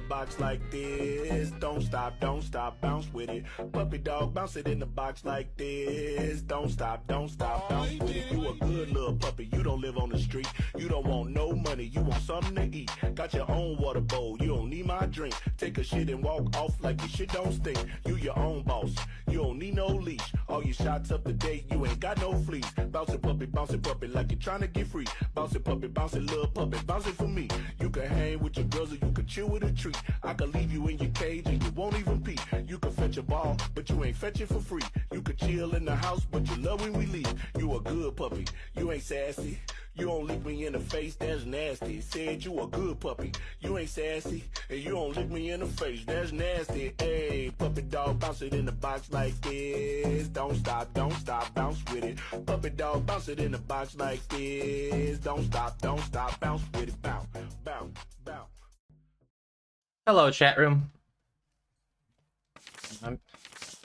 box like this. Don't stop, bounce with it. Puppy dog, bounce it in the box like this. Don't stop, bounce with it. You a good little puppy, you don't live on the street. You don't want no money, you want something to eat. Got your own water bowl, you don't need my drink. Take a shit and walk off like your shit don't stink. You your own boss, you don't need no leash. All your shots up to date, you ain't got no fleas. Bounce it puppy like you're trying to get free. Bounce it little puppy, bounce it for me. You can hang with your girls or you can chill with a treat. I can leave you in your cage and you won't even pee. You can fetch a ball, but you ain't fetch it for free. You can chill in the house, but you love when we leave. You a good puppy, you ain't sassy. You don't lick me in the face, that's nasty. Said you a good puppy, you ain't sassy. And you don't lick me in the face, that's nasty. Hey, puppy dog, bounce it in the box like this. Don't stop, bounce with it. Puppy dog, bounce it in the box like this. Don't stop, bounce with it. Bounce. Hello, chat room.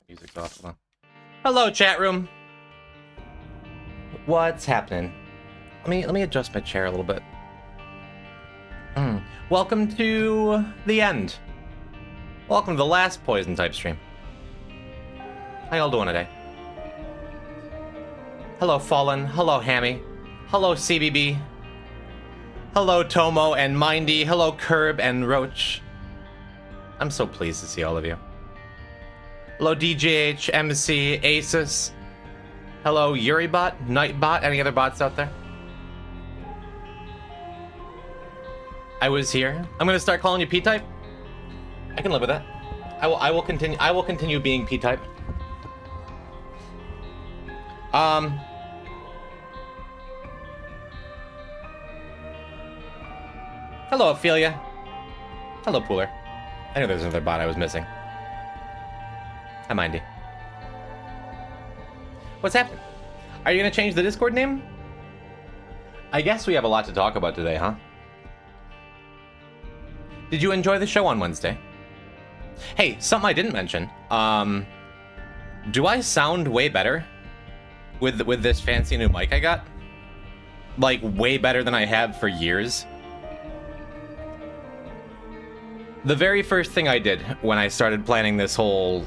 Music's off. Hold on. Hello, chat room. What's happening? Let me adjust my chair a little bit. Welcome to the end. Welcome to the last poison type stream. How y'all doing today? Hello, Fallen. Hello, Hammy. Hello, CBB. Hello, Tomo and Mindy. Hello, Curb and Roach. I'm so pleased to see all of you. Hello, DJH, MC, Asus. Hello, Yuribot, Nightbot, any other bots out there? I was here. I'm gonna start calling you P-type. I can live with that. I will continue being P-type. Hello, Ophelia. Hello, Pooler. I know there's another bot I was missing. Hi, Mindy. What's happening? Are you gonna change the Discord name? I guess we have a lot to talk about today, huh? Did you enjoy the show on Wednesday? Hey, something I didn't mention. Do I sound way better with this fancy new mic I got? Like, way better than I have for years? The very first thing I did when I started planning the whole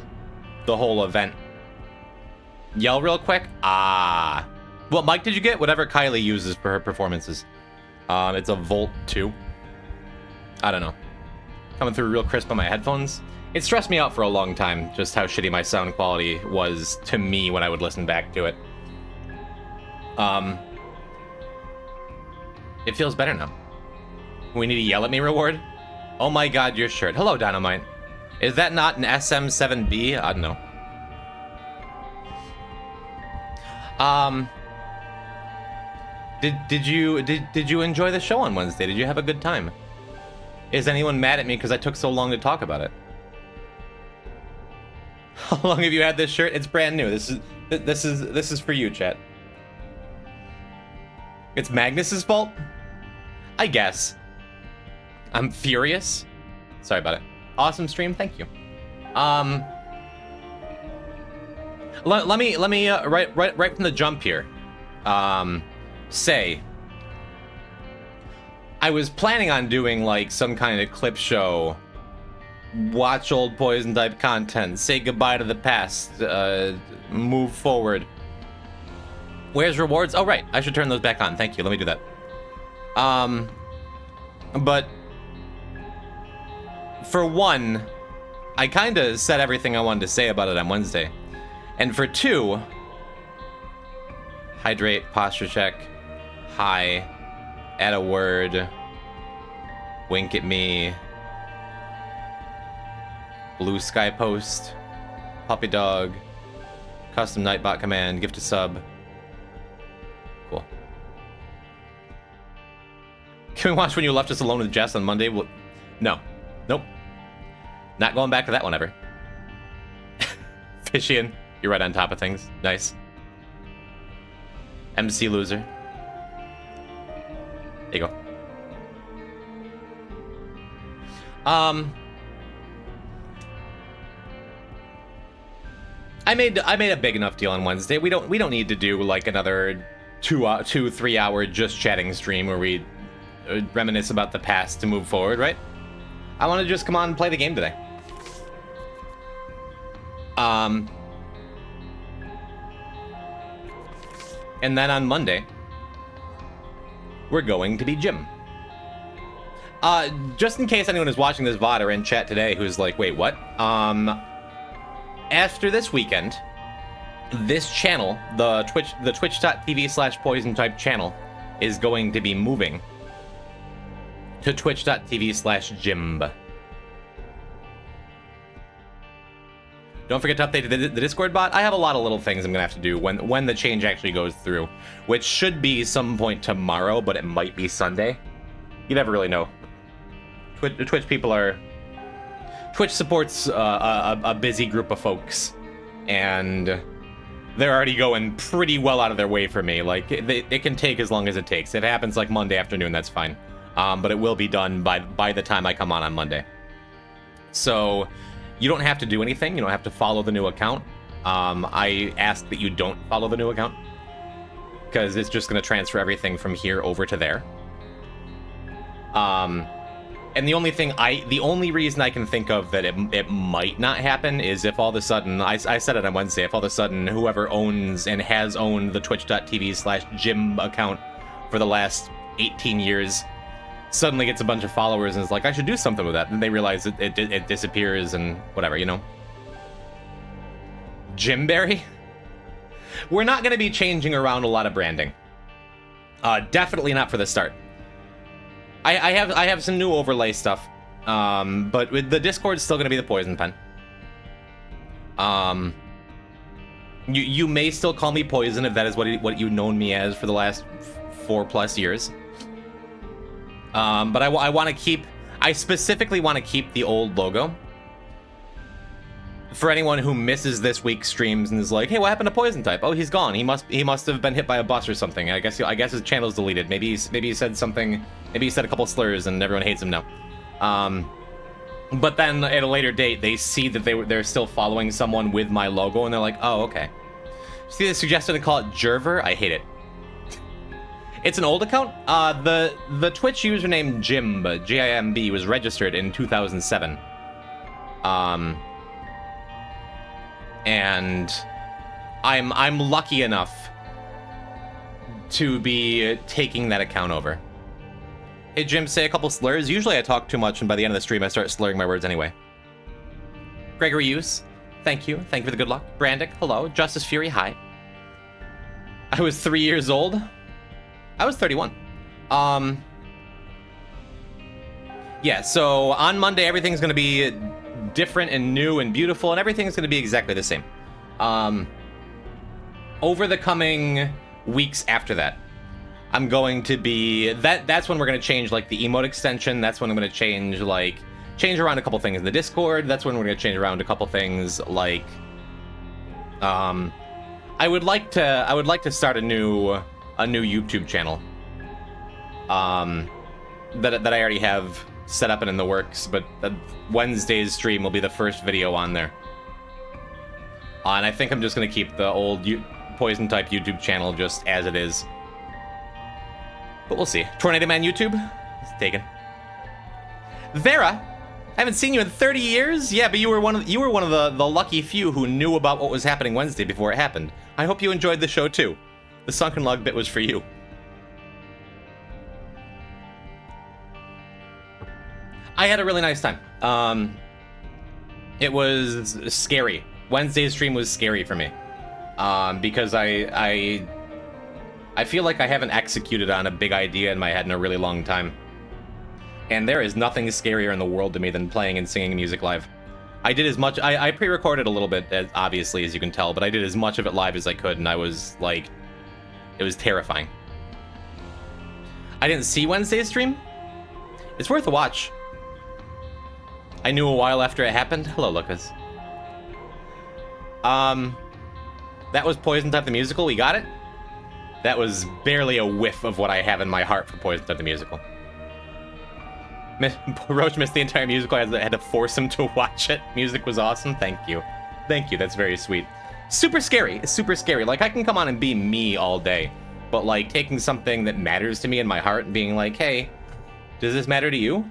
event. Yell real quick. What mic did you get? Whatever Kylie uses for her performances. It's a Volt 2. I don't know. Coming through real crisp on my headphones. It stressed me out for a long time, just how shitty my sound quality was to me when I would listen back to it. It feels better now. We need a yell at me reward? Oh my god, your shirt. Hello, Dynamite. Is that not an SM7B? I don't know. Did you enjoy the show on Wednesday? Did you have a good time? Is anyone mad at me because I took so long to talk about it? How long have you had this shirt? It's brand new. This is for you, chat. It's Magnus's fault? I guess. I'm furious. Sorry about it. Awesome stream, thank you. Let me right from the jump here. Say I was planning on doing like some kind of clip show, watch old poison type content, say goodbye to the past, move forward. Where's rewards? Oh right, I should turn those back on. Thank you. Let me do that. But for one, I kind of said everything I wanted to say about it on Wednesday. And for two, hydrate, posture check, hi, add a word, wink at me, blue sky post, puppy dog, custom nightbot command, gift a sub. Cool. Can we watch When You Left Us Alone with Jess on Monday? Well, no. Nope. Not going back to that one ever. Fishian, you're right on top of things. Nice. MC loser. There you go. I made a big enough deal on Wednesday. We don't need to do like another 2-3 hour just chatting stream where we reminisce about the past to move forward, right? I want to just come on and play the game today. And then on Monday, we're going to be Jimb. Just in case anyone is watching this VOD or in chat today who's like, wait, what? After this weekend, this channel, the twitch.tv/poisontype channel, is going to be moving to twitch.tv/Jimb. Don't forget to update the Discord bot. I have a lot of little things I'm gonna have to do when the change actually goes through, which should be some point tomorrow, but it might be Sunday. You never really know. Twitch supports a busy group of folks, and they're already going pretty well out of their way for me. Like, it can take as long as it takes. If it happens like Monday afternoon, that's fine. But it will be done by the time I come on Monday. So you don't have to do anything. You don't have to follow the new account. I ask that you don't follow the new account, because it's just going to transfer everything from here over to there. And the only reason I can think of that it might not happen is if all of a sudden, I said it on Wednesday, if all of a sudden whoever owns and has owned the twitch.tv/Jimb account for the last 18 years suddenly gets a bunch of followers and is like, I should do something with that. And they realize it disappears and whatever, you know? Jimberry? We're not going to be changing around a lot of branding. Definitely not for the start. I have some new overlay stuff, but with the Discord's still going to be the Poison Pen. You may still call me Poison if that is what you've known me as for the last 4+ years. But I specifically want to keep the old logo. For anyone who misses this week's streams and is like, hey, what happened to Poison Type? Oh, he's gone. He must have been hit by a bus or something. I guess his channel's deleted. Maybe he said something. Maybe he said a couple slurs and everyone hates him now. But then at a later date, they see that they're still following someone with my logo, and they're like, oh, okay. See, they suggested to call it Jerver. I hate it. It's an old account. The Twitch username Jimb, Jimb, was registered in 2007. And I'm lucky enough to be taking that account over. Hey, Jim, say a couple slurs. Usually I talk too much, and by the end of the stream, I start slurring my words anyway. Gregory Hughes, thank you. Thank you for the good luck. Brandick, hello. Justice Fury, hi. I was 3 years old. I was 31. Yeah, so on Monday, everything's going to be different and new and beautiful, and everything's going to be exactly the same. Over the coming weeks after that, I'm going to be... That's when we're going to change, like, the emote extension. That's when I'm going to change around a couple things in the Discord. That's when we're going to change around a couple things, like... I would like to start a new YouTube channel. That I alrety have set up and in the works, but Wednesday's stream will be the first video on there. And I think I'm just going to keep the old Poison Type YouTube channel just as it is. But we'll see. Tornado Man YouTube? It's taken. Vera? I haven't seen you in 30 years? Yeah, but you were one of the lucky few who knew about what was happening Wednesday before it happened. I hope you enjoyed the show too. The Sunken Log bit was for you. I had a really nice time. It was scary. Wednesday's stream was scary for me. Because I feel like I haven't executed on a big idea in my head in a really long time. And there is nothing scarier in the world to me than playing and singing music live. I did as much... I pre-recorded a little bit, obviously, as you can tell, but I did as much of it live as I could, and I was, like... It was terrifying. I didn't see Wednesday's stream. It's worth a watch. I knew a while after it happened. Hello, Lucas. That was Poison Type the Musical. We got it. That was barely a whiff of what I have in my heart for Poison Type the Musical. Roach missed the entire musical. I had to force him to watch it. Music was awesome. Thank you. Thank you. That's very sweet. Super scary. Super scary. Like, I can come on and be me all day. But, like, taking something that matters to me in my heart and being like, hey, does this matter to you?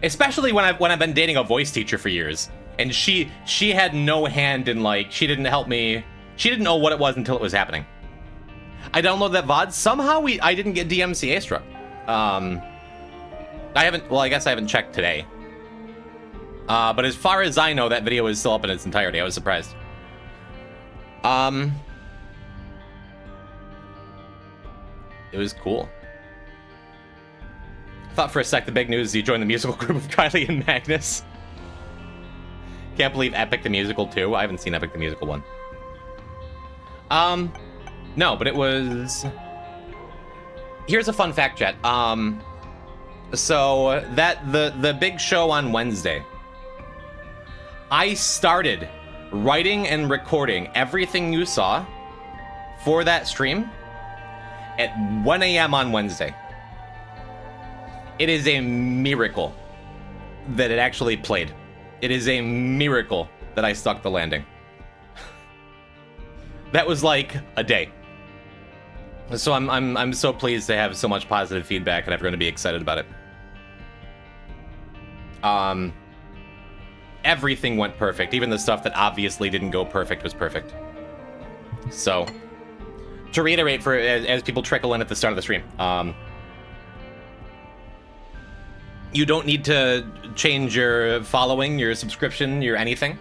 Especially when I've been dating a voice teacher for years, and she had no hand in, like, she didn't help me. She didn't know what it was until it was happening. I downloaded that VOD. Somehow I didn't get DMCA struck. I guess I haven't checked today. But as far as I know, that video is still up in its entirety. I was surprised. It was cool. Thought for a sec the big news is you joined the musical group of Kylie and Magnus. Can't believe Epic the Musical 2. I haven't seen Epic the Musical 1. No, but it was... Here's a fun fact, chat. So that the big show on Wednesday, I started writing and recording everything you saw for that stream at 1 a.m. on Wednesday. It is a miracle that it actually played. It is a miracle that I stuck the landing. That was like a day. So I'm so pleased to have so much positive feedback and everyone to be excited about it. Everything went perfect. Even the stuff that obviously didn't go perfect was perfect. So, to reiterate for as people trickle in at the start of the stream, you don't need to change your following, your subscription, your anything.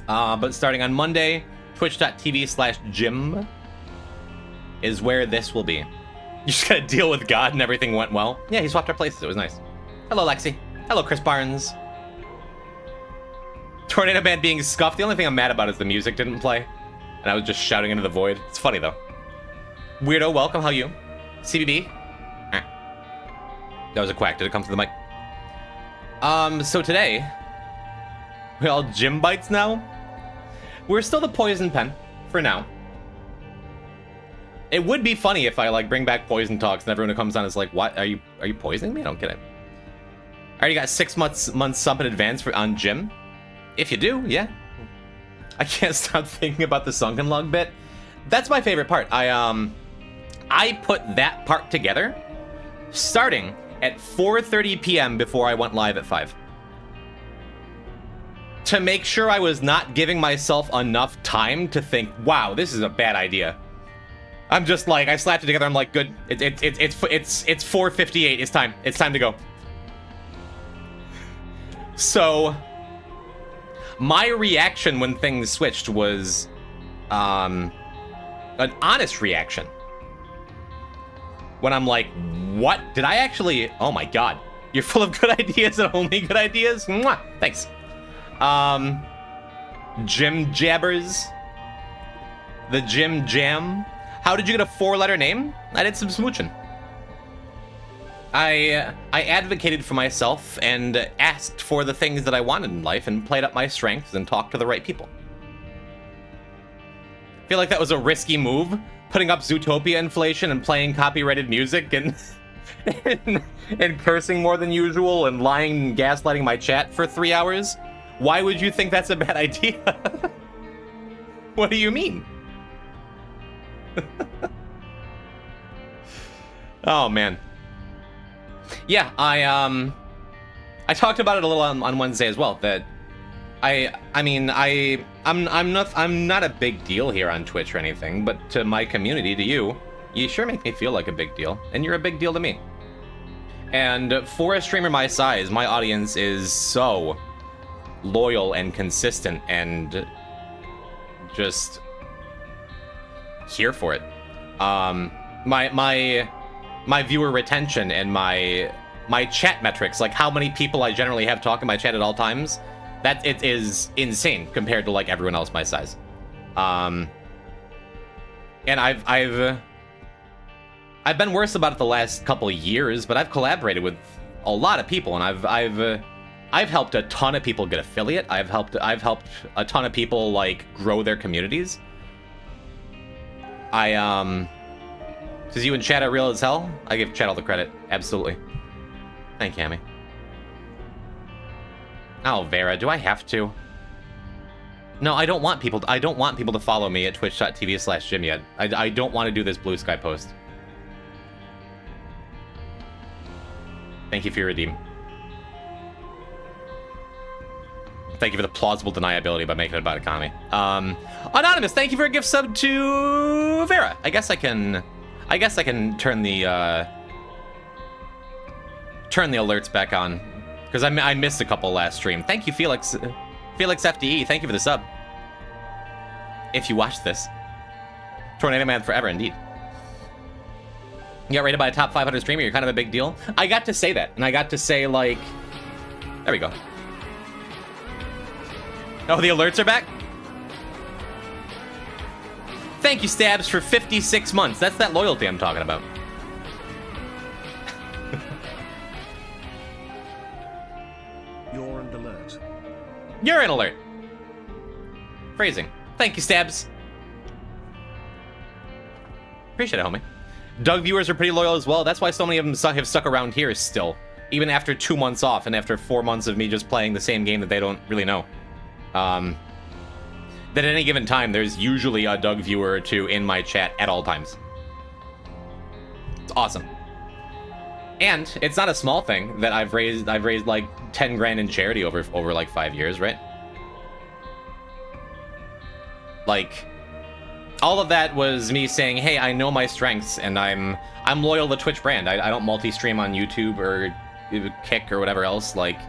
But starting on Monday, twitch.tv/Jimb is where this will be. You just gotta deal with God and everything went well. Yeah, he swapped our places. It was nice. Hello, Lexi. Hello, Chris Barnes. Tornado Man being scuffed. The only thing I'm mad about is the music didn't play. And I was just shouting into the void. It's funny, though. Weirdo, welcome. How you? CBB? That was a quack. Did it come through the mic? So today, we all Jimb bites now. We're still the poison pen for now. It would be funny if I like bring back poison talks and everyone who comes on is like, "What are you poisoning me?" I don't get it. I already got 6 months up in advance on Jimb. If you do, yeah. I can't stop thinking about the sunken log bit. That's my favorite part. I put that part together starting at 4:30 p.m. before I went live at 5. To make sure I was not giving myself enough time to think, wow, this is a bad idea. I'm just like, I slapped it together, I'm like, good. It's 4:58, it's time. It's time to go. So, my reaction when things switched was an honest reaction. When I'm like, what? Did I actually... Oh my god. You're full of good ideas and only good ideas? Mwah! Thanks. Jim Jabbers. The Jim Jam. How did you get a 4-letter name? I did some smooching. I advocated for myself and asked for the things that I wanted in life and played up my strengths and talked to the right people. I feel like that was a risky move, putting up Zootopia inflation and playing copyrighted music and and cursing more than usual and lying and gaslighting my chat for 3 hours. Why would you think that's a bad idea? What do you mean? Oh man. Yeah, I talked about it a little on Wednesday as well. That I'm not a big deal here on Twitch or anything, but to my community, to you sure make me feel like a big deal, and you're a big deal to me. And for a streamer my size, my audience is so loyal and consistent and just here for it. My viewer retention and my chat metrics, like how many people I generally have talking my chat at all times, that it is insane compared to like everyone else my size. And I've been worse about it the last couple of years, but I've collaborated with a lot of people, and I've helped a ton of people get affiliate. I've helped a ton of people like grow their communities. Says you and chat are real as hell. I give chat all the credit. Absolutely. Thank you, Hammy. Oh, Vera, do I have to? No, I don't want people to follow me at twitch.tv/Jimb yet. I don't want to do this blue sky post. Thank you for your redeem. Thank you for the plausible deniability by making it about economy. Anonymous, thank you for a gift sub to Vera. I guess I can turn the alerts back on because I missed a couple last stream. Thank you, Felix FDE. Thank you for the sub. If you watched this, Tornado Man forever, indeed. You got rated by a top 500 streamer. You're kind of a big deal. I got to say that, and I got to say like, there we go. Oh, the alerts are back? Thank you, Stabs, for 56 months. That's that loyalty I'm talking about. You're an alert. You're an alert. Phrasing. Thank you, Stabs. Appreciate it, homie. Doug viewers are pretty loyal as well. That's why so many of them have stuck around here still. Even after 2 months off and after 4 months of me just playing the same game that they don't really know. That at any given time, there's usually a Doug viewer or two in my chat at all times. It's awesome. And it's not a small thing that I've raised like 10 grand in charity over like 5 years, right? Like, all of that was me saying, hey, I know my strengths and I'm loyal to the Twitch brand. I don't multi-stream on YouTube or Kick or whatever else, like.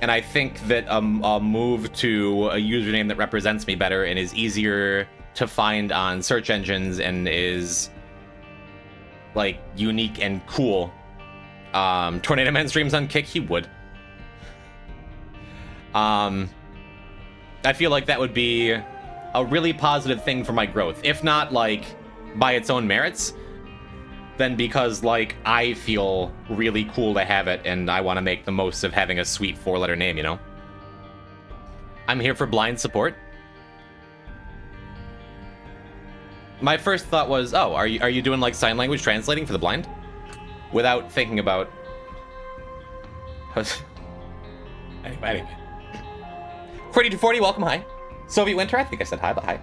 And I think that a move to a username that represents me better and is easier to find on search engines and is like unique and cool. Tornado Man streams on Kick, he would. I feel like that would be a really positive thing for my growth. If not like by its own merits, then because like I feel really cool to have it and I want to make the most of having a sweet 4-letter name, you know? I'm here for blind support. My first thought was, oh, are you doing like sign language translating for the blind? Without thinking about... Anyway. 4240, welcome, hi. Soviet Winter, I think I said hi, but hi.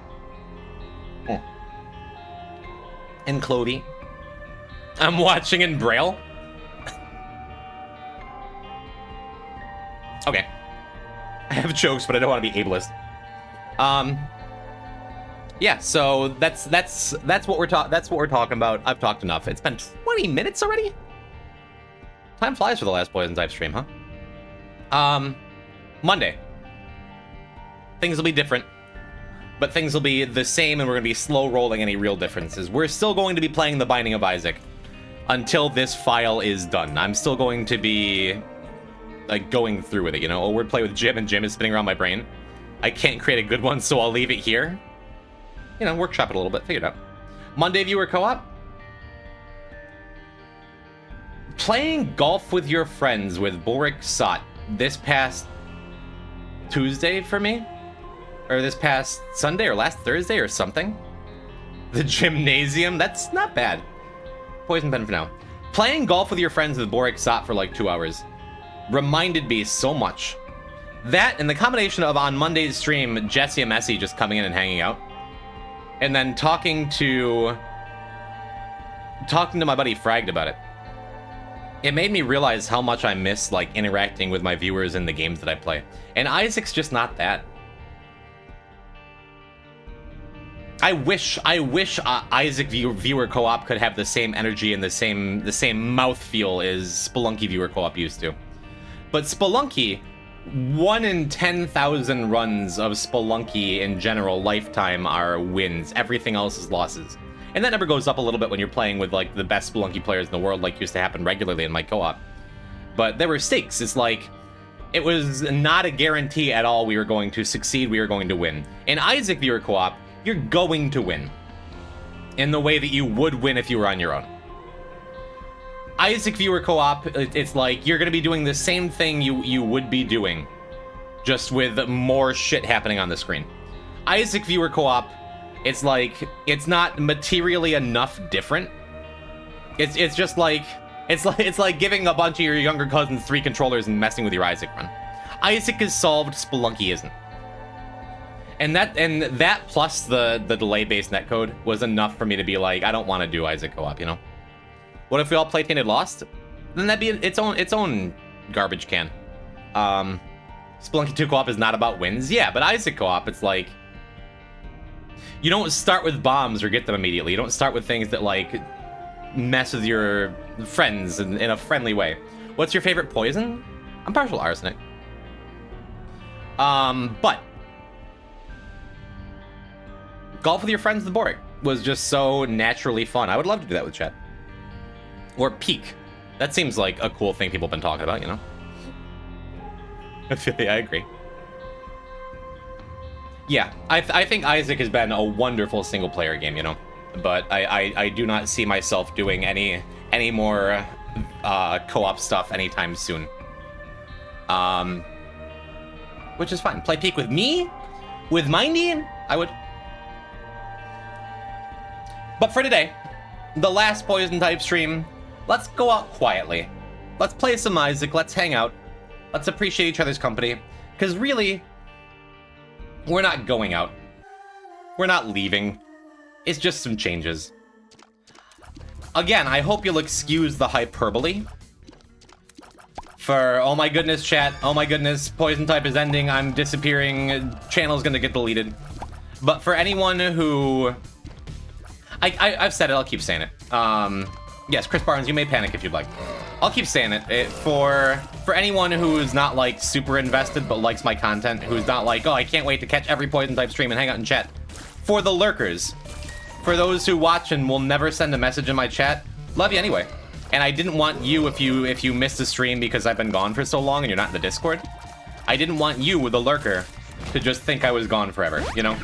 And Clovey. I'm watching in Braille. Okay. I have jokes, but I don't want to be ableist. Yeah, so that's what we're talking about. I've talked enough. It's been 20 minutes already. Time flies for the last Poison Type stream, huh? Monday. Things will be different, but things will be the same, and we're going to be slow rolling any real differences. We're still going to be playing The Binding of Isaac until this file is done. I'm still going to be like going through with it, you know? A wordplay with Jimb, and Jimb is spinning around my brain. I can't create a good one, so I'll leave it here. You know, workshop it a little bit, figure it out. Monday viewer co-op. Playing golf with your friends with Boric Sot this past Tuesday for me? Or this past Sunday or last Thursday or something? The gymnasium? That's not bad. Poison pen for now. Playing golf with your friends with Boric Sot for like 2 hours reminded me so much. That and the combination of on Monday's stream, Jesse and Messi just coming in and hanging out. And then talking to my buddy Fragged about it. It made me realize how much I miss like interacting with my viewers in the games that I play. And Isaac's just not that. I wish Isaac viewer co-op could have the same energy and the same mouthfeel as Spelunky viewer co-op used to. But Spelunky, 1 in 10,000 runs of Spelunky in general lifetime are wins. Everything else is losses. And that number goes up a little bit when you're playing with like the best Spelunky players in the world, like used to happen regularly in my co-op. But there were stakes. It's like, it was not a guarantee at all we were going to succeed, we were going to win. In Isaac viewer co-op, you're going to win in the way that you would win if you were on your own. Isaac viewer co-op, it's like you're going to be doing the same thing you would be doing, just with more shit happening on the screen. Isaac viewer co-op, it's like it's not materially enough different. It's just like it's like giving a bunch of your younger cousins 3 controllers and messing with your Isaac run. Isaac is solved, Spelunky isn't. And that plus the delay-based netcode was enough for me to be like, I don't want to do Isaac co-op, you know? What if we all play Tainted Lost? Then that'd be its own garbage can. Spelunky 2 co-op is not about wins. Yeah, but Isaac co-op, it's like... You don't start with bombs or get them immediately. You don't start with things that, like, mess with your friends in a friendly way. What's your favorite poison? I'm partial to arsenic. But... Golf with your friends, the Boric, was just so naturally fun. I would love to do that with chat. Or Peak. That seems like a cool thing people have been talking about, you know? I agree. Yeah, I think Isaac has been a wonderful single-player game, you know? But I do not see myself doing any more co-op stuff anytime soon. Which is fine. Play Peak with me? With Mindy? I would. But for today, the last Poison type stream, let's go out quietly. Let's play some Isaac, let's hang out. Let's appreciate each other's company. Because really, we're not going out. We're not leaving. It's just some changes. Again, I hope you'll excuse the hyperbole. For, oh my goodness, chat, oh my goodness, Poison type is ending, I'm disappearing, channel's gonna get deleted. But for anyone who... I've said it, I'll keep saying it. Yes, Chris Barnes, you may panic if you'd like. I'll keep saying it. For anyone who's not, like, super invested but likes my content, who's not like, oh, I can't wait to catch every Poison type stream and hang out in chat. For the lurkers, for those who watch and will never send a message in my chat, love you anyway. And I didn't want you, if you missed the stream because I've been gone for so long and you're not in the Discord, I didn't want you, the lurker, to just think I was gone forever, you know?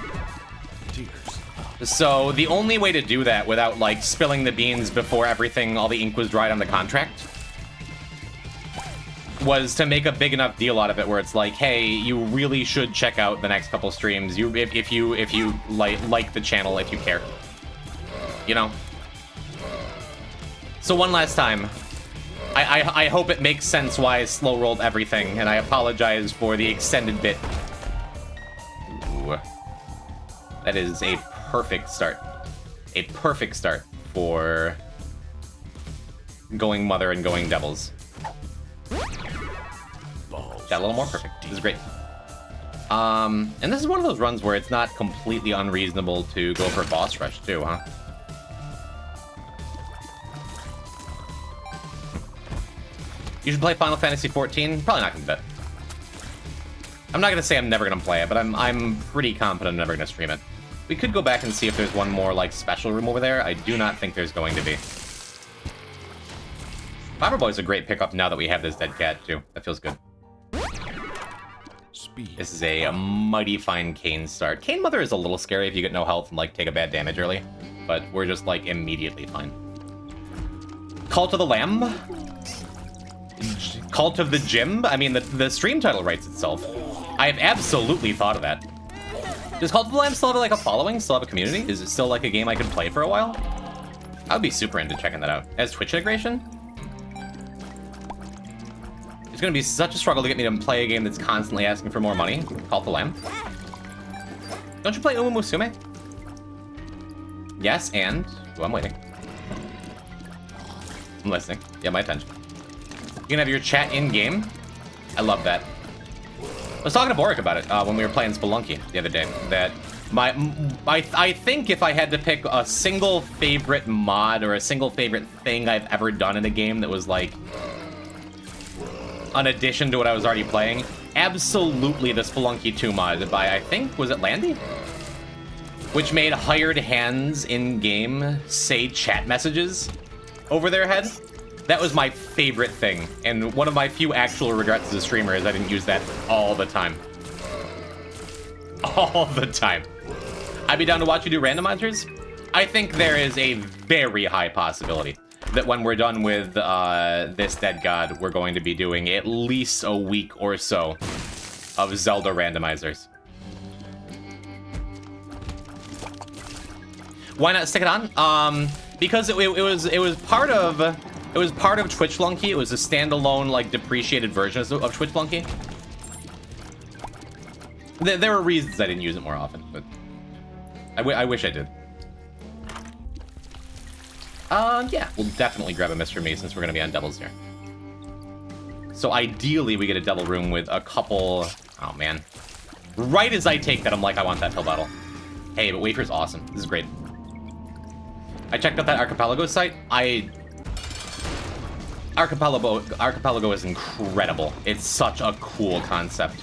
So the only way to do that without, like, spilling the beans before all the ink was dried on the contract, was to make a big enough deal out of it where it's like, hey, you really should check out the next couple streams. If you like the channel, if you care, you know. So one last time, I hope it makes sense why I slow rolled everything, and I apologize for the extended bit. Ooh. That is a perfect start. A perfect start for going Mother and going Devils. Got a little more perfect. This is great. And this is one of those runs where it's not completely unreasonable to go for boss rush too, huh? You should play Final Fantasy XIV? Probably not gonna do that. I'm not gonna say I'm never gonna play it, but I'm pretty confident I'm never gonna stream it. We could go back and see if there's one more, like, special room over there. I do not think there's going to be. Fiber Boy's a great pickup now that we have this dead cat, too. That feels good. Speed. This is a mighty fine Kane start. Kane Mother is a little scary if you get no health and, like, take a bad damage early. But we're just, like, immediately fine. Cult of the Lamb? Cult of the Jimb? I mean, the stream title writes itself. I've absolutely thought of that. Does Cult of the Lamb still have, like, a following? Still have a community? Is it still, like, a game I could play for a while? I would be super into checking that out. As Twitch integration? It's gonna be such a struggle to get me to play a game that's constantly asking for more money. Cult of the Lamb. Don't you play Umu Musume? Yes, and... Oh, I'm waiting. I'm listening. Yeah, my attention. You can have your chat in-game. I love that. I was talking to Boric about it when we were playing Spelunky the other day, that I think if I had to pick a single favorite mod or a single favorite thing I've ever done in a game that was, like, an addition to what I was already playing, absolutely the Spelunky 2 mod by, I think, was it Landy? Which made hired hands in-game say chat messages over their head. That was my favorite thing, and one of my few actual regrets as a streamer is I didn't use that all the time. All the time. I'd be down to watch you do randomizers. I think there is a very high possibility that when we're done with this Dead God, we're going to be doing at least a week or so of Zelda randomizers. Why not stick it on? Because it was part of... It was part of Twitch Flunky. It was a standalone, like, depreciated version of Twitch Flunky. There were reasons I didn't use it more often, but I wish I did. Yeah, we'll definitely grab a Mr. Me since we're gonna be on doubles here. So ideally, we get a double room with a couple... Oh, man. Right as I take that, I'm like, I want that pill bottle. Hey, but Wafer's awesome. This is great. I checked out that Archipelago site. Archipelago is incredible. It's such a cool concept.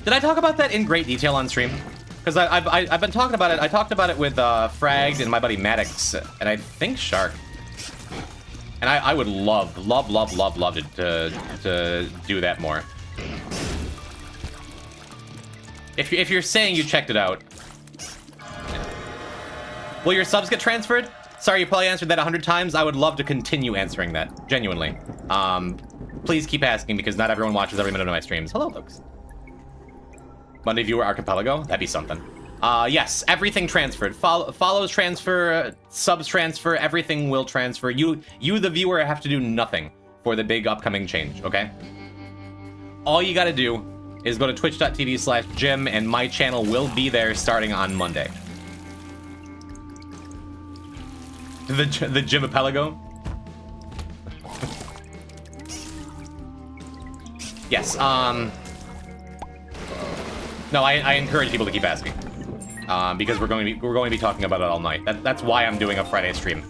Did I talk about that in great detail on stream? Because I've been talking about it. I talked about it with Fragged and my buddy Maddox, and I think Shark. And I would love to do that more. If you're saying you checked it out, will your subs get transferred? Sorry, you probably answered that 100 times. I would love to continue answering that, genuinely. Please keep asking, because not everyone watches every minute of my streams. Hello, folks. Monday viewer Archipelago? That'd be something. Yes, everything transferred. Follows transfer, subs transfer, everything will transfer. You, the viewer, have to do nothing for the big upcoming change, okay? All you gotta do is go to twitch.tv/Jimb, and my channel will be there starting on Monday. The Jimapelago? Yes, no, I encourage people to keep asking. Because we're going to be talking about it all night. That's why I'm doing a Friday stream.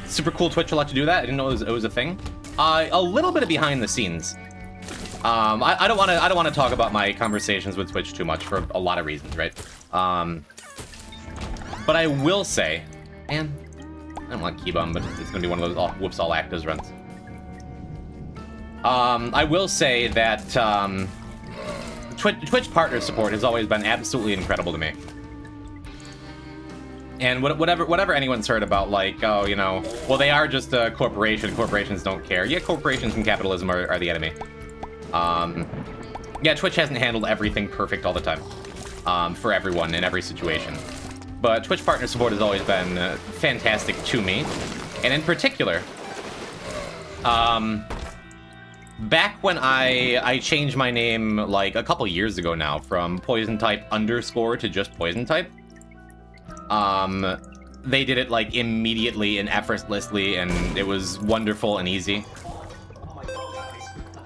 Super cool Twitch will let you do that. I didn't know it was a thing. A little bit of behind the scenes. I don't want to talk about my conversations with Twitch too much for a lot of reasons, right? But I will say, man, I don't want Keybum, but it's gonna be one of those whoops all actors runs. I will say that Twitch partner support has always been absolutely incredible to me. And whatever anyone's heard about, like, oh, you know, well, they are just a corporation. Corporations don't care. Yeah, corporations and capitalism are the enemy. Yeah, Twitch hasn't handled everything perfect all the time for everyone in every situation. But Twitch partner support has always been fantastic to me. And in particular, back when I changed my name like a couple years ago now from PoisonType_ to just PoisonType, they did it like immediately and effortlessly, and it was wonderful and easy.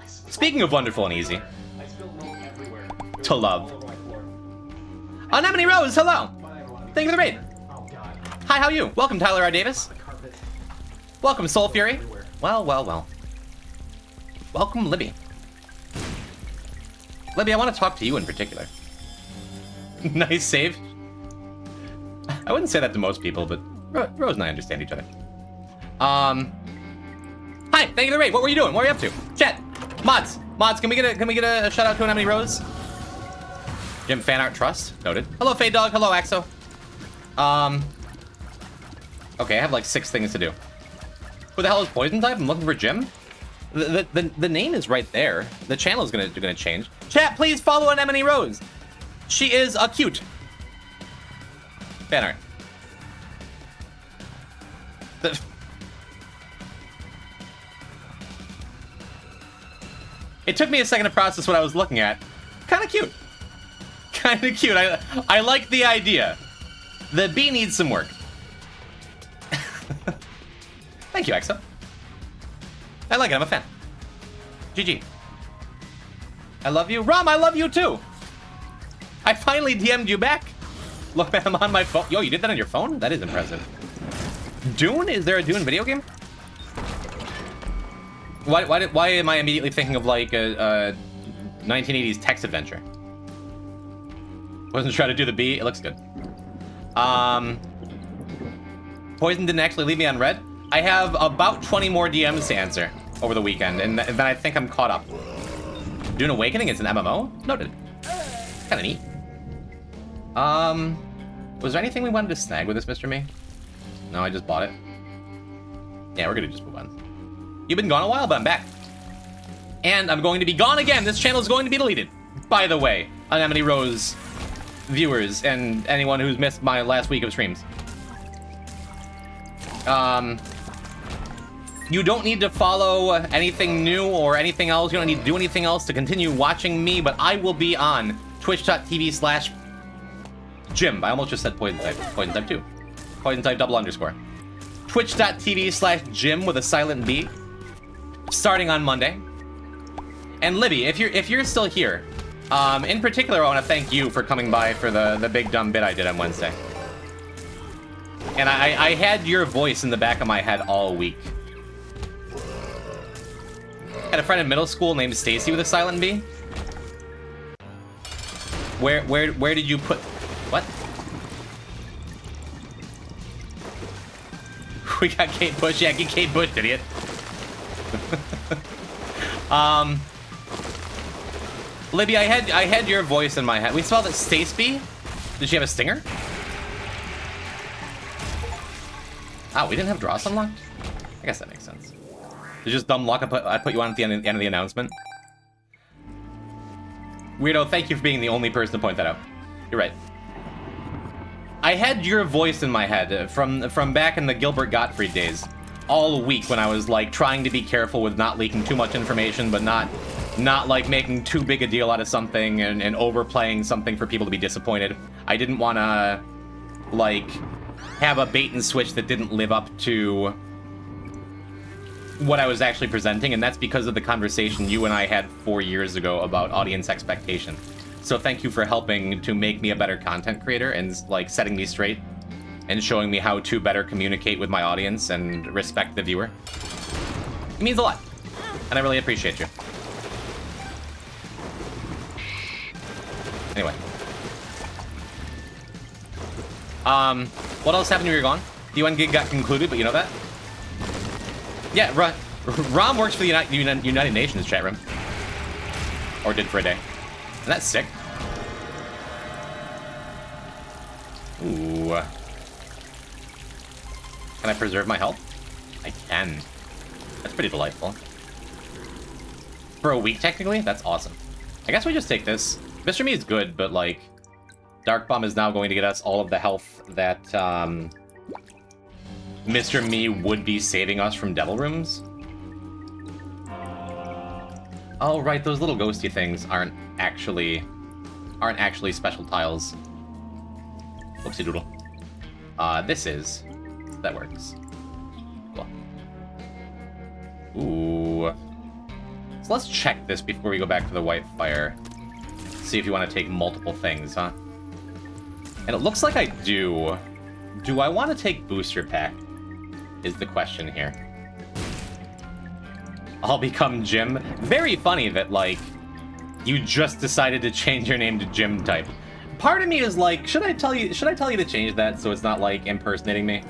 Speaking of wonderful and easy, to love. Anemone Rose, hello! Thank you for the raid. Hi, how are you? Welcome, Tyler R. Davis. Welcome, Soul Fury. Well. Welcome, Libby. Libby, I want to talk to you in particular. Nice save. I wouldn't say that to most people, but Rose and I understand each other. Hi, thank you for the raid. What were you doing? What were you up to? Chat, mods, can we get a shout out to Anemone Rose? Jim Fan Art Trust, noted. Hello, Fade Dog. Hello, Axo. Okay, I have like 6 things to do. Who the hell is PoisonType? I'm looking for Jim. The name is right there. The channel is gonna change. Chat, please follow Anemone Rose. She is a cute fan art. It took me a second to process what I was looking at. Kind of cute. Kind of cute. I like the idea. The bee needs some work. Thank you, Exo. I like it. I'm a fan. GG. I love you. Rom, I love you too. I finally DM'd you back. Look, man, I'm on my phone. Yo, you did that on your phone? That is impressive. Dune? Is there a Dune video game? Why am I immediately thinking of like a 1980s text adventure? Wasn't trying to do the bee. It looks good. Poison didn't actually leave me on red. I have about 20 more DMs to answer over the weekend, and then I think I'm caught up. Dune Awakening is an MMO? Noted. Kind of neat. Was there anything we wanted to snag with this, Mr. Me? No, I just bought it. Yeah, we're gonna just move on. You've been gone a while, but I'm back. And I'm going to be gone again. This channel is going to be deleted. By the way, Anemone Rose viewers and anyone who's missed my last week of streams. You don't need to follow anything new or anything else. You don't need to do anything else to continue watching me, but I will be on twitch.tv/Jimb. I almost just said PoisonType. PoisonType 2. PoisonType _. Twitch.tv/Jimb with a silent B. starting on Monday. And Libby, if you're still here, in particular, I want to thank you for coming by for the big dumb bit I did on Wednesday. And I had your voice in the back of my head all week. Had a friend in middle school named Stacy with a silent B. Where did you put... What? We got Kate Bush. Yeah, get Kate Bush, idiot. Libby, I had your voice in my head. We spelled it Stacy. Did she have a stinger? Oh, we didn't have Dross unlocked? I guess that makes sense. It's just dumb luck I put you on at the end of the announcement. Weirdo, thank you for being the only person to point that out. You're right. I had your voice in my head from back in the Gilbert Gottfried days. All week when I was like trying to be careful with not leaking too much information, but not like making too big a deal out of something and overplaying something for people to be disappointed. I didn't want to like have a bait and switch that didn't live up to what I was actually presenting, and that's because of the conversation you and I had 4 years ago about audience expectation. So thank you for helping to make me a better content creator and like setting me straight and showing me how to better communicate with my audience and respect the viewer. It means a lot, and I really appreciate you. Anyway. What else happened when you were gone? The UN gig got concluded, but you know that? Yeah, Rom works for the United Nations chat room. Or did for a day. And that's sick. Ooh. Can I preserve my health? I can. That's pretty delightful. For a week, technically? That's awesome. I guess we just take this. Mr. Me is good, but, like, Dark Bomb is now going to get us all of the health that, Mr. Me would be saving us from Devil Rooms. Oh, right, those little ghosty things aren't actually special tiles. Whoopsie doodle. This is. That works. Cool. Ooh. So let's check this before we go back to the White Fire. See if you want to take multiple things, huh? And it looks like I do. Do I want to take Booster Pack? Is the question here. I'll become Jimb. Very funny that, like, you just decided to change your name to Jimb type. Part of me is like, should I tell you to change that so it's not like impersonating me?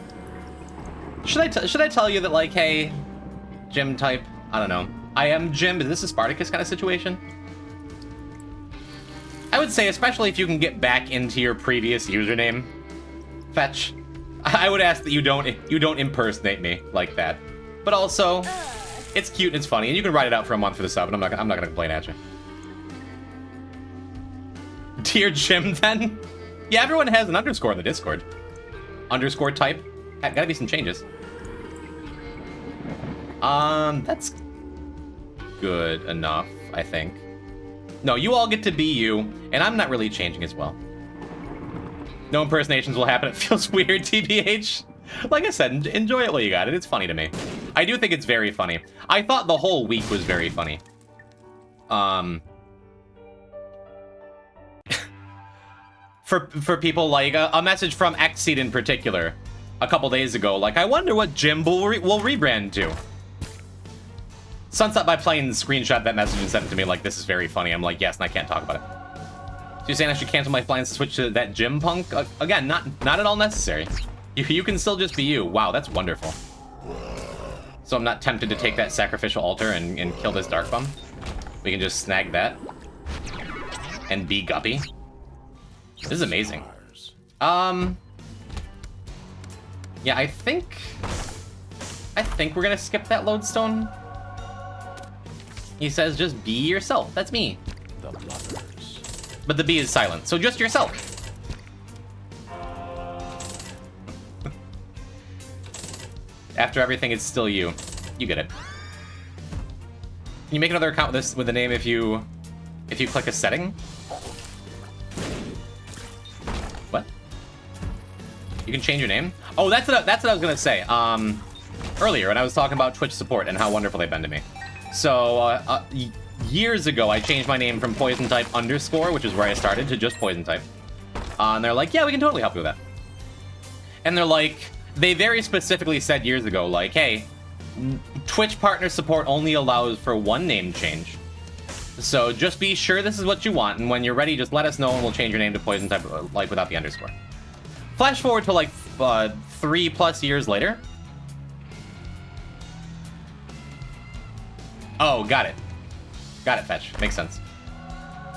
Should I tell you that, like, hey, Jimb type? I don't know. I am Jimb. Is this a Spartacus kind of situation? I would say, especially if you can get back into your previous username, Fetch. I would ask that you don't impersonate me like that. But also, it's cute and it's funny, and you can write it out for a month for the sub, and I'm not gonna complain at you. Dear Jimb, then. Yeah, everyone has an underscore in the Discord. Underscore type. Gotta be some changes. That's good enough, I think. No, you all get to be you, and I'm not really changing as well. No impersonations will happen. It feels weird, TBH. Like I said, enjoy it while you got it. It's funny to me. I do think it's very funny. I thought the whole week was very funny. For people, like, a message from Xseed in particular, a couple days ago, like, I wonder what Jimb will rebrand to. Sunset by Plane screenshot that message and sent it to me like, this is very funny. I'm like, yes, and I can't talk about it. So you're saying I should cancel my plans to switch to that Jimb punk? Again, not at all necessary. You can still just be you. Wow, that's wonderful. So I'm not tempted to take that sacrificial altar and kill this Dark Bum. We can just snag that. And be Guppy. This is amazing. Yeah, I think we're gonna skip that lodestone. He says, just be yourself. That's me. The Blubbers. But the B is silent, so just yourself. After everything, it's still you. You get it. Can you make another account with the name if you click a setting? What? You can change your name? Oh, that's what I was gonna say. Earlier when I was talking about Twitch support and how wonderful they've been to me. So, years ago, I changed my name from Poison Type _, which is where I started, to just Poison Type. And they're like, yeah, we can totally help you with that. And they're like, they very specifically said years ago, like, hey, Twitch partner support only allows for one name change. So just be sure this is what you want, and when you're ready, just let us know and we'll change your name to Poison Type, like, without the underscore. Flash forward to, like, 3+ years later. Oh, got it. Got it, Fetch. Makes sense.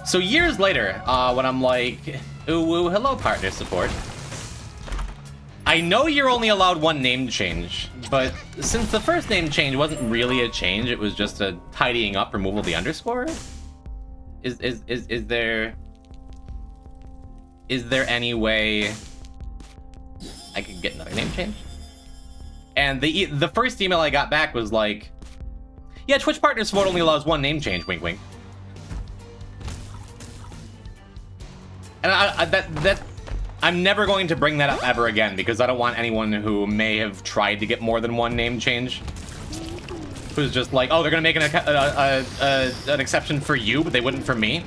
So years later, when I'm like, ooh, hello, partner support. I know you're only allowed one name change, but since the first name change wasn't really a change, it was just a tidying up removal of the underscore. Is there any way I could get another name change? And the first email I got back was like, yeah, Twitch partner support only allows one name change, wink wink. And I'm never going to bring that up ever again, because I don't want anyone who may have tried to get more than one name change who's just like, oh, they're gonna make an exception for you, but they wouldn't for me.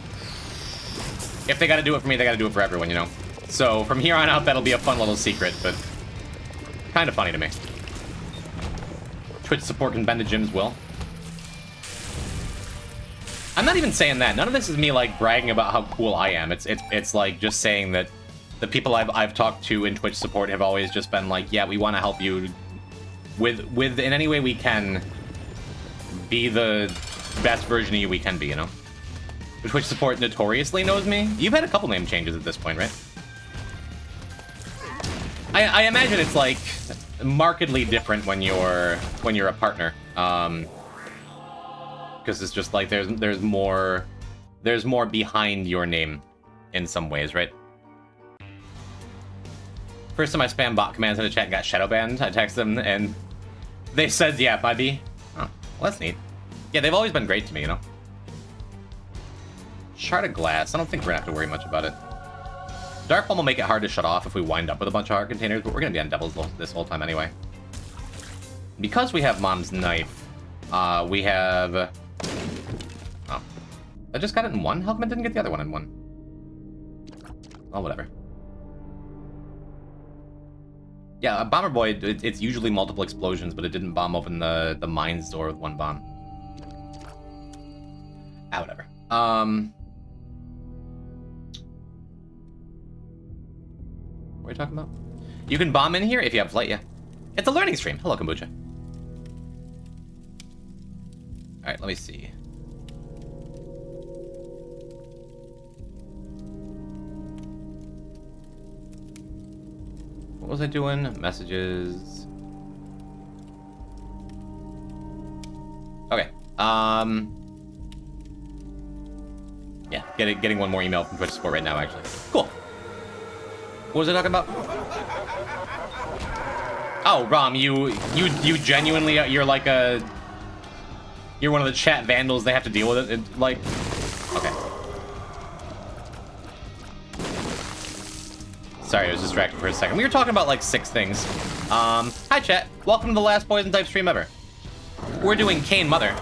If they gotta do it for me, they gotta do it for everyone, you know? So from here on out, that'll be a fun little secret, but kind of funny to me. Twitch support can bend to Jimb's will. I'm not even saying that. None of this is me, like, bragging about how cool I am. It's like just saying that the people I've talked to in Twitch support have always just been like, yeah, we want to help you with in any way we can be the best version of you we can be, you know? Twitch support notoriously knows me. You've had a couple name changes at this point, right? I imagine it's like markedly different when you're a partner. Because it's just like there's more behind your name in some ways, right? First time I spammed bot commands in the chat and got shadow banned, I texted them and they said, yeah, might be. Oh, well, that's neat. Yeah, they've always been great to me, you know? Shard of glass. I don't think we're gonna have to worry much about it. Dark Bomb will make it hard to shut off if we wind up with a bunch of heart containers, but we're gonna be on Devil's this whole time anyway. Because we have Mom's Knife, we have... Oh. I just got it in one? How come I didn't get the other one in one? Oh, whatever. Yeah, a Bomber Boy, it's usually multiple explosions, but it didn't bomb open the mines door with one bomb. Ah, whatever. What are you talking about? You can bomb in here if you have flight, yeah. It's a learning stream. Hello, Kombucha. Alright, let me see. What was I doing? Messages. Okay. Yeah, getting one more email from Twitch support right now, actually. Cool. What was I talking about? Oh, Rom, you genuinely, you're like you're one of the chat vandals. They have to deal with it. Like, okay. Sorry, I was distracted for a second. We were talking about like 6 things. Hi chat. Welcome to the last Poison Type stream ever. We're doing Kane Mother.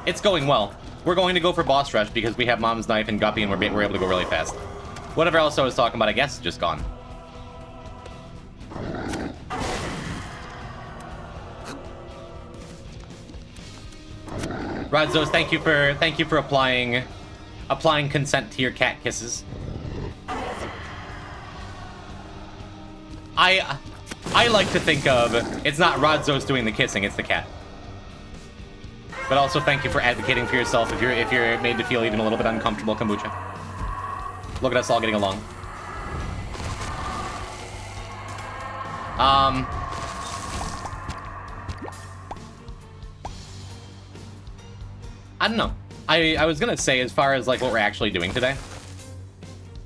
It's going well. We're going to go for boss rush because we have Mom's Knife and Guppy and we're able to go really fast. Whatever else I was talking about, I guess, is just gone. Rodzos, thank you for applying consent to your cat kisses. I like to think of it's not Rodzos doing the kissing, it's the cat. But also thank you for advocating for yourself if you're made to feel even a little bit uncomfortable, Kombucha. Look at us all getting along. I don't know. I was gonna say, as far as like what we're actually doing today,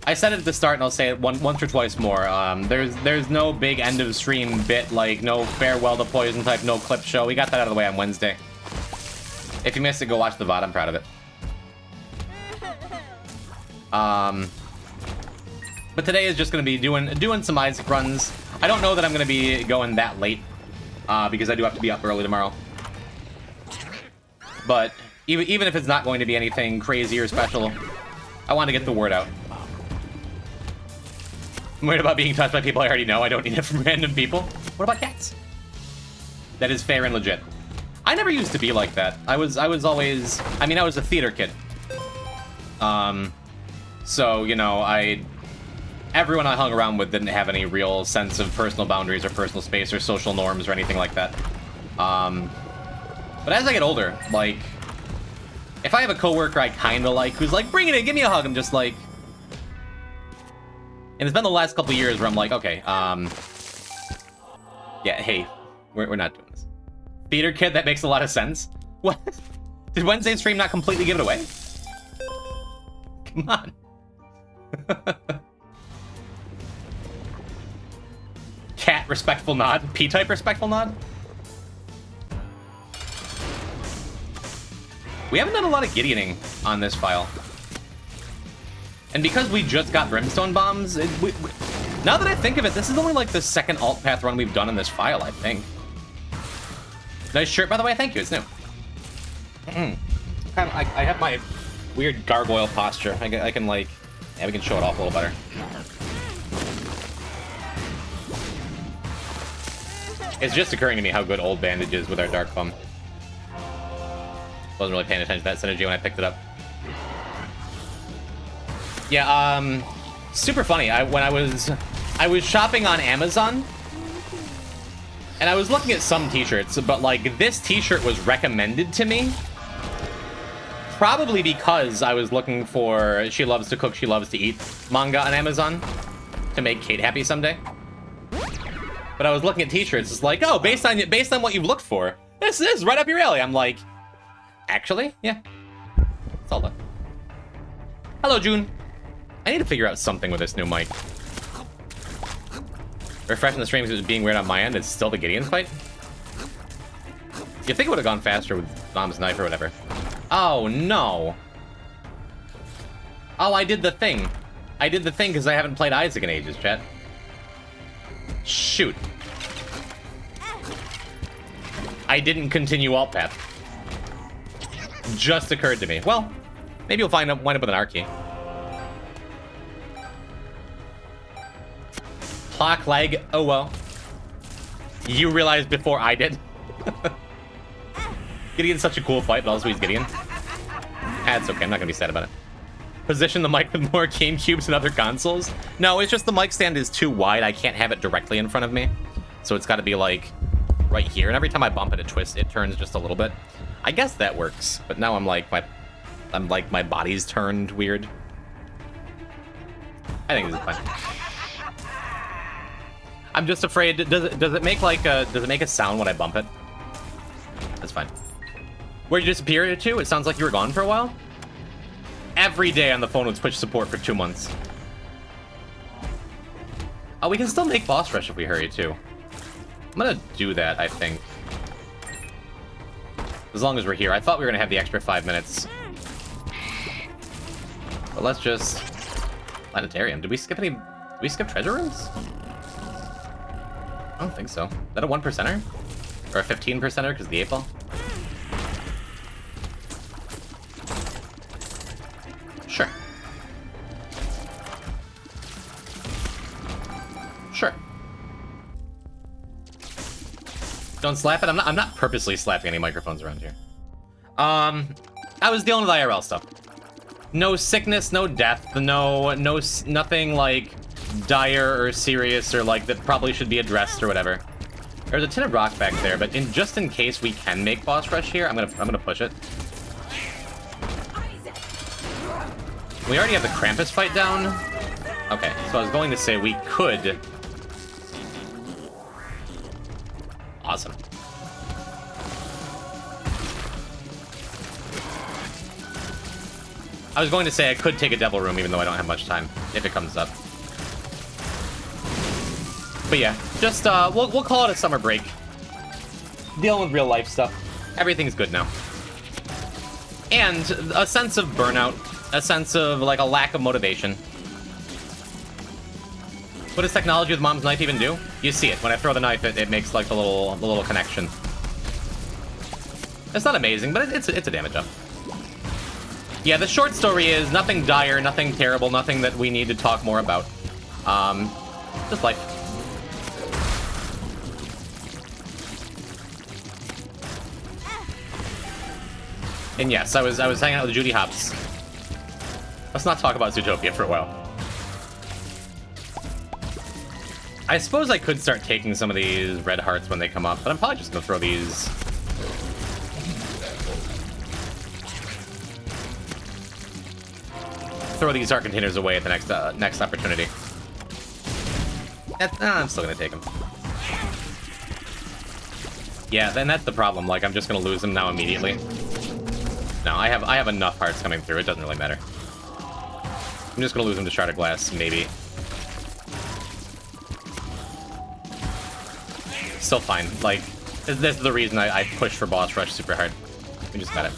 I said it at the start and I'll say it once or twice more. There's no big end of stream bit, like no farewell to Poison Type, no clip show. We got that out of the way on Wednesday. If you missed it, go watch the VOD. I'm proud of it. But today is just gonna be doing some Isaac runs. I don't know that I'm gonna be going that late, because I do have to be up early tomorrow. But even if it's not going to be anything crazy or special, I want to get the word out. I'm worried about being touched by people I already know. I don't need it from random people. What about cats? That is fair and legit. I never used to be like that. I was always... I mean, I was a theater kid. So, you know, everyone I hung around with didn't have any real sense of personal boundaries or personal space or social norms or anything like that. But as I get older, like, if I have a coworker I kind of like who's like, bring it in, give me a hug, I'm just like... And it's been the last couple years where I'm like, okay, yeah, hey, we're not doing this. Theater kid, that makes a lot of sense. What? Did Wednesday's stream not completely give it away? Come on. Cat, respectful nod. P-type, respectful nod. We haven't done a lot of Gideoning on this file. And because we just got Brimstone Bombs, now that I think of it, this is only like the second alt path run we've done in this file, I think. Nice shirt, by the way. Thank you. It's new. I have my weird gargoyle posture. I can like... Yeah, we can show it off a little better. It's just occurring to me how good Old Bandage is with our Dark Bum. Wasn't really paying attention to that synergy when I picked it up. Yeah, super funny. When I was shopping on Amazon, and I was looking at some t-shirts, but like this t-shirt was recommended to me. Probably because I was looking for She Loves to Cook, She Loves to Eat manga on Amazon to make Kate happy someday. But I was looking at t-shirts, it's like, oh, based on what you've looked for, this is right up your alley. I'm like, actually, yeah, it's all done. Hello, June. I need to figure out something with this new mic. Refreshing the stream because it was being weird on my end. It's still the Gideon fight. You think it would have gone faster with Mom's knife or whatever. Oh, no. Oh, I did the thing. I did the thing because I haven't played Isaac in ages, chat. Shoot. I didn't continue alt path. Just occurred to me. Well, maybe you'll wind up with an R key. Clock lag. Oh, well. You realized before I did. Gideon's such a cool fight, but also he's Gideon. It's okay. I'm not going to be sad about it. Position the mic with more GameCubes and other consoles? No, it's just the mic stand is too wide. I can't have it directly in front of me. So it's got to be, like, right here. And every time I bump it, it twists. It turns just a little bit. I guess that works. But now I'm like, my body's turned weird. I think this is fine. I'm just afraid. Does it make like does it make a sound when I bump it? That's fine. Where'd you disappear to? It sounds like you were gone for a while. Every day on the phone with Twitch support for 2 months. Oh, we can still make boss rush if we hurry too. I'm gonna do that, I think. As long as we're here. I thought we were gonna have the extra 5 minutes. But let's just... Planetarium. Did we skip treasure rooms? I don't think so. Is that a 1%er? Or a 15%er because of the 8-ball? Sure. Sure. Don't slap it. I'm not purposely slapping any microphones around here. I was dealing with IRL stuff. No sickness, no death, nothing like dire or serious or like that probably should be addressed or whatever. There's a tin of rock back there, but just in case we can make boss rush here, I'm gonna push it. We already have the Krampus fight down. Okay, so I was going to say we could. Awesome. I was going to say I could take a devil room even though I don't have much time if it comes up. But yeah, just we'll call it a summer break. Dealing with real life stuff. Everything's good now. And a sense of burnout, a sense of like a lack of motivation. What does technology with Mom's knife even do? You see it when I throw the knife. It makes like the little connection. It's not amazing, but it's a damage up. Yeah, the short story is nothing dire, nothing terrible, nothing that we need to talk more about. Just life. And yes, I was hanging out with Judy Hopps. Let's not talk about Zootopia for a while. I suppose I could start taking some of these red hearts when they come up, but I'm probably just gonna throw these. Throw these art containers away at the next opportunity. I'm still gonna take them. Yeah, then that's the problem. Like, I'm just gonna lose them now immediately. No, I have enough hearts coming through. It doesn't really matter. I'm just gonna lose them to Shard of Glass, maybe. Still fine. Like, this is the reason I push for boss rush super hard. We just got it.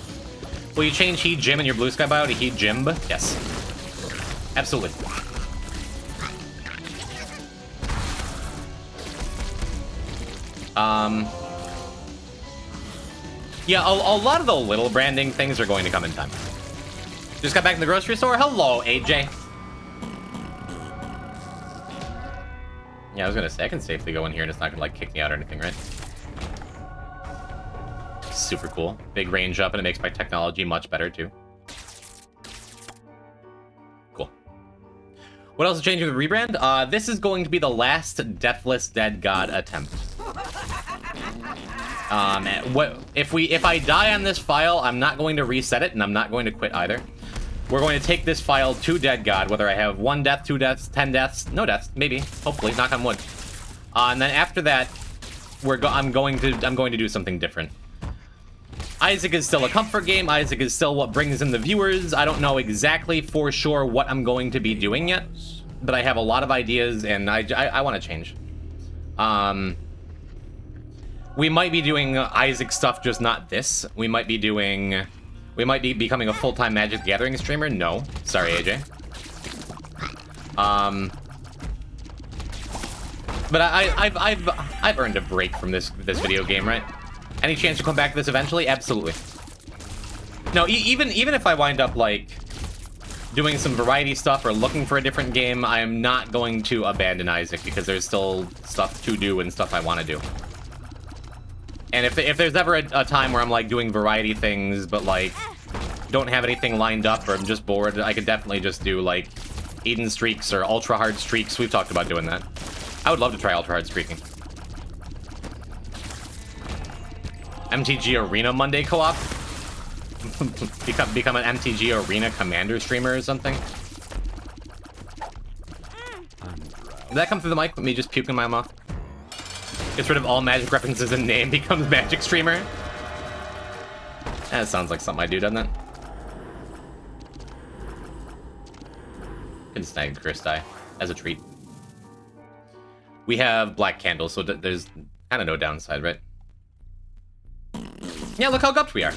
Will you change Heat Jim in your Blue Sky bio to Heat Jimb? Yes. Absolutely. Yeah, a lot of the little branding things are going to come in time. Just got back in the grocery store? Hello, AJ. Yeah, I was gonna say, I can safely go in here and it's not gonna, like, kick me out or anything, right? Super cool. Big range up, and it makes my technology much better, too. Cool. What else is changing with the rebrand? This is going to be the last Deathless Dead God attempt. If I die on this file, I'm not going to reset it, and I'm not going to quit either. We're going to take this file to Dead God, whether I have 1 death, 2 deaths, 10 deaths, no deaths, maybe, hopefully, knock on wood. And then after that, I'm going to do something different. Isaac is still a comfort game. Isaac is still what brings in the viewers. I don't know exactly for sure what I'm going to be doing yet, but I have a lot of ideas, and I want to change. We might be doing Isaac stuff, just not this. We might be becoming a full-time Magic the Gathering streamer. No, sorry, AJ. But I've earned a break from this video game, right? Any chance to come back to this eventually? Absolutely. No, even if I wind up, like, doing some variety stuff or looking for a different game, I am not going to abandon Isaac, because there's still stuff to do and stuff I want to do. And if there's ever a time where I'm, like, doing variety things, but, like, don't have anything lined up, or I'm just bored, I could definitely just do, like, Eden streaks or ultra hard streaks. We've talked about doing that. I would love to try ultra hard streaking. MTG Arena Monday co-op? become an MTG Arena Commander streamer or something? Did that come through the mic with me just puking my mouth? Gets rid of all Magic references in name, becomes Magic streamer? That sounds like something I do, doesn't it? Can snag Christi as a treat. We have black candles, so there's kind of no downside, right? Yeah, look how gupped we are.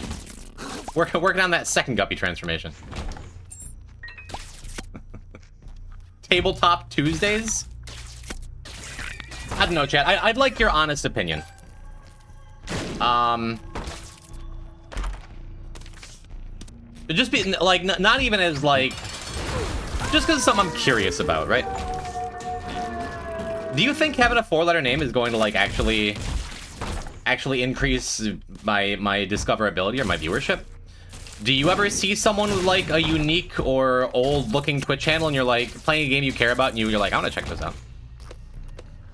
Working on that second guppy transformation. Tabletop Tuesdays? I don't know, chat. I'd like your honest opinion. Just be, like, not even as, like... Just because it's something I'm curious about, right? Do you think having a 4-letter name is going to, like, actually increase my discoverability or my viewership? Do you ever see someone with, like, a unique or old-looking Twitch channel and you're, like, playing a game you care about and you're like, I want to check this out?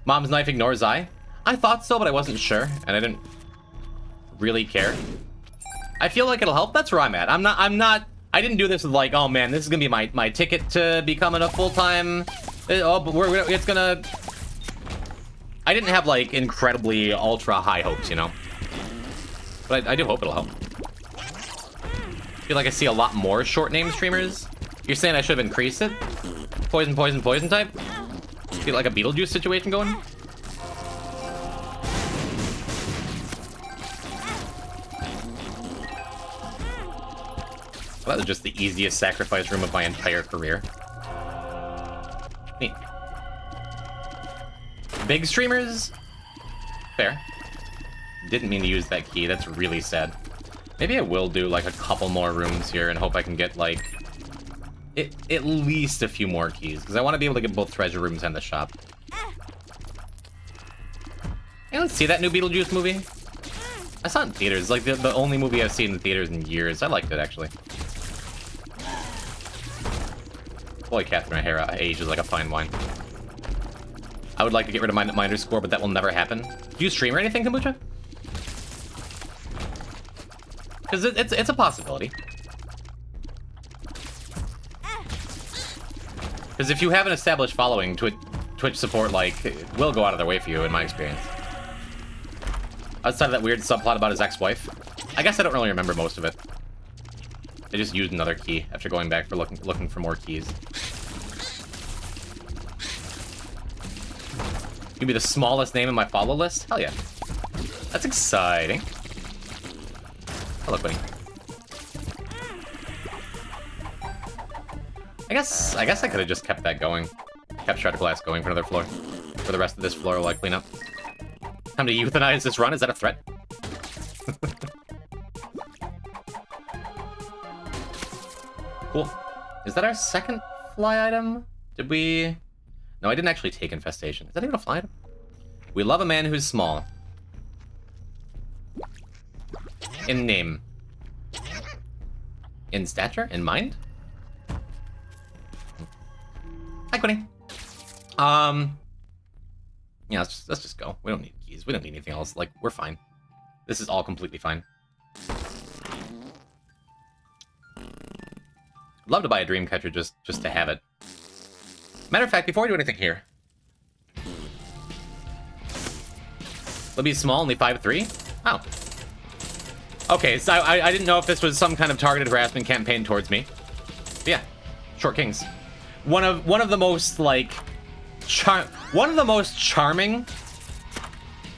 Mom's Knife ignores I? I thought so, but I wasn't sure, and I didn't really care. I feel like it'll help. That's where I'm at. I didn't do this with, like, oh man, this is gonna be my ticket to becoming a full-time... Oh, but it's gonna... I didn't have, like, incredibly ultra-high hopes, you know? But I do hope it'll help. I feel like I see a lot more short-name streamers. You're saying I should have increased it? Poison, poison, poison type? Get like a Beetlejuice situation going? Well, that was just the easiest sacrifice room of my entire career. Neat. Big streamers? Fair. Didn't mean to use that key. That's really sad. Maybe I will do like a couple more rooms here and hope I can get like at least a few more keys, because I want to be able to get both treasure rooms and the shop. Hey, let's see that new Beetlejuice movie. I saw it in theaters, like the only movie I've seen in theaters in years. I liked it, actually. Boy, Catherine O'Hara ages like a fine wine. I would like to get rid of my underscore, but that will never happen. Do you stream or anything, Kombucha? Because it's a possibility. Because if you have an established following, Twitch support, like, will go out of their way for you, in my experience. Outside of that weird subplot about his ex-wife, I guess I don't really remember most of it. I just used another key after going back for looking for more keys. You'd be the smallest name in my follow list? Hell yeah. That's exciting. Hello, Quinny. I guess I could have just kept that going. Kept Shred of Glass going for another floor. For the rest of this floor while I clean up. Time to euthanize this run? Is that a threat? Cool. Is that our second fly item? Did we... No, I didn't actually take Infestation. Is that even a fly item? We love a man who's small. In name. In stature? In mind? Hi, Quinny. Yeah, let's just go. We don't need keys. We don't need anything else. Like, we're fine. This is all completely fine. Love to buy a dream catcher just to have it. Matter of fact, before we do anything here, it'll be small, only 5'3". Oh. Okay, so I didn't know if this was some kind of targeted harassment campaign towards me. But yeah, short kings. One of the most like one of the most charming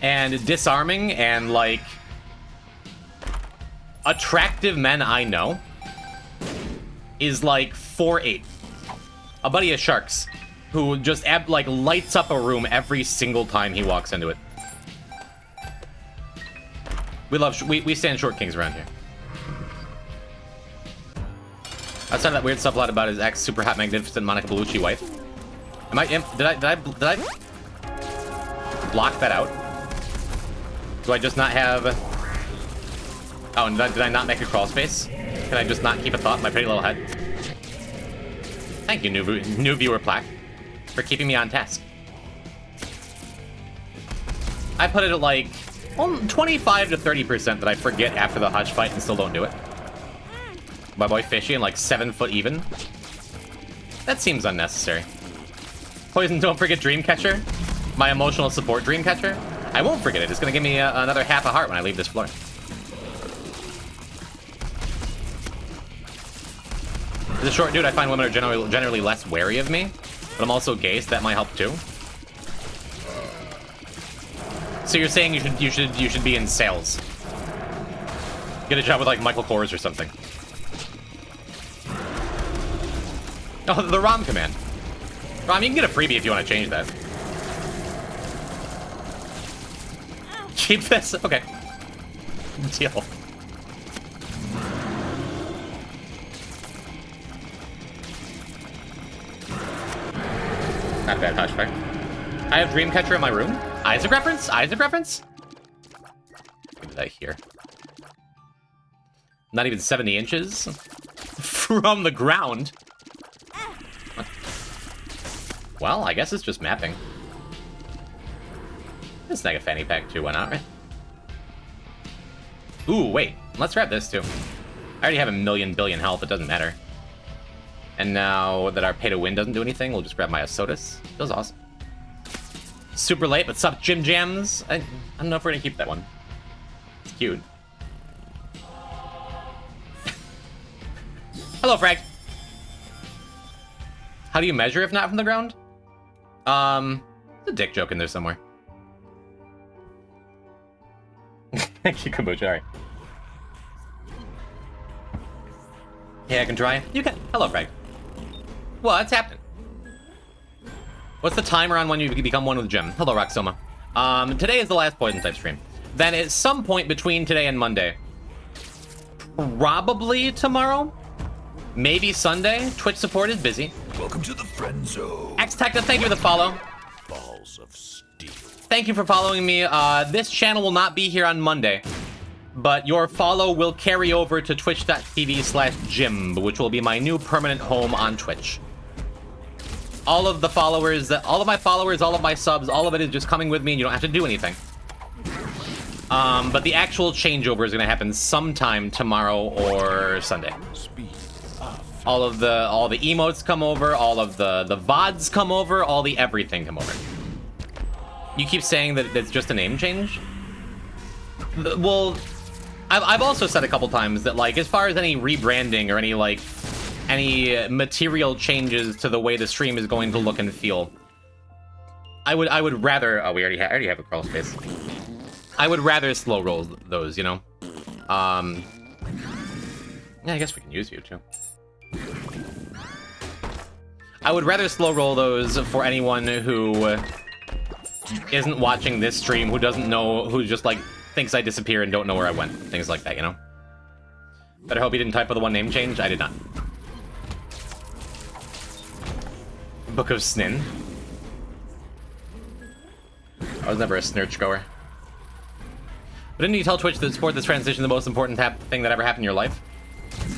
and disarming and like attractive men I know is like 4'8". A buddy of Shark's who just like lights up a room every single time he walks into it. We stand short kings around here. Outside of that weird subplot about his ex super hot magnificent Monica Bellucci wife. Did I block that out? Do I just not have... Oh, and did I not make a crawl space? Can I just not keep a thought in my pretty little head? Thank you, new viewer plaque, for keeping me on task. I put it at like 25 to 30% that I forget after the Hutch fight and still don't do it. My boy Fishy and like 7 foot even. That seems unnecessary. Poison, don't forget Dreamcatcher. My emotional support Dreamcatcher. I won't forget it. It's gonna give me another half a heart when I leave this floor. As a short dude, I find women are generally less wary of me, but I'm also gay, so that might help too. So you're saying you should be in sales? Get a job with like Michael Kors or something. Oh, the ROM command. ROM, you can get a freebie if you want to change that. Keep this? Okay. Deal. Not bad, Hushback. I have Dreamcatcher in my room. Isaac reference? Isaac reference? What did I hear? Not even 70 inches from the ground. Well, I guess it's just mapping. Let's snag a fanny pack too, why not, right? Ooh, wait. Let's grab this too. I already have a million billion health, it doesn't matter. And now that our pay to win doesn't do anything, we'll just grab my Asotus. Feels awesome. Super late, but sup, Jim Jams? I don't know if we're gonna keep that one. It's cute. Hello, Frag. How do you measure if not from the ground? There's a dick joke in there somewhere. Thank you, Kombucha, alright. Yeah, I can try. You can. Hello, Frag. What's happening? What's the timer on when you become one with Jim? Hello, Roxoma. Today is the last Poison type stream. Then at some point between today and Monday, Probably tomorrow. Maybe Sunday. Twitch support is busy. Welcome to the friend zone. X-Tecta, thank you for the follow. Balls of steel. Thank you for following me. This channel will not be here on Monday, but your follow will carry over to twitch.tv/Jimb, which will be my new permanent home on Twitch. All of the followers, all of my followers, all of my subs, all of it is just coming with me, and you don't have to do anything. But the actual changeover is going to happen sometime tomorrow or Sunday. All the emotes come over, all of the VODs come over, all the everything come over. You keep saying that it's just a name change? Well, I've also said a couple times that, like, as far as any rebranding or any material changes to the way the stream is going to look and feel, I would rather. Oh, I already have a crawl space. I would rather slow roll those, you know. Yeah, I guess we can use you too. I would rather slow roll those for anyone who isn't watching this stream, who doesn't know, who just like thinks I disappear and don't know where I went, things like that, you know. Better hope you didn't type for the one name change. I did not. Book of Snin. I was never a snurch goer. But didn't you tell Twitch that support this transition the most important thing that ever happened in your life?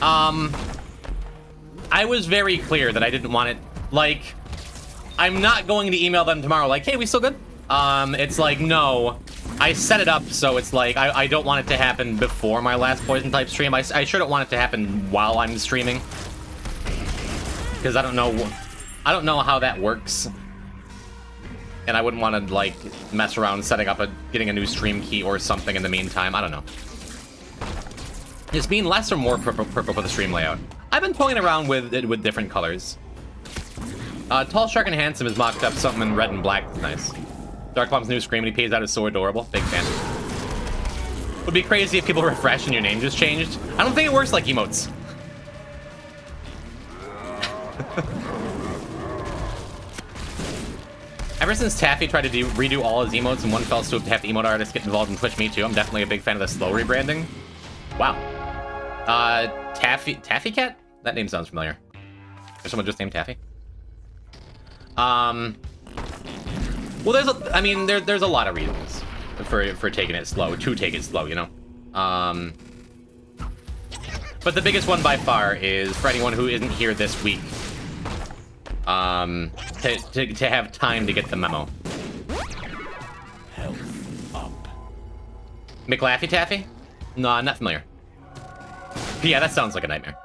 I was very clear that I didn't want it. Like, I'm not going to email them tomorrow like, hey, we still good? It's like, no. I set it up so it's like, I don't want it to happen before my last Poison type stream. I sure don't want it to happen while I'm streaming. Because I don't know how that works. And I wouldn't want to, like, mess around setting up getting a new stream key or something in the meantime. I don't know. Just being less or more purple for the stream layout. I've been toying around with it with different colors. Tall, Shark, and Handsome is mocked up something in red and black. It's nice. Dark Bomb's new scream and he pays out is so adorable. Big fan. Would be crazy if people refresh and your name just changed. I don't think it works like emotes. Ever since Taffy tried to redo all his emotes in one fell swoop to have the emote artists get involved in Twitch, me too. I'm definitely a big fan of the slow rebranding. Wow. Taffy Cat? That name sounds familiar. There's someone just named Taffy? Well, there's a lot of reasons for taking it slow, to take it slow, you know? But the biggest one by far is for anyone who isn't here this week. To have time to get the memo. Health up. McLaffy Taffy? No, I'm not familiar. Yeah, that sounds like a nightmare.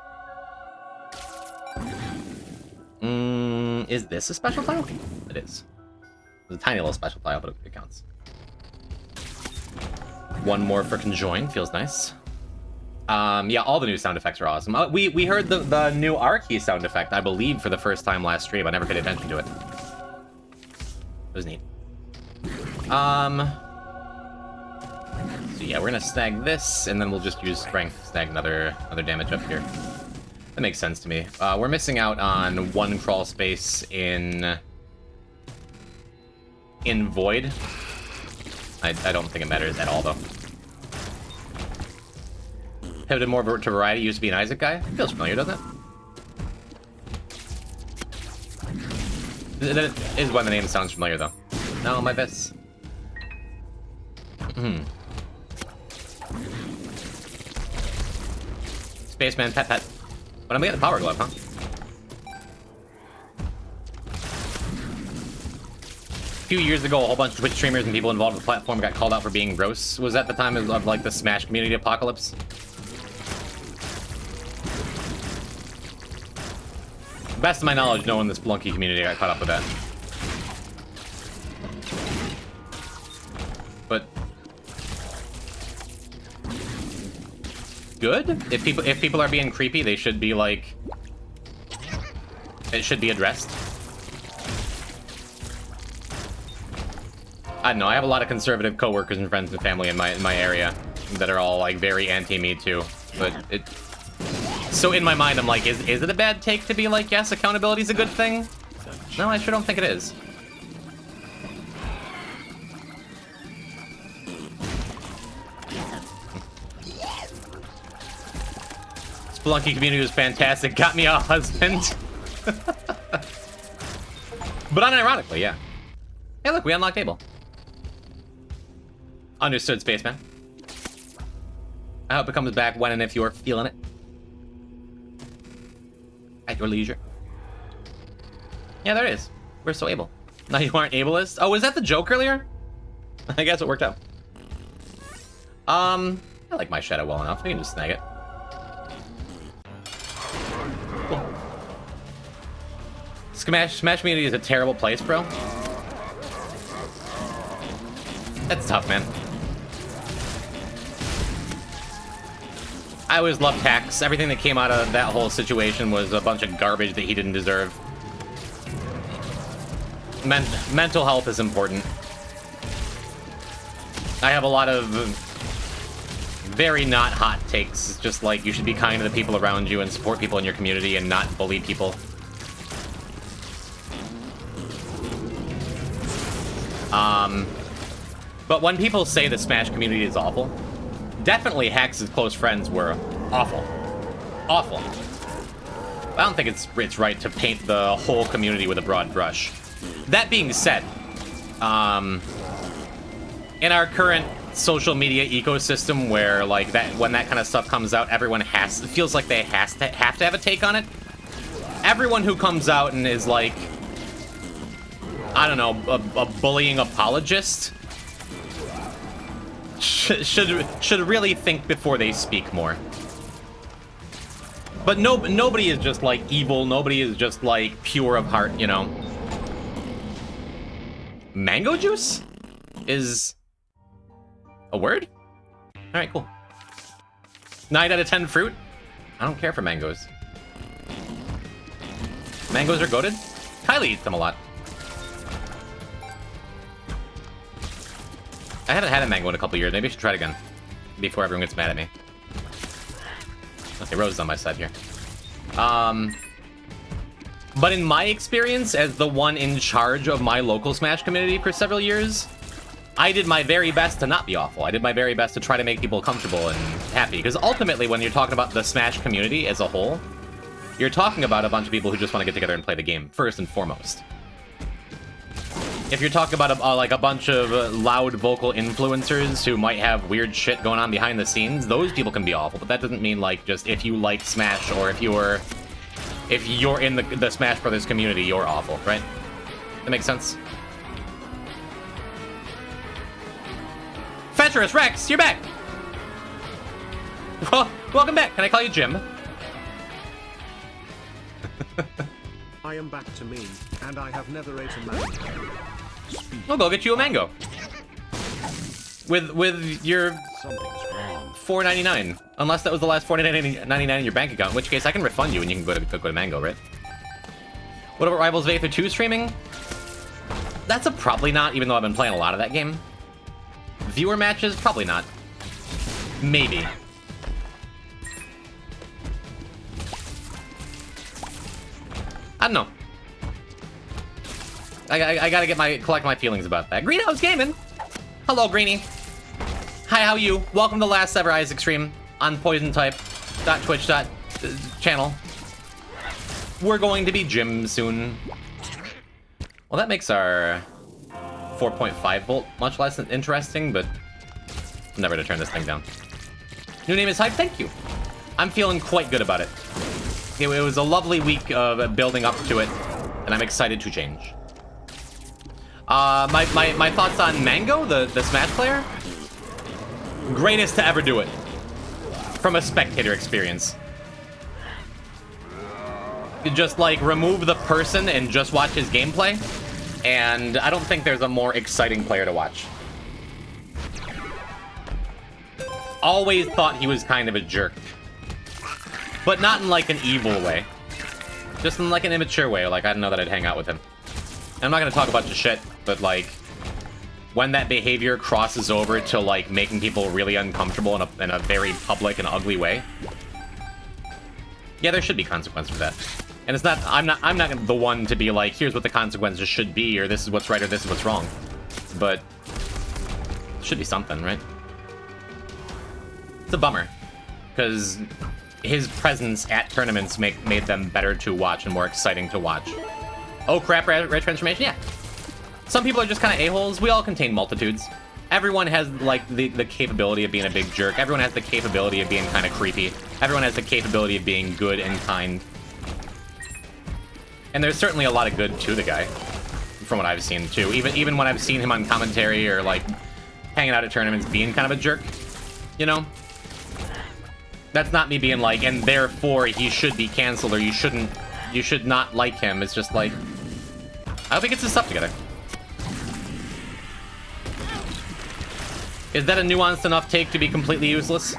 Is this a special tile? It is. It's a tiny little special tile, but it counts. One more for conjoin, feels nice. Yeah, all the new sound effects are awesome. We heard the new R key sound effect, I believe, for the first time last stream. I never paid attention to it. It was neat. So yeah, we're gonna snag this, and then we'll just use strength, snag another damage up here. That makes sense to me. We're missing out on one crawl space in Void. I don't think it matters at all, though. Pivoted more to variety, used to be an Isaac guy. Feels familiar, doesn't it? That is when the name sounds familiar, though. No, my best. Spaceman Pet. But I'm getting the power glove, huh? A few years ago, a whole bunch of Twitch streamers and people involved with the platform got called out for being gross. Was that the time of like the Smash community apocalypse? Best of my knowledge, no one in the Splunky community got caught up with that. But good. If people are being creepy, they should be like, it should be addressed. I don't know. I have a lot of conservative coworkers and friends and family in my area that are all like very anti-Me Too, but it. So in my mind, I'm like, is it a bad take to be like, yes, accountability is a good thing? No, I sure don't think it is. Spelunky community was fantastic. Got me a husband. But unironically, yeah. Hey, look, we unlocked Abel. Understood, Spaceman. I hope it comes back when and if you're feeling it. At your leisure. Yeah, there it is. We're so able. Now you aren't ableist? Oh, was that the joke earlier? I guess it worked out. I like my shadow well enough. We can just snag it. Cool. Smash Community is a terrible place, bro. That's tough, man. I always loved Hax. Everything that came out of that whole situation was a bunch of garbage that he didn't deserve. Mental health is important. I have a lot of very not hot takes, just like you should be kind to the people around you and support people in your community and not bully people. But when people say the Smash community is awful, definitely Hax's close friends were awful. Awful. I don't think it's right to paint the whole community with a broad brush. That being said, in our current social media ecosystem where like that when that kind of stuff comes out, everyone feels like they have to have a take on it. Everyone who comes out and is like, I don't know, a bullying apologist should really think before they speak more. But nobody is just like evil. Nobody is just like pure of heart, you know. Mango juice is a word? All right, cool. 9 out of 10 fruit? I don't care for mangoes. Mangoes are goated? Kylie eats them a lot. I haven't had a mango in a couple years. Maybe I should try it again before everyone gets mad at me. Okay, Rose is on my side here. But in my experience as the one in charge of my local Smash community for several years, I did my very best to not be awful. I did my very best to try to make people comfortable and happy. Because ultimately, when you're talking about the Smash community as a whole, you're talking about a bunch of people who just want to get together and play the game, first and foremost. If you're talking about like a bunch of loud vocal influencers who might have weird shit going on behind the scenes, those people can be awful. But that doesn't mean like just if you like Smash or if you're in the Smash Brothers community, you're awful, right? That makes sense. Fetcherus Rex, you're back. Well, welcome back. Can I call you Jimb? I am back to me, and I have never ate a mango. We'll go get you a mango. With your Something's wrong. $4.99, unless that was the last $4.99 in your bank account, in which case I can refund you and you can go to Mango, right? What about Rivals of Aether 2 streaming? That's a probably not, even though I've been playing a lot of that game. Viewer matches? Probably not. Maybe. I don't know. I gotta collect my feelings about that. Greenhouse Gaming! Hello, Greenie. Hi, how are you? Welcome to the last ever Isaac stream on poisontype.twitch.channel. We're going to be Jimb soon. Well, that makes our 4.5 volt much less interesting, but I'm never to turn this thing down. New name is Hype, thank you. I'm feeling quite good about it. It was a lovely week of building up to it, and I'm excited to change. My thoughts on Mango, the Smash player? Greatest to ever do it. From a spectator experience. You just, like, remove the person and just watch his gameplay, and I don't think there's a more exciting player to watch. Always thought he was kind of a jerk. But not in, like, an evil way. Just in, like, an immature way. Like, I don't know that I'd hang out with him. And I'm not gonna talk a bunch of shit, but, like, when that behavior crosses over to, like, making people really uncomfortable in a very public and ugly way, yeah, there should be consequence for that. And it's not, I'm not the one to be like, here's what the consequences should be, or this is what's right, or this is what's wrong. But it should be something, right? It's a bummer. Because his presence at tournaments made them better to watch and more exciting to watch. Oh crap, red transformation? Yeah. Some people are just kind of a-holes. We all contain multitudes. Everyone has, like, the capability of being a big jerk. Everyone has the capability of being kind of creepy. Everyone has the capability of being good and kind. And there's certainly a lot of good to the guy, from what I've seen, too. Even when I've seen him on commentary or, like, hanging out at tournaments being kind of a jerk, you know? That's not me being like, and therefore he should be canceled or you should not like him. It's just like, I hope he gets his stuff together. Is that a nuanced enough take to be completely useless?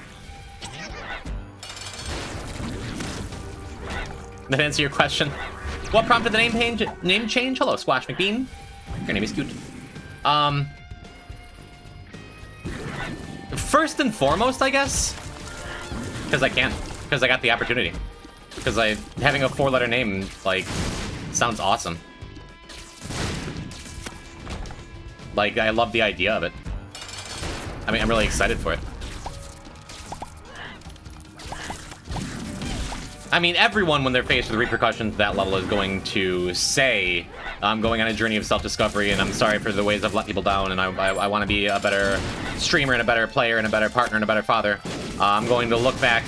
That answer your question? What prompted the name change? Hello, Squash McBean. Your name is cute. First and foremost, I guess, because I can. Because I got the opportunity. Because having a 4-letter name, like, sounds awesome. Like, I love the idea of it. I mean, I'm really excited for it. I mean, everyone, when they're faced with repercussions at that level, is going to say, I'm going on a journey of self-discovery, and I'm sorry for the ways I've let people down, and I want to be a better streamer, and a better player, and a better partner, and a better father. I'm going to look back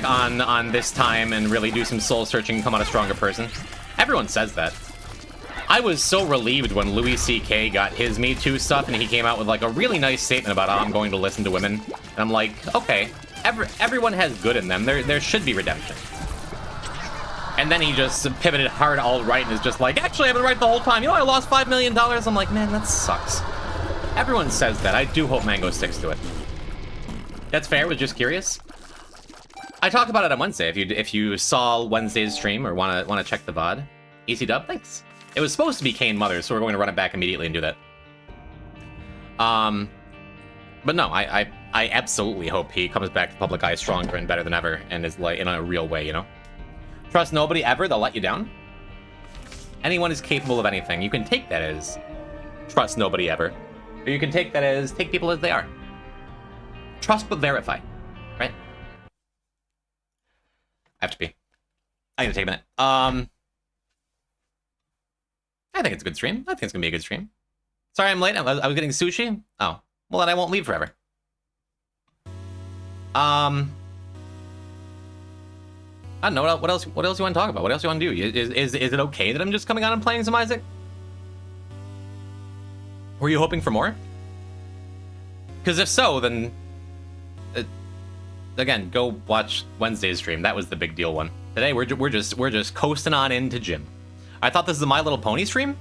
on this time and really do some soul-searching and come out a stronger person. Everyone says that. I was so relieved when Louis C.K. got his Me Too stuff, and he came out with, like, a really nice statement about how I'm going to listen to women. And I'm like, okay, everyone has good in them. There should be redemption. And then he just pivoted hard alt-right and is just like, actually, I've been right the whole time. You know, I lost $5 million. I'm like, man, that sucks. Everyone says that. I do hope Mango sticks to it. That's fair. Was just curious. I talked about it on Wednesday. If you saw Wednesday's stream or wanna check the VOD, EC Dub, thanks. It was supposed to be Kane Mother, so we're going to run it back immediately and do that. But no, I absolutely hope he comes back to the public eye stronger and better than ever, and is like in a real way, you know. Trust nobody ever; they'll let you down. Anyone is capable of anything. You can take that as trust nobody ever, or you can take that as take people as they are. Trust but verify, right? I have to pee. I gotta take a minute. I think it's a good stream. I think it's gonna be a good stream. Sorry I'm late. I was getting sushi. Oh, well then I won't leave forever. I don't know what else you want to talk about. What else you want to do? Is it okay that I'm just coming on and playing some Isaac? Were you hoping for more? Because if so, then again, go watch Wednesday's stream. That was the big deal one. Today we're just coasting on into Jimb. I thought this was a My Little Pony stream.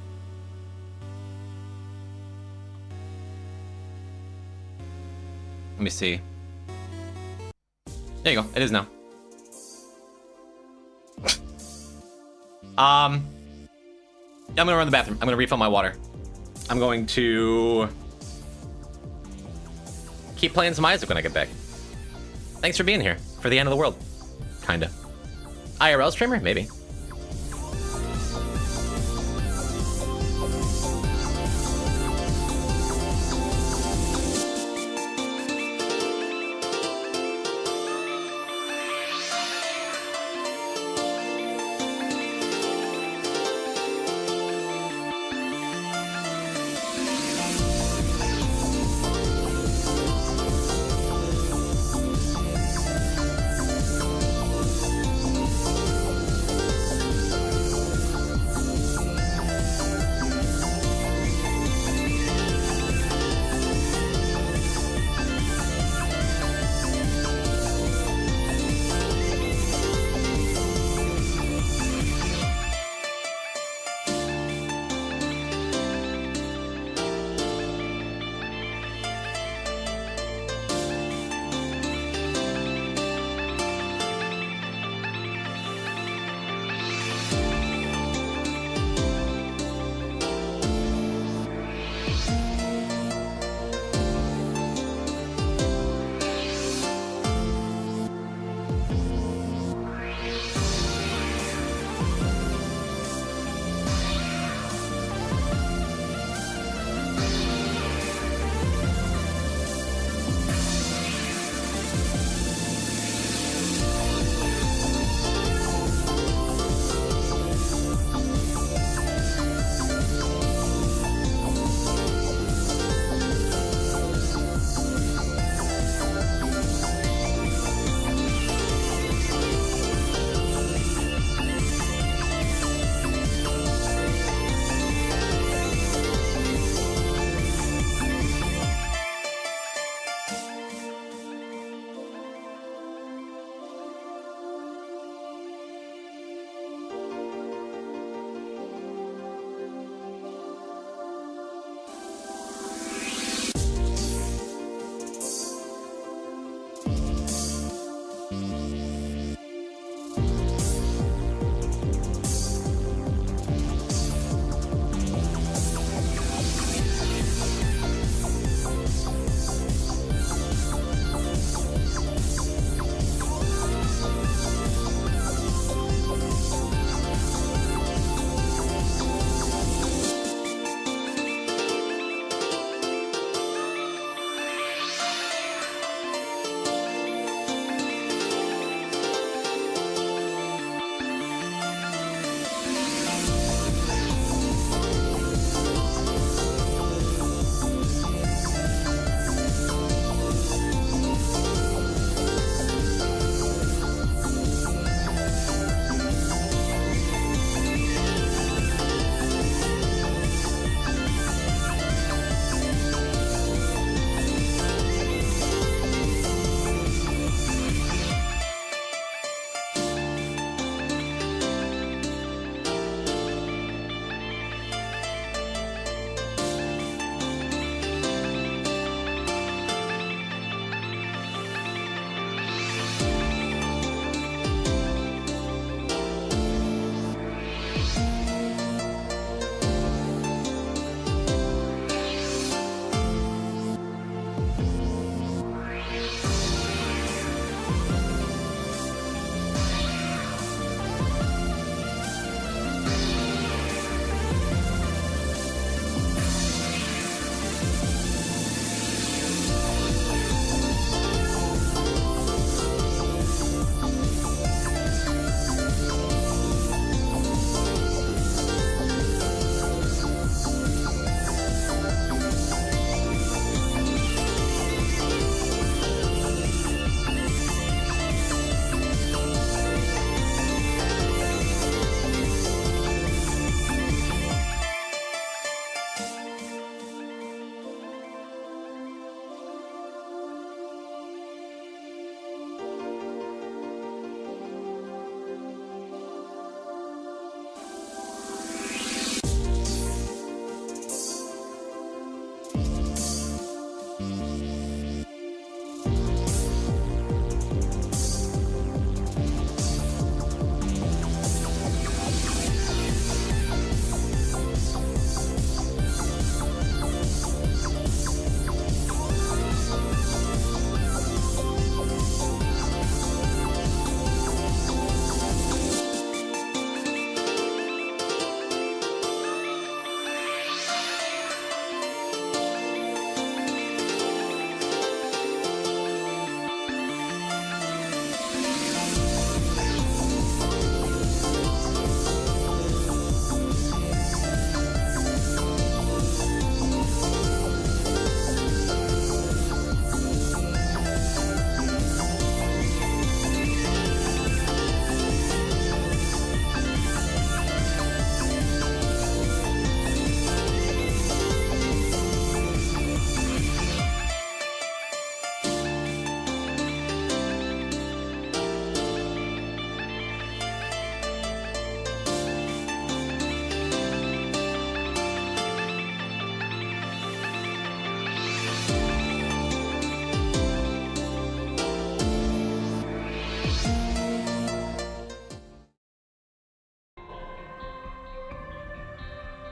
Let me see. There you go. It is now. I'm gonna run to the bathroom. I'm gonna refill my water. I'm going to keep playing some Isaac when I get back. Thanks for being here for the end of the world. Kinda. IRL streamer? Maybe.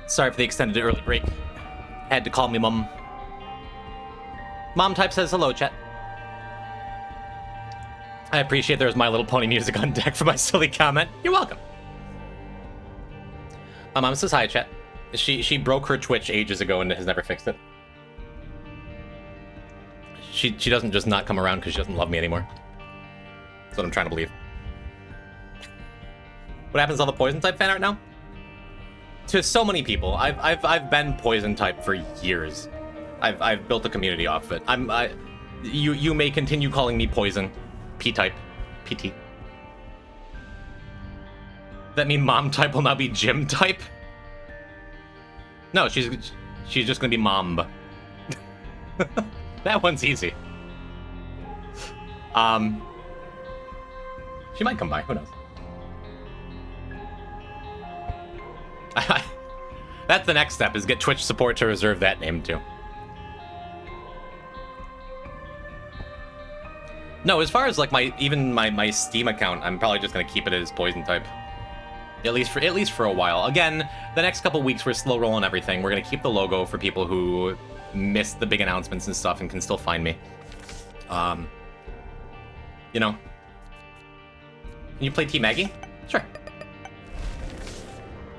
Sorry for the extended early break. Had to call me mom. Mom type says hello, chat. I appreciate there's My Little Pony music on deck for my silly comment. You're welcome. My mom says hi, chat. She broke her Twitch ages ago and has never fixed it. She doesn't just not come around because she doesn't love me anymore. That's what I'm trying to believe. What happens to all the poison type fan art now? To so many people. I've been poison type for years. I've built a community off of it. You may continue calling me poison. P type. PT. That mean mom type will now be Jimb type? No, she's just gonna be mom. That one's easy. She might come by, who knows? That's the next step, is get Twitch support to reserve that name too. No, as far as like my Steam account, I'm probably just gonna keep it as poison type. At least for a while. Again, the next couple weeks we're slow rolling everything. We're gonna keep the logo for people who missed the big announcements and stuff and can still find me. You know. Can you play Team Maggie? Sure.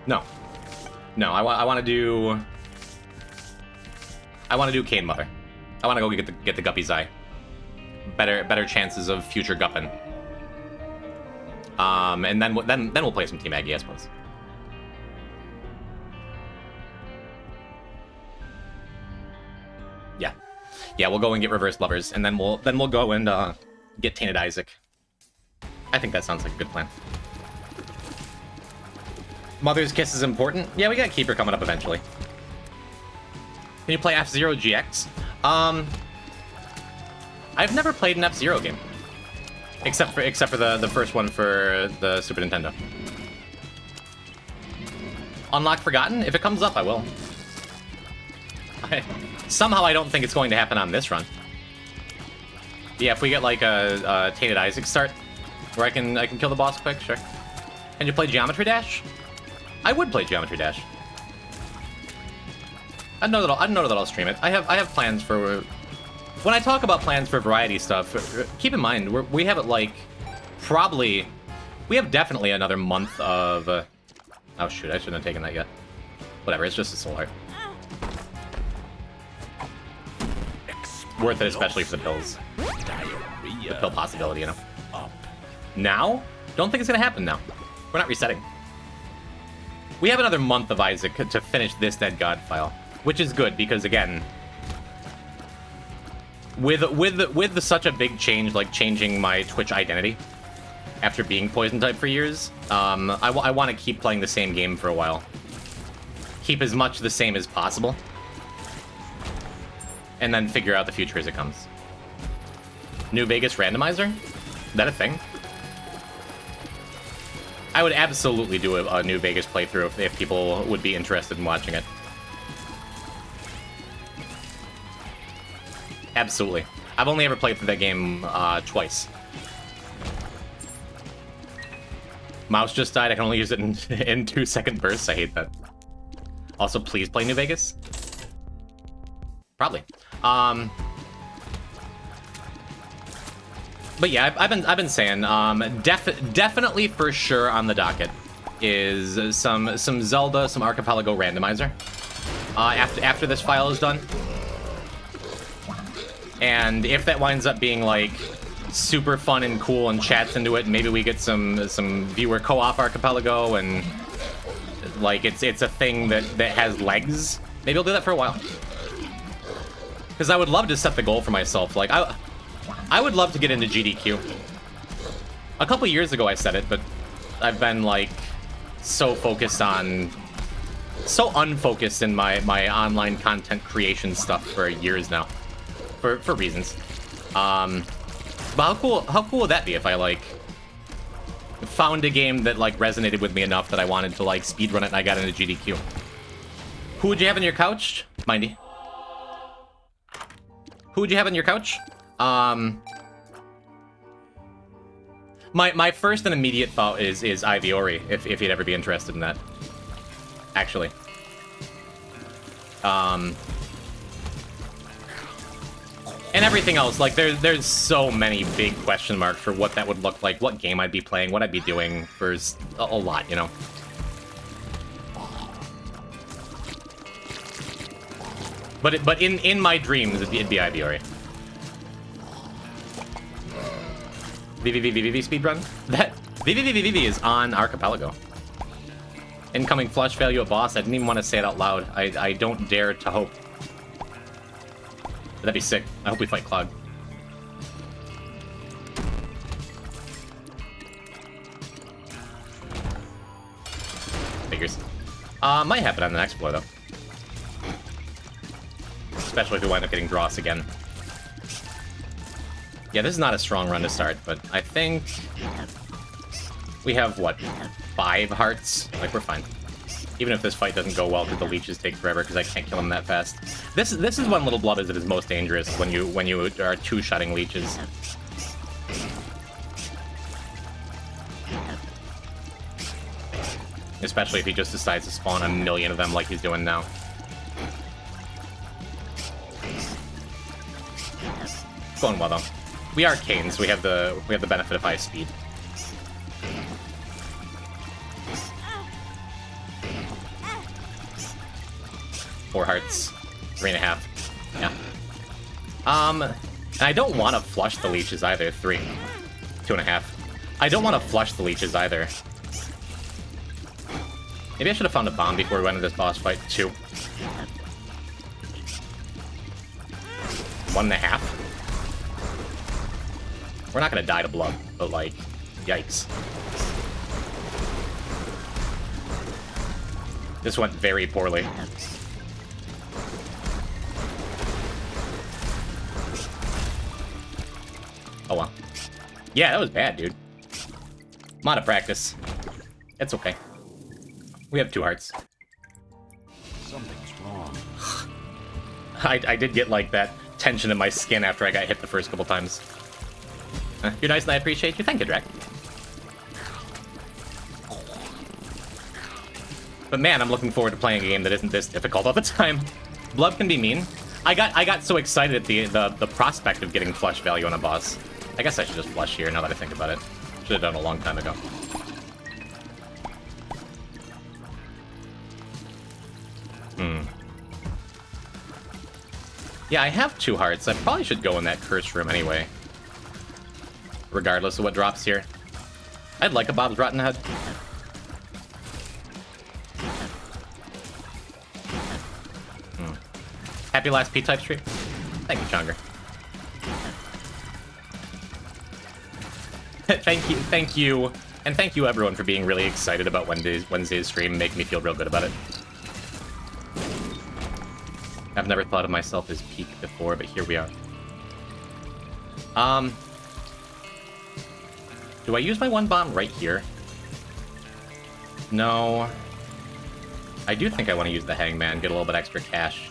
No. No, I want to do Cane Mother. I want to go get the Guppy's Eye. Better chances of future Guppin. And then we'll play some Team Maggie, I suppose. Yeah, we'll go and get Reverse Lovers, and then we'll go and get Tainted Isaac. I think that sounds like a good plan. Mother's Kiss is important. Yeah, we got Keeper coming up eventually. Can you play F-Zero GX? I've never played an F-Zero game. Except for the first one for the Super Nintendo. Unlock Forgotten? If it comes up, I will. Somehow I don't think it's going to happen on this run. Yeah, if we get like a Tainted Isaac start, where I can kill the boss quick, sure. Can you play Geometry Dash? I would play Geometry Dash. I know that I'll stream it. I have plans for. When I talk about plans for variety stuff, keep in mind we have it like probably. We have definitely another month of. Oh shoot! I shouldn't have taken that yet. Whatever. It's just a soul heart. Worth it, especially for the pills. The pill possibility, you know. Now? Don't think it's gonna happen now. We're not resetting. We have another month of Isaac to finish this Dead God file, which is good because again, with such a big change, like changing my Twitch identity after being poison type for years, I want to keep playing the same game for a while. Keep as much the same as possible. And then figure out the future as it comes. New Vegas randomizer? Is that a thing? I would absolutely do a New Vegas playthrough if people would be interested in watching it. Absolutely. I've only ever played through that game twice. Mouse just died. I can only use it in 2-second bursts. I hate that. Also, please play New Vegas. Probably. But yeah, I've been saying definitely for sure on the docket is some Zelda, some Archipelago randomizer. After this file is done. And if that winds up being like super fun and cool and chats into it, maybe we get some viewer co-op Archipelago and like it's a thing that has legs. Maybe I'll do that for a while. Because I would love to set the goal for myself. Like, I would love to get into GDQ. A couple years ago I said it, but I've been, like, so unfocused in my online content creation stuff for years now. For reasons. But how cool would that be if I, like, found a game that, like, resonated with me enough that I wanted to, like, speedrun it and I got into GDQ? Who would you have on your couch? Mindy. Who would you have on your couch? My first and immediate thought is Iviori, if you'd ever be interested in that. Actually. And everything else, like, there's so many big question marks for what that would look like, what game I'd be playing, what I'd be doing. There's a lot, you know? But in my dreams, it'd be Iviori. VVVVV speedrun? That VVVVV is on Archipelago. Incoming flush value at boss. I didn't even want to say it out loud. I don't dare to hope. That'd be sick. I hope we fight Cloud. Figures. Might happen on the next floor, though. Especially if we wind up getting Dross again. Yeah, this is not a strong run to start, but I think we have, what, 5 hearts? Like, we're fine. Even if this fight doesn't go well, because the leeches take forever, because I can't kill them that fast. This is when Little Blood is at its most dangerous, when you are two-shotting leeches. Especially if he just decides to spawn a million of them like he's doing now. It's going well, though. We are Canes. We have the benefit of high speed. Four hearts. 3.5. Yeah. And I don't want to flush the leeches either. 3. 2.5. I don't want to flush the leeches either. Maybe I should have found a bomb before we went into this boss fight. 2. 1.5. We're not gonna die to blood, but like, yikes. This went very poorly. Oh well. Yeah, that was bad, dude. I'm out of practice. It's okay. We have 2 hearts. Something's wrong. I did get, like, that tension in my skin after I got hit the first couple times. You're nice and I appreciate you. Thank you, Drac. But man, I'm looking forward to playing a game that isn't this difficult all the time. Blood can be mean. I got so excited at the prospect of getting flush value on a boss. I guess I should just flush here now that I think about it. Should have done a long time ago. Yeah, I have 2 hearts. I probably should go in that curse room anyway. Regardless of what drops here. I'd like a Bob's Rotten Head. Happy last P-type stream. Thank you, Chunger. thank you, and thank you everyone for being really excited about Wednesday's stream. Make me feel real good about it. I've never thought of myself as peak before, but here we are. Do I use my 1 bomb right here? No. I do think I want to use the Hangman, get a little bit extra cash.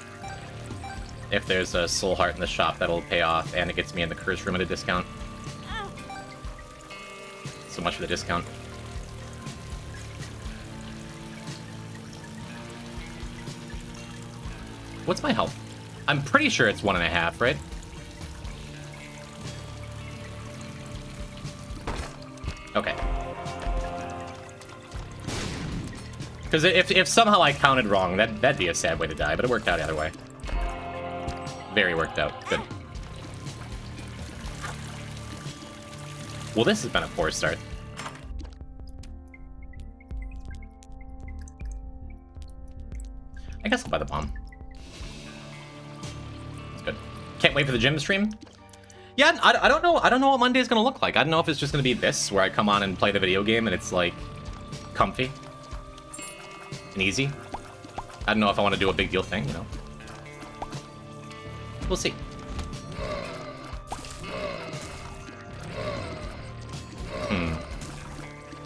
If there's a soul heart in the shop, that'll pay off, and it gets me in the curse room at a discount. So much for the discount. What's my health? I'm pretty sure it's 1.5, right? Okay. Because if somehow I counted wrong, that'd be a sad way to die, but it worked out either way. Very worked out. Good. Well, this has been a poor start. I guess I'll buy the bomb. That's good. Can't wait for the Jimb stream. Yeah, I don't know. I don't know what Monday's gonna look like. I don't know if it's just gonna be this, where I come on and play the video game and it's like comfy and easy. I don't know if I want to do a big deal thing, you know. We'll see.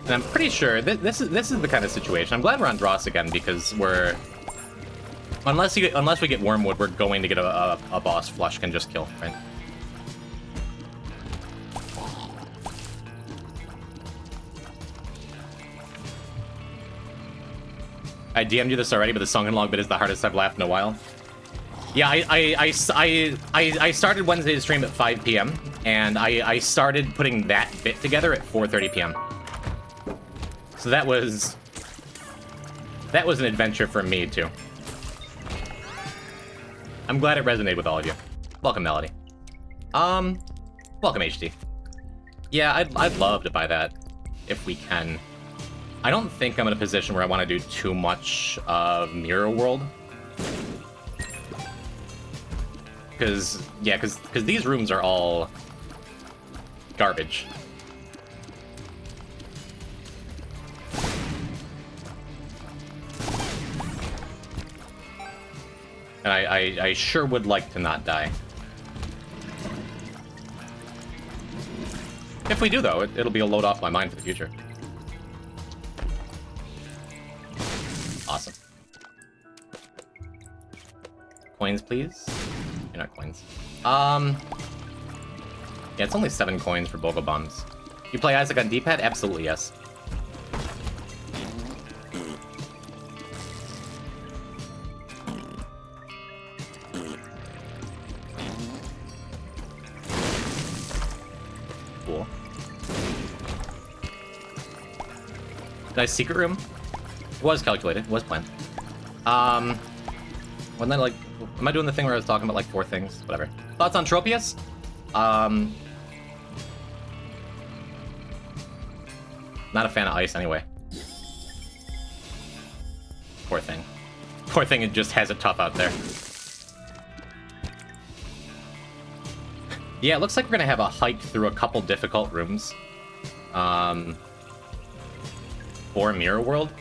And I'm pretty sure this is the kind of situation. I'm glad we're on Dross again because we're unless we get Wormwood, we're going to get a boss Flush can just kill, right? I DM'd you this already, but the Sunken Log bit is the hardest I've laughed in a while. Yeah, I started Wednesday's stream at 5 p.m. and I started putting that bit together at 4:30 p.m. So that was an adventure for me too. I'm glad it resonated with all of you. Welcome, Melody. Welcome, HT. Yeah, I'd love to buy that if we can. I don't think I'm in a position where I want to do too much of Mirror World. Because these rooms are all garbage. And I sure would like to not die. If we do, though, it'll be a load off my mind for the future. Awesome. Coins, please. You're not coins. Yeah, it's only 7 coins for Bogo Bombs. You play Isaac on D-pad? Absolutely, yes. Cool. Nice secret room. It was calculated. It was planned. Wasn't that like... Am I doing the thing where I was talking about like 4 things? Whatever. Thoughts on Tropius? Not a fan of ice anyway. Poor thing. Poor thing, it just has it tough out there. Yeah, it looks like we're gonna have a hike through a couple difficult rooms. For Mirror World.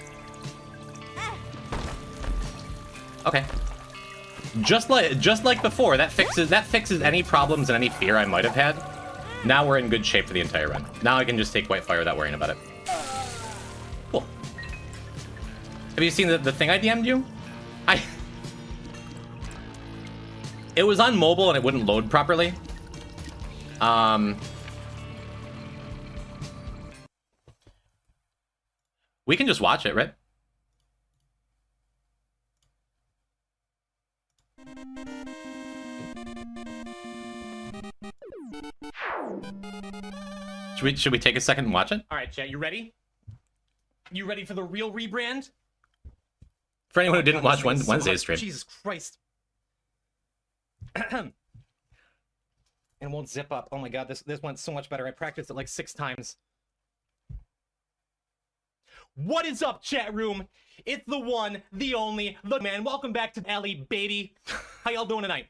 Okay. Just like before, that fixes any problems and any fear I might have had. Now we're in good shape for the entire run. Now I can just take White Fire without worrying about it. Cool. Have you seen the thing I DM'd you? It was on mobile and it wouldn't load properly. We can just watch it, right? Should we take a second and watch it? All right, chat, you ready? You ready for the real rebrand? For anyone who didn't watch Wednesday's stream. Jesus Christ. And it won't zip up. Oh my god, this went so much better. I practiced it like 6 times. What is up, chat room? It's the one, the only, the man. Welcome back to Alley, baby. How y'all doing tonight?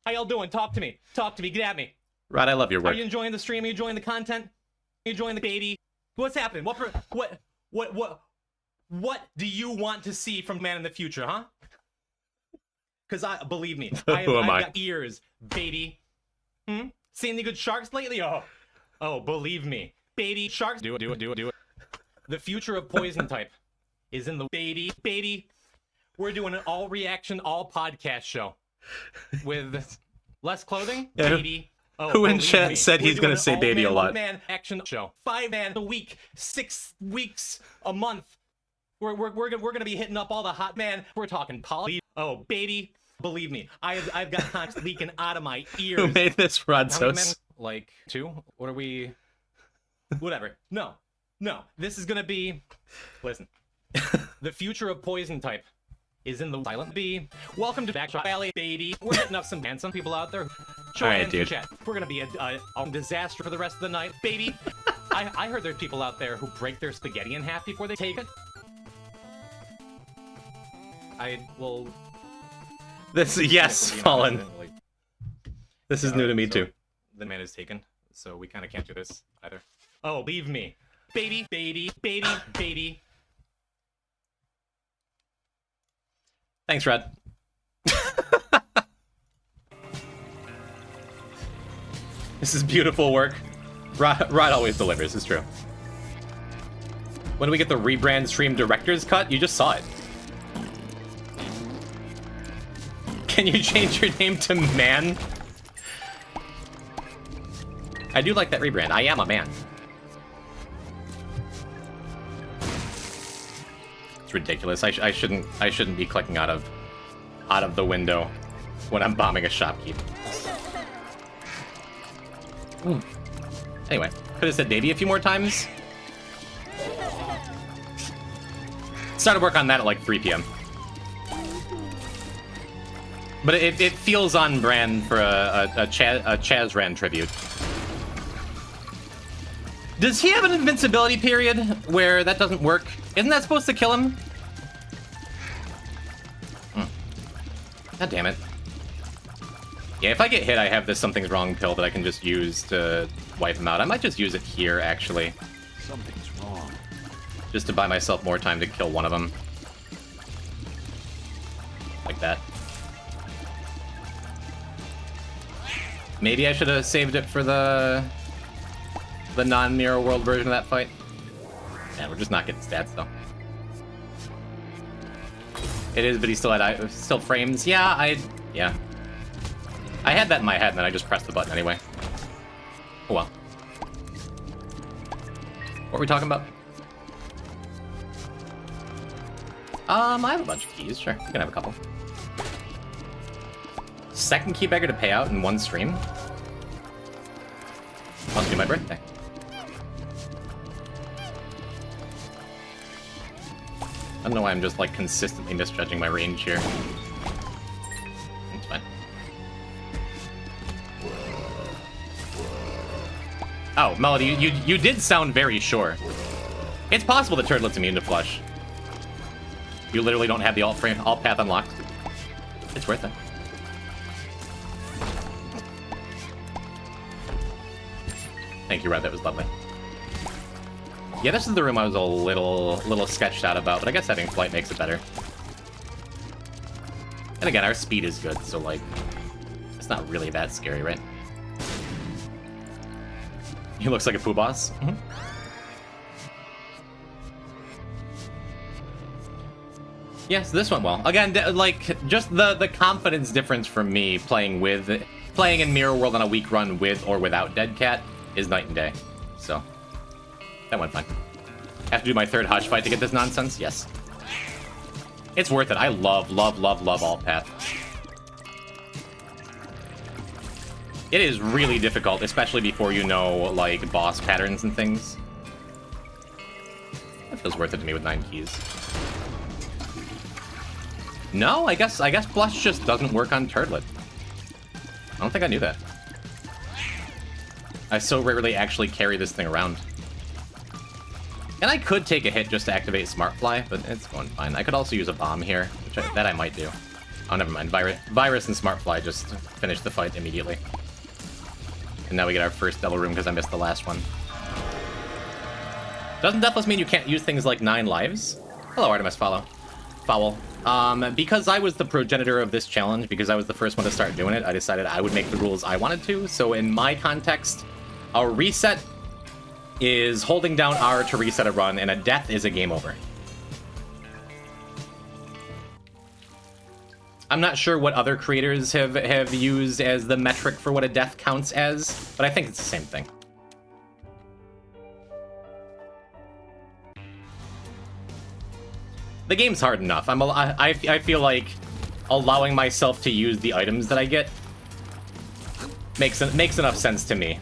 How y'all doing? Talk to me. Talk to me. Get at me. Rod, I love your work. Are you enjoying the stream? Are you enjoying the content? Are you enjoying the baby? What's happening? What do you want to see from man in the future, huh? Because believe me, I've got ears, baby. Seen any good sharks lately? Oh, believe me, baby sharks. Do it. The future of poison type is in the baby. We're doing an all reaction, all podcast show with less clothing, baby. Who in chat said he's gonna say baby a lot? Man action show. 5 man a week, 6 weeks a month. We're gonna be hitting up all the hot man. We're talking poly. Oh baby, believe me, I've got conch leaking out of my ears. Who made this, Rod? Like 2? What are we? Whatever. No. This is gonna be. Listen. The future of poison type is in the silent B. Welcome to Backshot Valley, baby. We're hitting up some people out there. Show all right, dude. Chat. We're gonna be a disaster for the rest of the night, baby. I heard there's people out there who break their spaghetti in half before they take it. Yes, Fallen. This is new to me too. The man is taken, so we kind of can't do this either. Oh, leave me, baby. Thanks, Rod. This is beautiful work. Rod always delivers, it's true. When do we get the rebrand stream director's cut? You just saw it. Can you change your name to man? I do like that rebrand. I am a man. It's ridiculous. I shouldn't be clicking out of the window when I'm bombing a shopkeep. Anyway, could have said maybe a few more times. Started work on that at like 3 p.m. But it feels on brand for a Chazran tribute. Does he have an invincibility period where that doesn't work? Isn't that supposed to kill him? God damn it. Yeah, if I get hit, I have this something's wrong pill that I can just use to wipe him out. I might just use it here, actually. Something's wrong. Just to buy myself more time to kill one of them. Like that. Maybe I should have saved it for the non-Mirror World version of that fight. Man, we're just not getting stats, though. It is, but he still had still frames. Yeah. I had that in my head, and then I just pressed the button anyway. Oh well. What were we talking about? I have a bunch of keys. Sure, you can have a couple. Second key beggar to pay out in one stream. Must be my birthday. I don't know why I'm just like consistently misjudging my range here. It's fine. Oh, Melody, you did sound very sure. It's possible that Turtlet's immune to flush. You literally don't have the alt path unlocked. It's worth it. Thank you, Red. That was lovely. Yeah, this is the room I was a little sketched out about, but I guess having flight makes it better. And again, our speed is good, so like, it's not really that scary, right? He looks like a poo boss. Mm-hmm. Yeah, so this went well. Again, like, just the confidence difference for me playing in Mirror World on a week run with or without Dead Cat is night and day. So, that went fine. Have to do my third Hush fight to get this nonsense? Yes. It's worth it. I love alt path. It is really difficult, especially before you know, like, boss patterns and things. That feels worth it to me with 9 keys. No, I guess Flush just doesn't work on Turtlet. I don't think I knew that. I so rarely actually carry this thing around. And I could take a hit just to activate Smart Fly, but it's going fine. I could also use a bomb here, that I might do. Oh, never mind. Virus and Smart Fly just finish the fight immediately. And now we get our first double room because I missed the last one. Doesn't Deathless mean you can't use things like 9 lives? Hello, Artemis Fowl. Because I was the progenitor of this challenge, because I was the first one to start doing it, I decided I would make the rules I wanted to. So in my context, a reset is holding down R to reset a run, and a death is a game over. I'm not sure what other creators have used as the metric for what a death counts as, but I think it's the same thing. The game's hard enough. I feel like allowing myself to use the items that I get makes enough sense to me.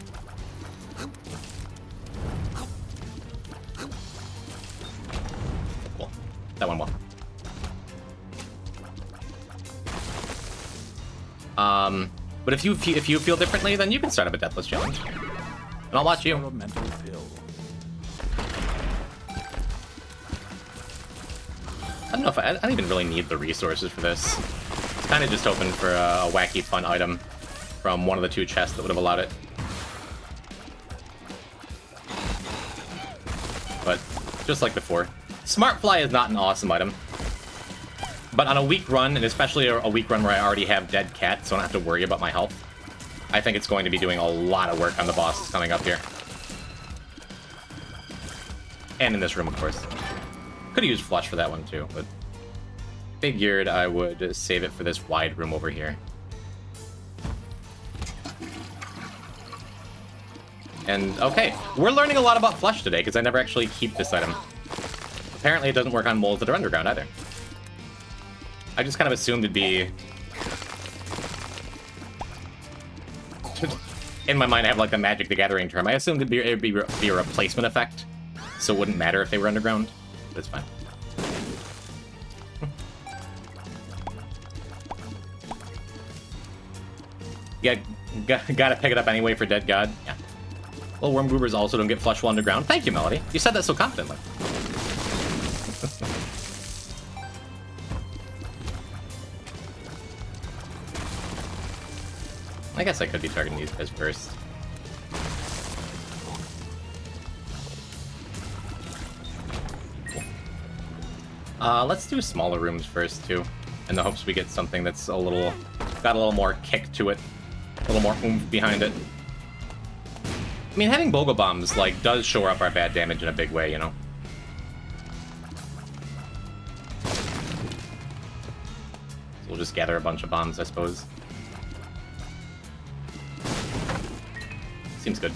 Cool. That went well. But if you feel differently, then you can start up a Deathless challenge, and I'll watch you. I don't know if I don't even really need the resources for this. It's kind of just open for a wacky fun item from one of the 2 chests that would have allowed it. But just like before, Smart Fly is not an awesome item. But on a weak run, and especially a weak run where I already have Dead Cat, so I don't have to worry about my health, I think it's going to be doing a lot of work on the bosses coming up here. And in this room, of course. Could have used Flush for that one too, but figured I would save it for this wide room over here. And okay, we're learning a lot about Flush today, because I never actually keep this item. Apparently it doesn't work on moles that are underground either. I just kind of assumed it'd be in my mind, I have like the Magic the Gathering term. I assumed it'd be a replacement effect, so it wouldn't matter if they were underground. That's fine. Yeah, gotta pick it up anyway for Dead God. Yeah. Well, worm goobers also don't get flush while underground. Thank you, Melody. You said that so confidently. I guess I could be targeting these guys first. Let's do smaller rooms first, too. In the hopes we get something that's got a little more kick to it. A little more oomph behind it. I mean, having Bogo Bombs, like, does shore up our bad damage in a big way, you know? So we'll just gather a bunch of bombs, I suppose. Seems good.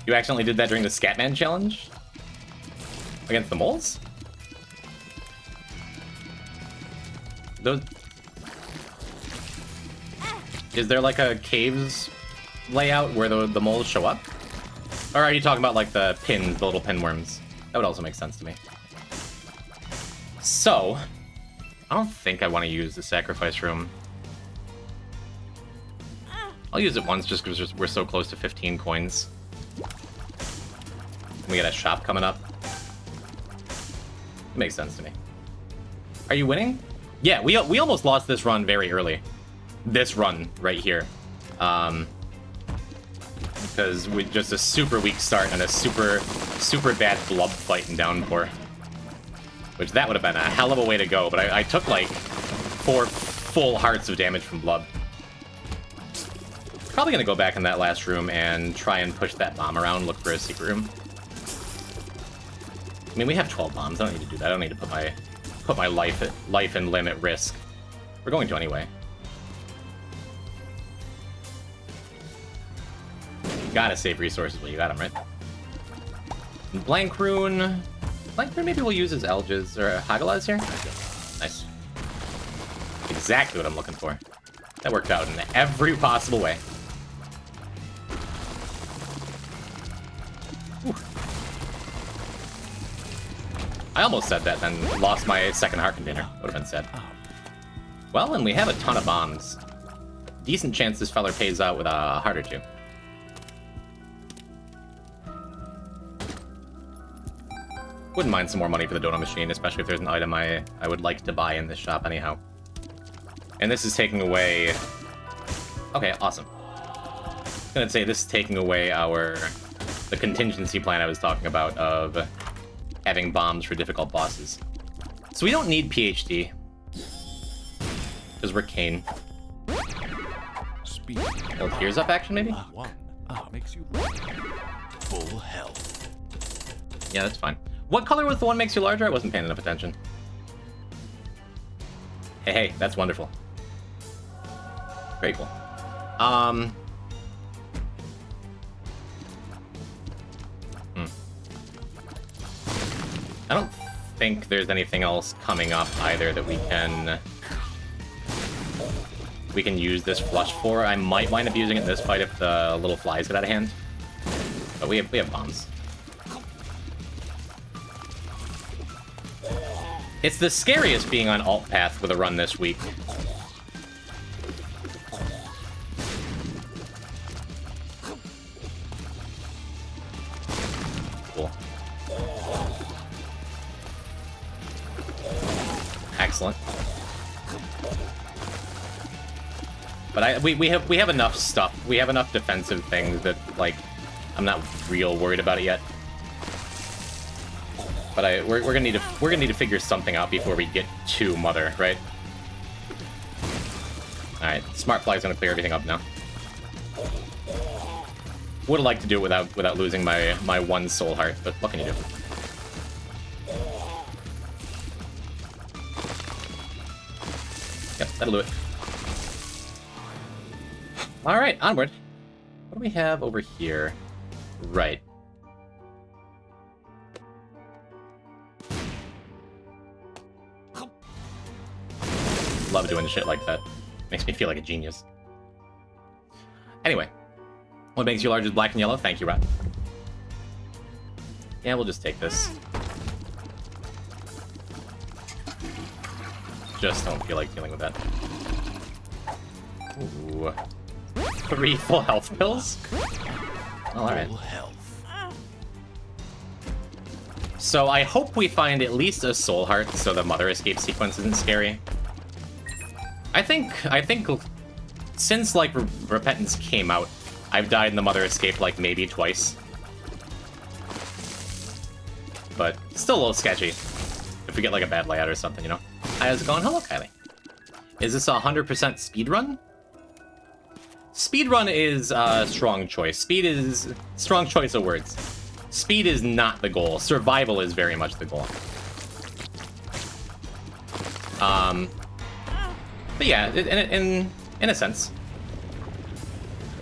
You accidentally did that during the Scatman challenge? Against the moles? Those... Is there like a caves layout where the moles show up? Or are you talking about like the little pinworms? That would also make sense to me. So, I don't think I want to use the sacrifice room. I'll use it once just because we're so close to 15 coins. We got a shop coming up. It makes sense to me. Are you winning? Yeah, we almost lost this run very early. This run right here. Because we just a super weak start and a super bad blub fight in Downpour. Which that would have been a hell of a way to go, but I took like 4 full hearts of damage from blub. Probably gonna go back in that last room and try and push that bomb around, look for a secret room. I mean, we have 12 bombs. I don't need to do that. I don't need to put my life and limb at risk. We're going to anyway. You gotta save resources when you got them, right? Blank Rune. Blank Rune maybe we'll use as Elges or Hagalaz here. Nice. Exactly what I'm looking for. That worked out in every possible way. Whew. I almost said that, then lost my second heart container. Would have been sad. Well, and we have a ton of bombs. Decent chance this feller pays out with a heart or two. Wouldn't mind some more money for the donut machine, especially if there's an item I would like to buy in this shop anyhow. And this is taking away... Okay, awesome. I was gonna say, this is taking away the contingency plan I was talking about of having bombs for difficult bosses. So we don't need PhD. Because we're Kane. Speed. Oh, here's up action, maybe? One makes you full health. Yeah, that's fine. What color was the one makes you larger? I wasn't paying enough attention. Hey, that's wonderful. Very cool. I don't think there's anything else coming up either that we can use this flush for. I might wind up using it in this fight if the little flies get out of hand. But we have bombs. It's the scariest being on alt path with a run this week. Cool. Excellent. But we have enough stuff. We have enough defensive things that, like, I'm not real worried about it yet. But we're gonna need to figure something out before we get to Mother, right? All right, Smart Fly's gonna clear everything up now. Would have liked to do it without losing my one soul heart, but what can you do? Yep, that'll do it. All right, onward. What do we have over here? Right. love doing shit like that. Makes me feel like a genius. Anyway. What makes you large is black and yellow? Thank you, Rat. Yeah, we'll just take this. Just don't feel like dealing with that. Ooh. 3 full health pills? Well, alright. So I hope we find at least a soul heart so the mother escape sequence isn't scary. I think since like Repentance came out, I've died in the mother escape like maybe twice. But still a little sketchy. If we get like a bad layout or something, you know? Hi, how's it going? Hello, Kylie. Is this a 100% speedrun? Speedrun is a strong choice. Speed is... strong choice of words. Speed is not the goal. Survival is very much the goal. But yeah, in a sense.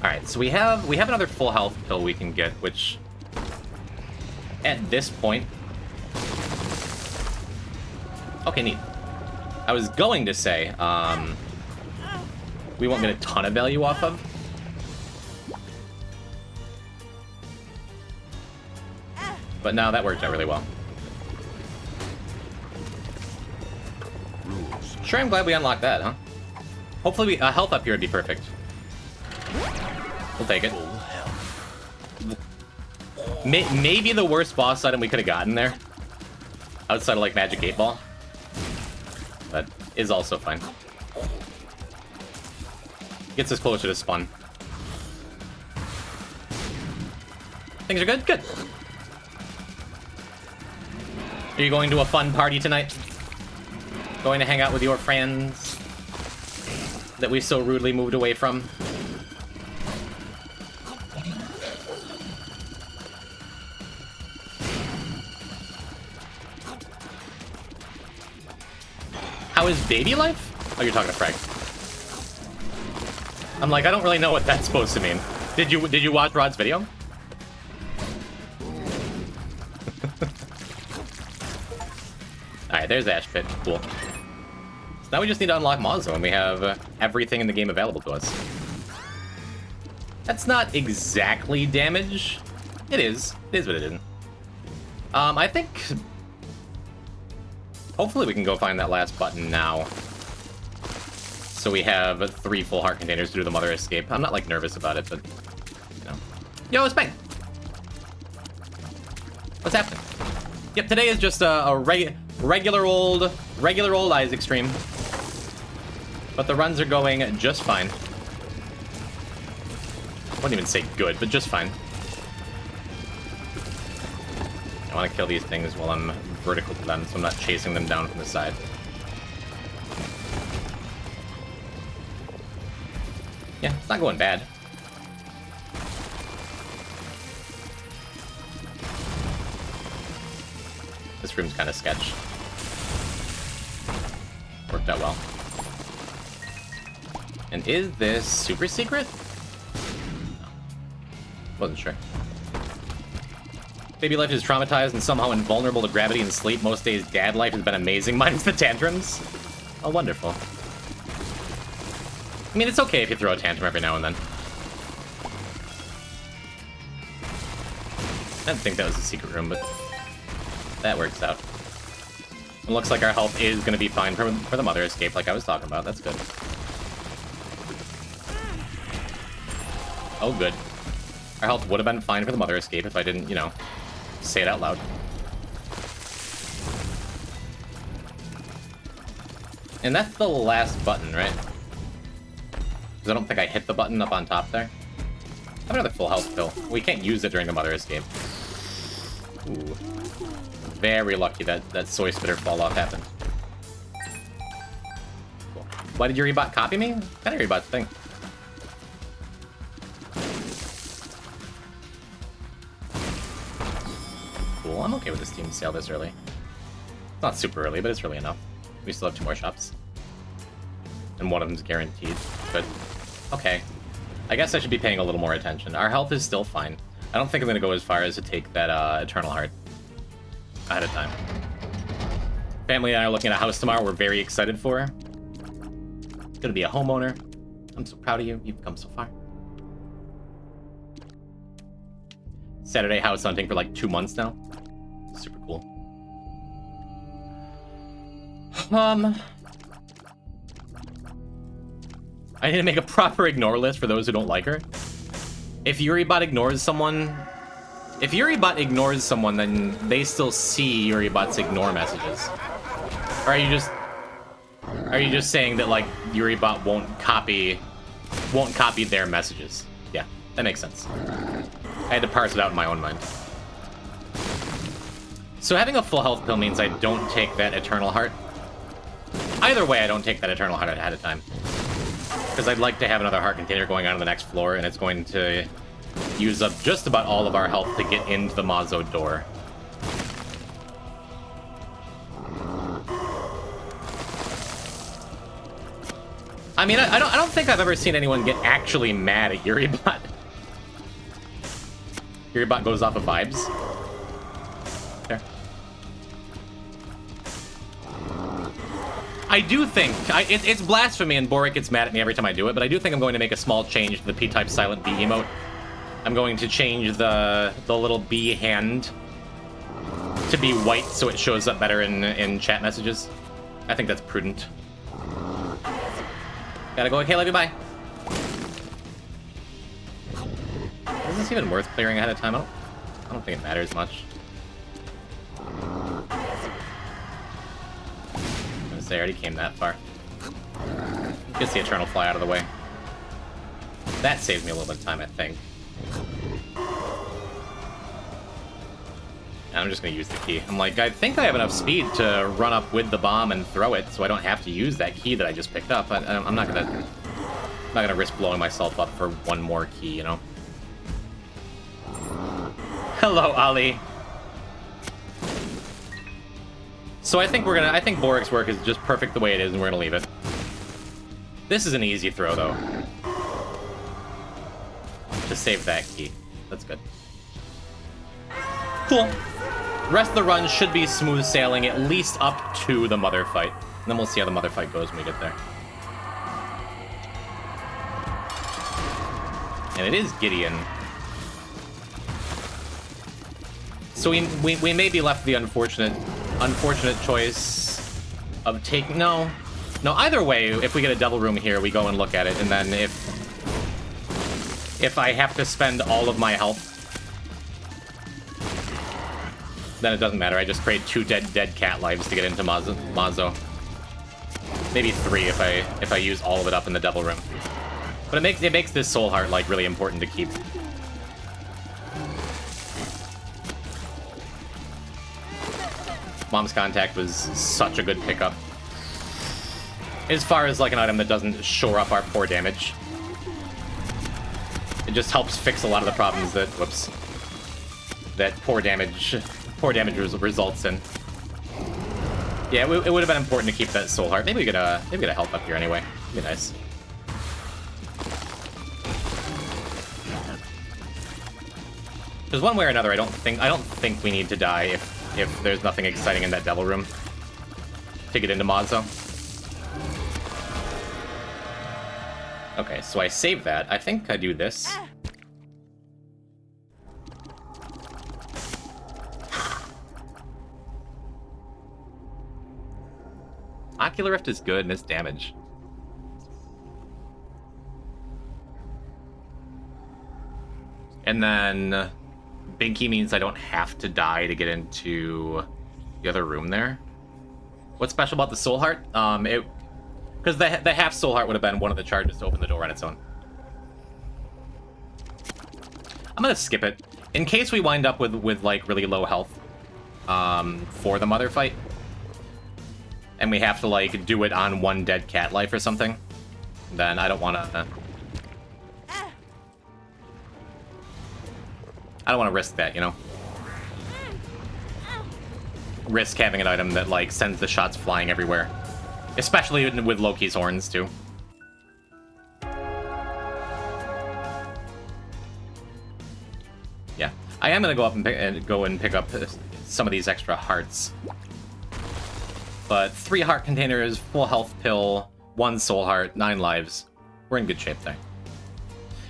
Alright, so we have another full health pill we can get, which... at this point... okay, neat. I was going to say, we won't get a ton of value off of. But no, that worked out really well. Sure, I'm glad we unlocked that, huh? Hopefully a health up here would be perfect. We'll take it. Maybe the worst boss item we could have gotten there. Outside of, like, Magic 8 Ball. But is also fine. Gets us closer to spawn. Things are good? Good. Are you going to a fun party tonight? Going to hang out with your friends that we so rudely moved away from? How is baby life? Oh, you're talking to Frank. I'm like, I don't really know what that's supposed to mean. Did you watch Rod's video? Alright, there's Ash Pit. Cool. So now we just need to unlock Mauzo, and we have everything in the game available to us. That's not exactly damage. It is. It is what it is. I think... hopefully we can go find that last button now. So we have 3 full heart containers to do the mother escape. I'm not, like, nervous about it, but... you know. Yo, it's Bang! What's happening? Yep, today is just a regular old Isaac stream. But the runs are going just fine. I wouldn't even say good, but just fine. I want to kill these things while I'm vertical to them, so I'm not chasing them down from the side. Yeah, it's not going bad. This room's kind of sketch. Worked out well. And is this super secret? No. Wasn't sure. Baby life is traumatized and somehow invulnerable to gravity and sleep. Most days, dad life has been amazing, minus the tantrums. Oh, wonderful. I mean, it's okay if you throw a tantrum every now and then. I didn't think that was a secret room, but that works out. It looks like our health is going to be fine for the mother escape, like I was talking about. That's good. Oh, good. Our health would have been fine for the mother escape if I didn't, you know, say it out loud. And that's the last button, right? Because I don't think I hit the button up on top there. I have another full health pill. We can't use it during the mother escape. Ooh. Very lucky that soy spitter fall off happened. Cool. Why did your rebot copy me? What kind of rebot thing? Cool, I'm okay with this team sale this early. It's not super early, but it's early enough. We still have 2 more shops. And one of them's guaranteed, but okay. I guess I should be paying a little more attention. Our health is still fine. I don't think I'm going to go as far as to take that Eternal Heart ahead of time. Family and I are looking at a house tomorrow we're very excited for. Gonna be a homeowner. I'm so proud of you. You've come so far. Saturday house hunting for like 2 months now. Super cool. I need to make a proper ignore list for those who don't like her. If Yuribot ignores someone, then they still see Yuribot's ignore messages. Or are you just saying that like Yuribot won't copy their messages? Yeah, that makes sense. I had to parse it out in my own mind. So having a full health pill means I don't take that Eternal Heart. Either way, I don't take that Eternal Heart ahead of time. Because I'd like to have another heart container going on to the next floor, and it's going to use up just about all of our health to get into the Mazo door. I mean, I don't think I've ever seen anyone get actually mad at Yuribot. Yuribot goes off of vibes. There. I do think, it's blasphemy and Boric gets mad at me every time I do it, but I do think I'm going to make a small change to the P-type silent B emote. I'm going to change the little B hand to be white so it shows up better in chat messages. I think that's prudent. Gotta go, okay, love you, bye. Is this even worth clearing ahead of time? I don't think it matters much. I already came that far. Gets the Eternal Fly out of the way. That saves me a little bit of time, I think. And I'm just gonna use the key. I'm like, I think I have enough speed to run up with the bomb and throw it, so I don't have to use that key that I just picked up. I'm not gonna risk blowing myself up for one more key, you know? Hello, Ali. So I think Boric's work is just perfect the way it is, and we're gonna leave it. This is an easy throw, though. To save that key. That's good. Cool. The rest of the run should be smooth sailing, at least up to the mother fight. And then we'll see how the mother fight goes when we get there. And it is Gideon. So we may be left the unfortunate choice of taking... No, either way, if we get a double room here, we go and look at it, and then if I have to spend all of my health, then it doesn't matter. I just create 2 dead cat lives to get into Mazo. Maybe 3 if I use all of it up in the double room. But it makes this soul heart like really important to keep. Mom's Contact was such a good pickup. As far as like an item that doesn't shore up our poor damage. It just helps fix a lot of the problems that, that poor damage results in. Yeah, it would have been important to keep that soul heart. Maybe we get a health up here anyway. It'd be nice. Because one way or another, I don't think we need to die if there's nothing exciting in that devil room to get into Mazo. Okay, so I save that. I think I do this. Ocular Rift is good and it's damage. And then Binky means I don't have to die to get into the other room there. What's special about the Soul Heart? Because the half Soul Heart would have been one of the charges to open the door on its own. I'm gonna skip it. In case we wind up with like really low health for the mother fight. And we have to like do it on 1 dead cat life or something. Then I don't wanna risk that, you know? Risk having an item that, like, sends the shots flying everywhere. Especially with Loki's horns, too. Yeah. I am gonna go up and go and pick up some of these extra hearts. But 3 heart containers, full health pill, 1 soul heart, 9 lives. We're in good shape there.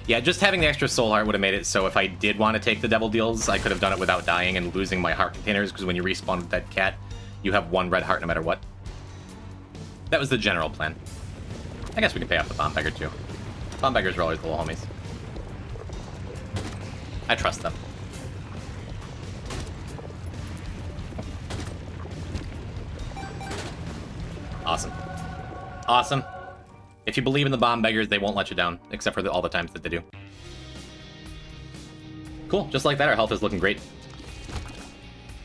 Yeah, just having the extra soul heart would have made it so if I did want to take the devil deals, I could have done it without dying and losing my heart containers, because when you respawn with that cat, you have 1 red heart no matter what. That was the general plan. I guess we can pay off the bomb beggar too. Bomb beggars are always the little homies. I trust them. Awesome. Awesome. If you believe in the bomb beggars, they won't let you down, except for all the times that they do. Cool, just like that, our health is looking great.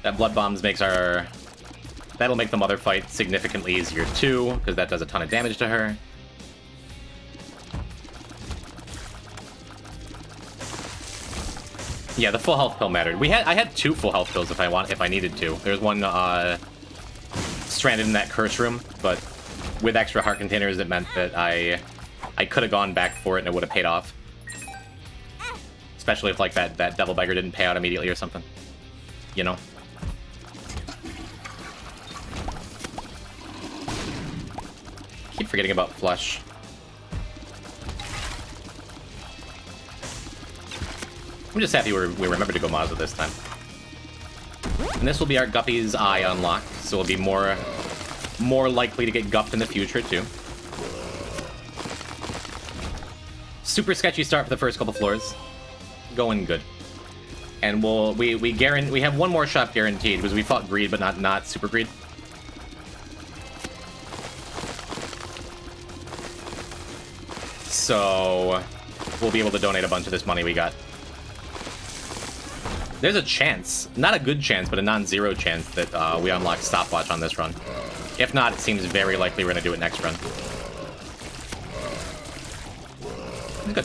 That blood bombs makes our... That'll make the mother fight significantly easier too, because that does a ton of damage to her. Yeah, the full health pill mattered. I had 2 full health pills if I needed to. There's one stranded in that curse room, but with extra heart containers, it meant that I could have gone back for it and it would have paid off. Especially if like that devil beggar didn't pay out immediately or something. You know? Keep forgetting about flush. I'm just happy we remembered to go Mazda this time. And this will be our Guppy's Eye unlock, so we'll be more likely to get gupped in the future too. Super sketchy start for the first couple floors. Going good. And we have 1 more shop guaranteed because we fought greed, but not super greed. So we'll be able to donate a bunch of this money we got. There's a chance, not a good chance, but a non-zero chance that we unlock stopwatch on this run. If not, it seems very likely we're gonna do it next run. Good.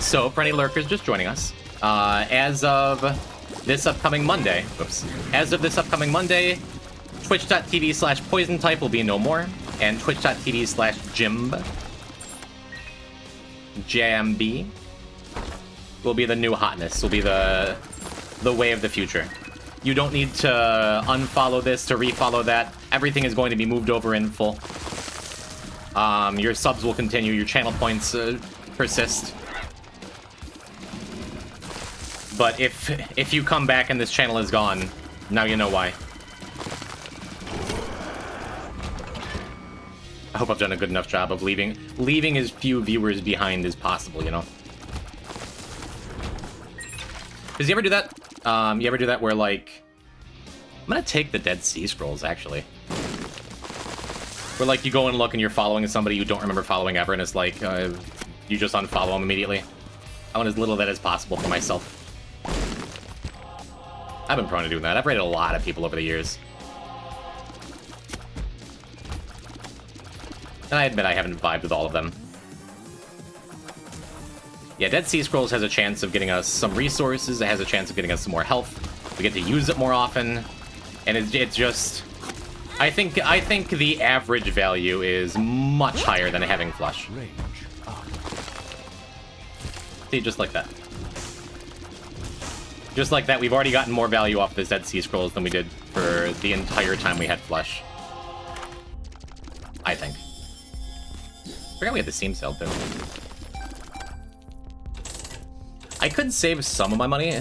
So, for any lurkers just joining us, as of this upcoming Monday, twitch.tv/poisontype will be no more, and twitch.tv/Jimb, JMB, will be the new hotness, will be the way of the future. You don't need to unfollow this to refollow that. Everything is going to be moved over in full. Your subs will continue, your channel points persist. But if you come back and this channel is gone, now you know why. I hope I've done a good enough job of leaving as few viewers behind as possible, you know? Does you ever do that? You ever do that where, like... I'm gonna take the Dead Sea Scrolls, actually. Where, like, you go and look and you're following somebody you don't remember following ever, and it's like, you just unfollow them immediately. I want as little of that as possible for myself. I've been prone to doing that. I've rated a lot of people over the years. And I admit I haven't vibed with all of them. Yeah, Dead Sea Scrolls has a chance of getting us some resources. It has a chance of getting us some more health. We get to use it more often. And it's just... I think the average value is much higher than having flush. See, just like that. Just like that, we've already gotten more value off this Dead Sea Scrolls than we did for the entire time we had flush. I think. I forgot we had the seam sale too. I could save some of my money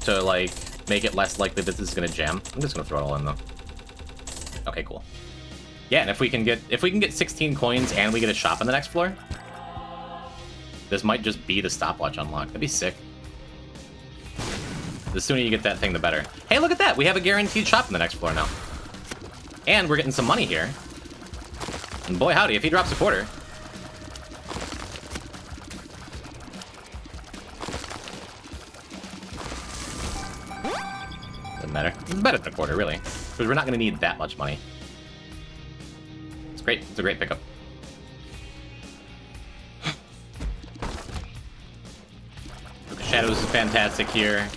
to, like, make it less likely that this is gonna jam. I'm just gonna throw it all in, though. Okay, cool. Yeah, and if we can get 16 coins and we get a shop on the next floor, this might just be the stopwatch unlock. That'd be sick. The sooner you get that thing, the better. Hey, look at that! We have a guaranteed shop on the next floor now. And we're getting some money here. And boy howdy, if he drops a quarter... Matter. It's better than a quarter, really, because we're not going to need that much money. It's great. It's a great pickup. Shadows is fantastic here.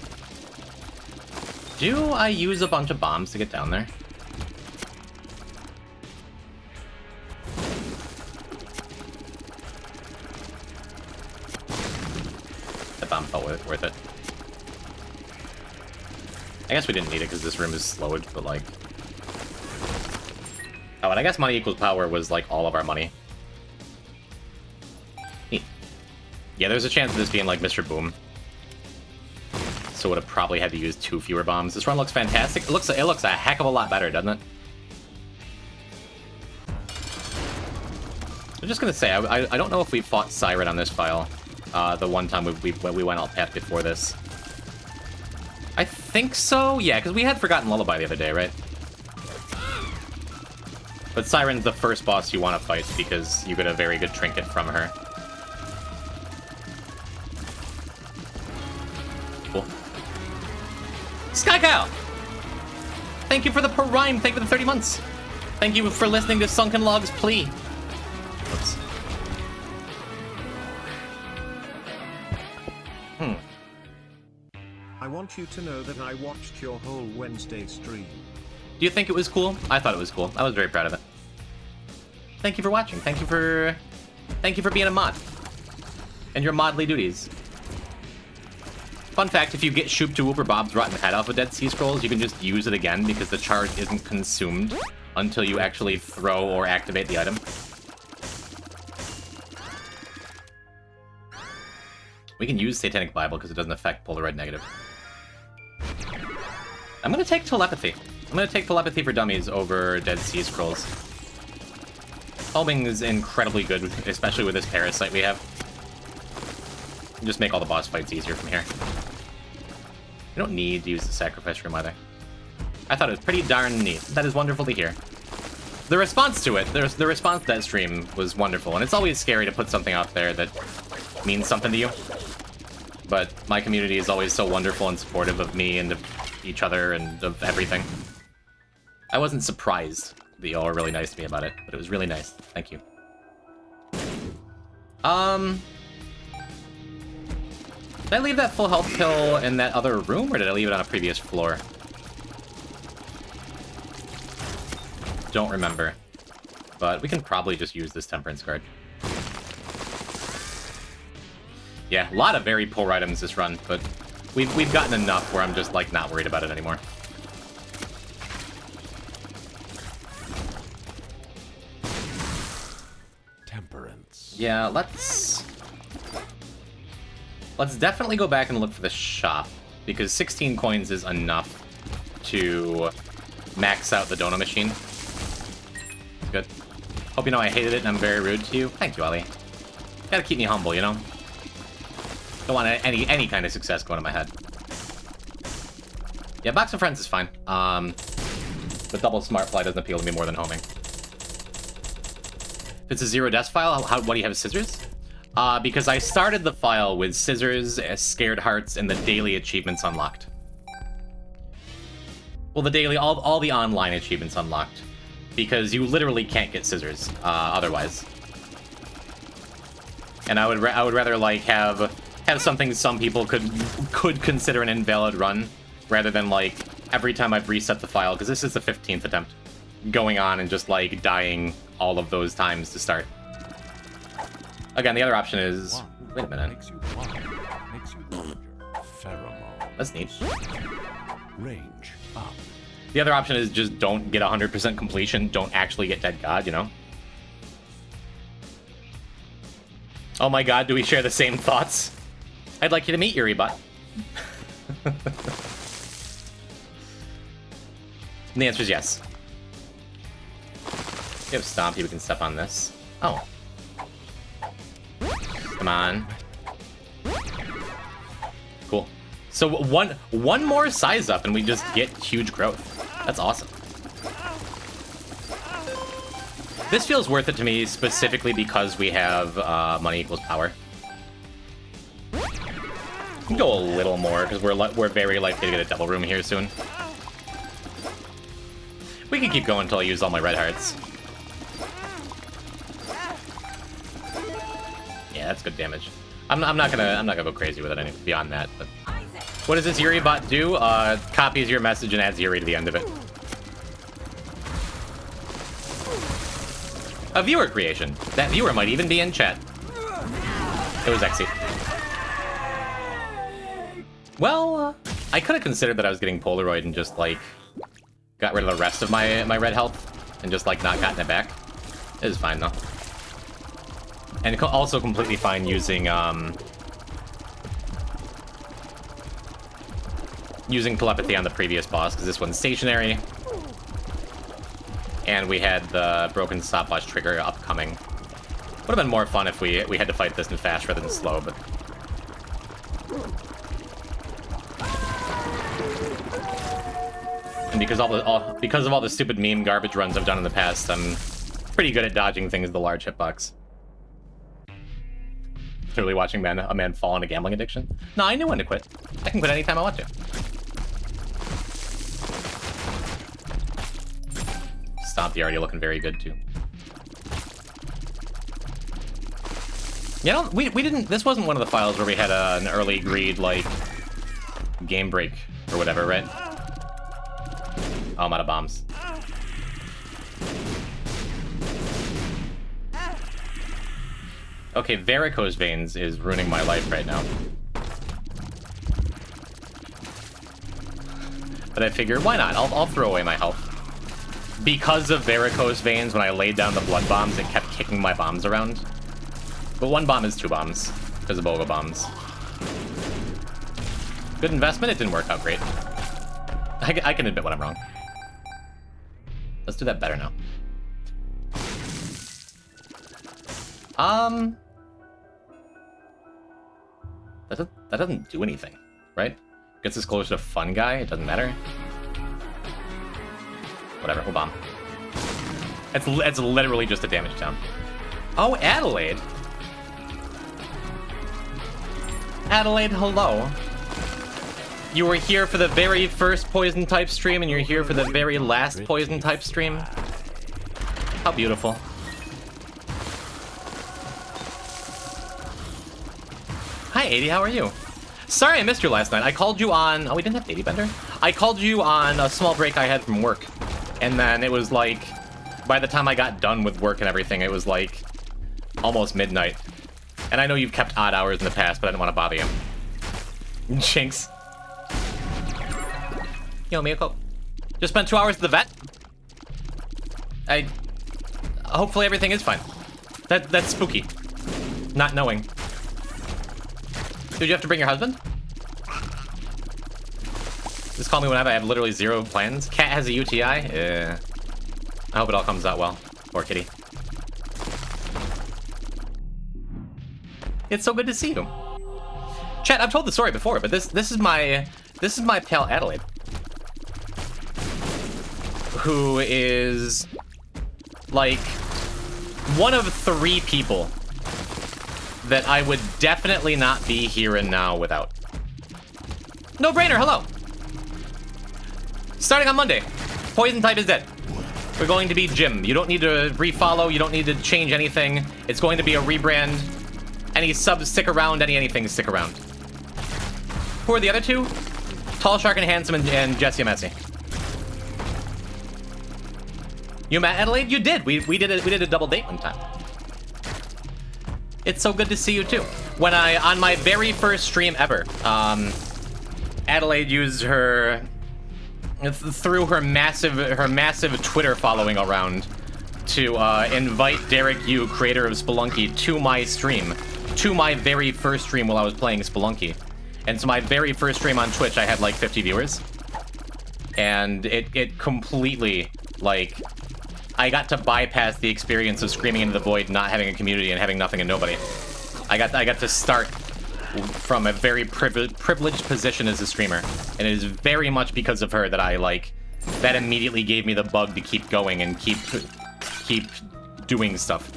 Do I use a bunch of bombs to get down there? That bomb felt worth it. I guess we didn't need it because this room is slowed, but like... Oh, and I guess money equals power was, like, all of our money. Neat. Yeah, there's a chance of this being, like, Mr. Boom. So would have probably had to use 2 fewer bombs. This run looks fantastic. It looks a heck of a lot better, doesn't it? I'm just gonna say, I don't know if we fought Siren on this file. The one time we went all path before this. I think so, yeah, because we had Forgotten Lullaby the other day, right? But Siren's the first boss you want to fight because you get a very good trinket from her. Cool. Sky Cow! Thank you for the Prime, thank you for the 30 months. Thank you for listening to Sunken Log's plea. Oops. I want you to know that I watched your whole Wednesday stream. Do you think it was cool? I thought it was cool. I was very proud of it. Thank you for watching. Thank you for being a mod. And your modly duties. Fun fact, if you get Shoop to Whooper Bob's rotten head off of Dead Sea Scrolls, you can just use it again because the charge isn't consumed until you actually throw or activate the item. We can use Satanic Bible because it doesn't affect Polaroid Negative. I'm gonna take Telepathy. I'm gonna take Telepathy for Dummies over Dead Sea Scrolls. Homing is incredibly good, especially with this Parasite we have. Just make all the boss fights easier from here. We don't need to use the Sacrifice Room either. I thought it was pretty darn neat. That is wonderful to hear. The response to it, the response to that stream was wonderful, and it's always scary to put something out there that means something to you. But my community is always so wonderful and supportive of me and of each other and of everything. I wasn't surprised that y'all were really nice to me about it, but it was really nice. Thank you. Did I leave that full health pill in that other room, or did I leave it on a previous floor? Don't remember. But we can probably just use this Temperance card. Yeah, a lot of very poor items this run, but we've gotten enough where I'm just, like, not worried about it anymore. Temperance. Yeah, let's definitely go back and look for the shop, because 16 coins is enough to max out the Dono machine. Good. Hope you know I hated it and I'm very rude to you. Thank you, Ali. Gotta keep me humble, you know? Don't want any kind of success going in my head. Yeah, Box of Friends is fine. But Double Smart Fly doesn't appeal to me more than homing. If it's a zero death file, what do you have, scissors? Because I started the file with scissors, scared hearts, and the daily achievements unlocked. Well, the daily, all the online achievements unlocked. Because you literally can't get scissors, otherwise. And I would rather, like, have something some people could consider an invalid run, rather than, like, every time I've reset the file, because this is the 15th attempt, going on and just, like, dying all of those times to start. Again, the other option is... Wait a minute. Makes you larger. Pheromone. That's neat. Range up. The other option is just don't get 100% completion, don't actually get Dead God, you know? Oh my god, do we share the same thoughts? I'd like you to meet Yuri Butt. And the answer is yes. We have Stompy, we can step on this. Oh. Come on. Cool. So one more size up and we just get huge growth. That's awesome. This feels worth it to me specifically because we have money equals power. We can go a little more because we're very likely to get a double room here soon. We can keep going until I use all my red hearts. Yeah, that's good damage. I'm not gonna go crazy with it beyond that. But what does this Yuri bot do? Copies your message and adds Yuri to the end of it. A viewer creation. That viewer might even be in chat. It was Exy. Well, I could have considered that I was getting Polaroid and just, like, got rid of the rest of my red health. and just like not gotten it back. It is fine though. And also completely fine using using telepathy on the previous boss, because this one's stationary. And we had the broken stopwatch trigger upcoming. Would have been more fun if we had to fight this in fast rather than slow, but... And because of all the stupid meme garbage runs I've done in the past, I'm pretty good at dodging things with the large hitbox. Literally watching a man fall into gambling addiction. No, I knew when to quit. I can quit anytime I want to. Stompy already looking very good too. Yeah, we didn't. This wasn't one of the files where we had an early greed like game break or whatever, right? Oh, I'm out of bombs. Okay, varicose veins is ruining my life right now. But I figured, why not? I'll throw away my health. Because of varicose veins, when I laid down the blood bombs, it kept kicking my bombs around. But one bomb is two bombs, because of BOGO bombs. Good investment, it didn't work out great. I can admit when I'm wrong. Let's do that better now. That doesn't do anything, right? Gets us closer to fun guy, it doesn't matter. Whatever, we'll bomb. It's literally just a damage down. Oh, Adelaide. Adelaide, hello. You were here for the very first poison type stream, and you're here for the very last poison type stream. How beautiful. Hi, 80, how are you? Sorry I missed you last night. I called you on... Oh, we didn't have Baby Bender? I called you on a small break I had from work. And then it was like... By the time I got done with work and everything, it was like... almost midnight. And I know you've kept odd hours in the past, but I didn't want to bother you. Jinx. Yo, Miyako. Just spent 2 hours at the vet? Hopefully everything is fine. That's spooky. Not knowing. Did you have to bring your husband? Just call me whenever. I have literally zero plans. Cat has a UTI? Yeah. I hope it all comes out well. Poor kitty. It's so good to see you. Chat, I've told the story before, but this is my pal Adelaide. Who is like one of 3 people that I would definitely not be here and now without. No brainer, hello. Starting on Monday, poison type is dead. We're going to be Jimb. You don't need to refollow, you don't need to change anything. It's going to be a rebrand. Any subs stick around, anything stick around. Who are the other 2? Tall, Shark, and Handsome, and Jesse and Messi. You met Adelaide? You did. We did a double date one time. It's so good to see you too. When on my very first stream ever, Adelaide used through her massive Twitter following around to invite Derek Yu, creator of Spelunky, to my stream, to my very first stream while I was playing Spelunky. And so my very first stream on Twitch, I had like 50 viewers, and it completely, like, I got to bypass the experience of screaming into the void, not having a community, and having nothing and nobody. I got to start from a very privileged position as a streamer, and it is very much because of her that that immediately gave me the bug to keep going and keep doing stuff.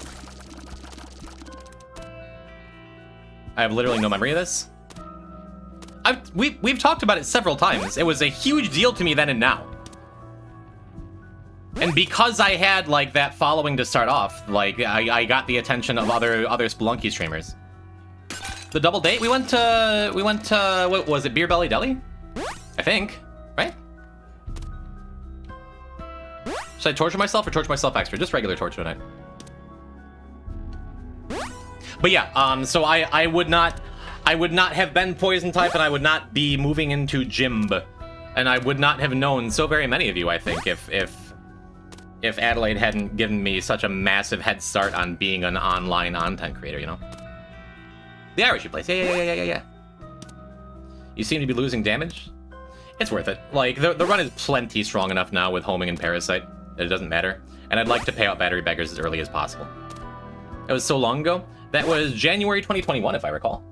I have literally no memory of this. We've talked about it several times. It was a huge deal to me then and now. And because I had, like, that following to start off, like, I got the attention of other Spelunky streamers. The double date, we went to, what was it, Beer Belly Deli? I think, right? Should I torture myself or torture myself extra? Just regular torture tonight. But yeah, so I would not have been poison type, and I would not be moving into Jimb. And I would not have known so very many of you, I think, if if Adelaide hadn't given me such a massive head start on being an online content creator, you know? The Irish place. Yeah. You seem to be losing damage. It's worth it. Like, the run is plenty strong enough now with homing and parasite that it doesn't matter. And I'd like to pay out battery beggars as early as possible. That was so long ago. That was January 2021, if I recall.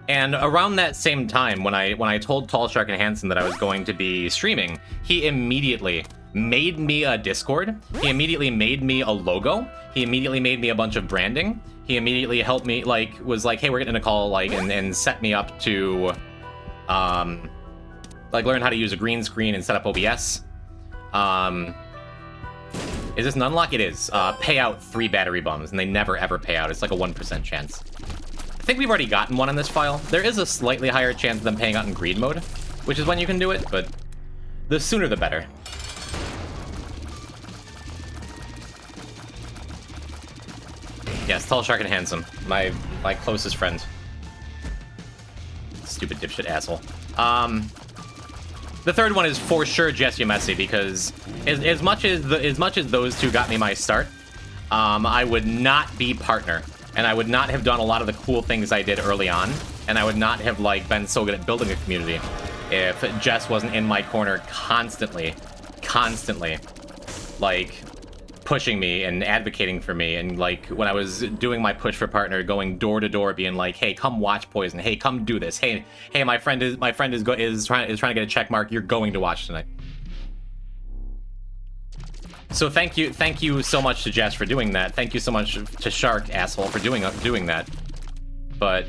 And around that same time, when I told Tall Shark and Hansen that I was going to be streaming, he immediately made me a Discord. He immediately made me a logo. He immediately made me a bunch of branding. He immediately helped me, like, was like, hey, we're getting a call, like, and set me up to, like, learn how to use a green screen and set up OBS. Is this an unlock? It is. Pay out 3 battery bombs, and they never, ever pay out. It's like a 1% chance. I think we've already gotten one in this file. There is a slightly higher chance of them paying out in greed mode, which is when you can do it, but the sooner the better. Yes, Tall Shark and Handsome, my closest friend. Stupid dipshit asshole. The third one is for sure Jesse Messi, because as much as those two got me my start, I would not be partner, and I would not have done a lot of the cool things I did early on, and I would not have been so good at building a community if Jess wasn't in my corner constantly, like, pushing me and advocating for me, and like when I was doing my push for partner, going door to door, being like, "Hey, come watch Poison. Hey, come do this. Hey, my friend is trying to get a check mark. You're going to watch tonight." So thank you so much to Jess for doing that. Thank you so much to Shark asshole for doing that. But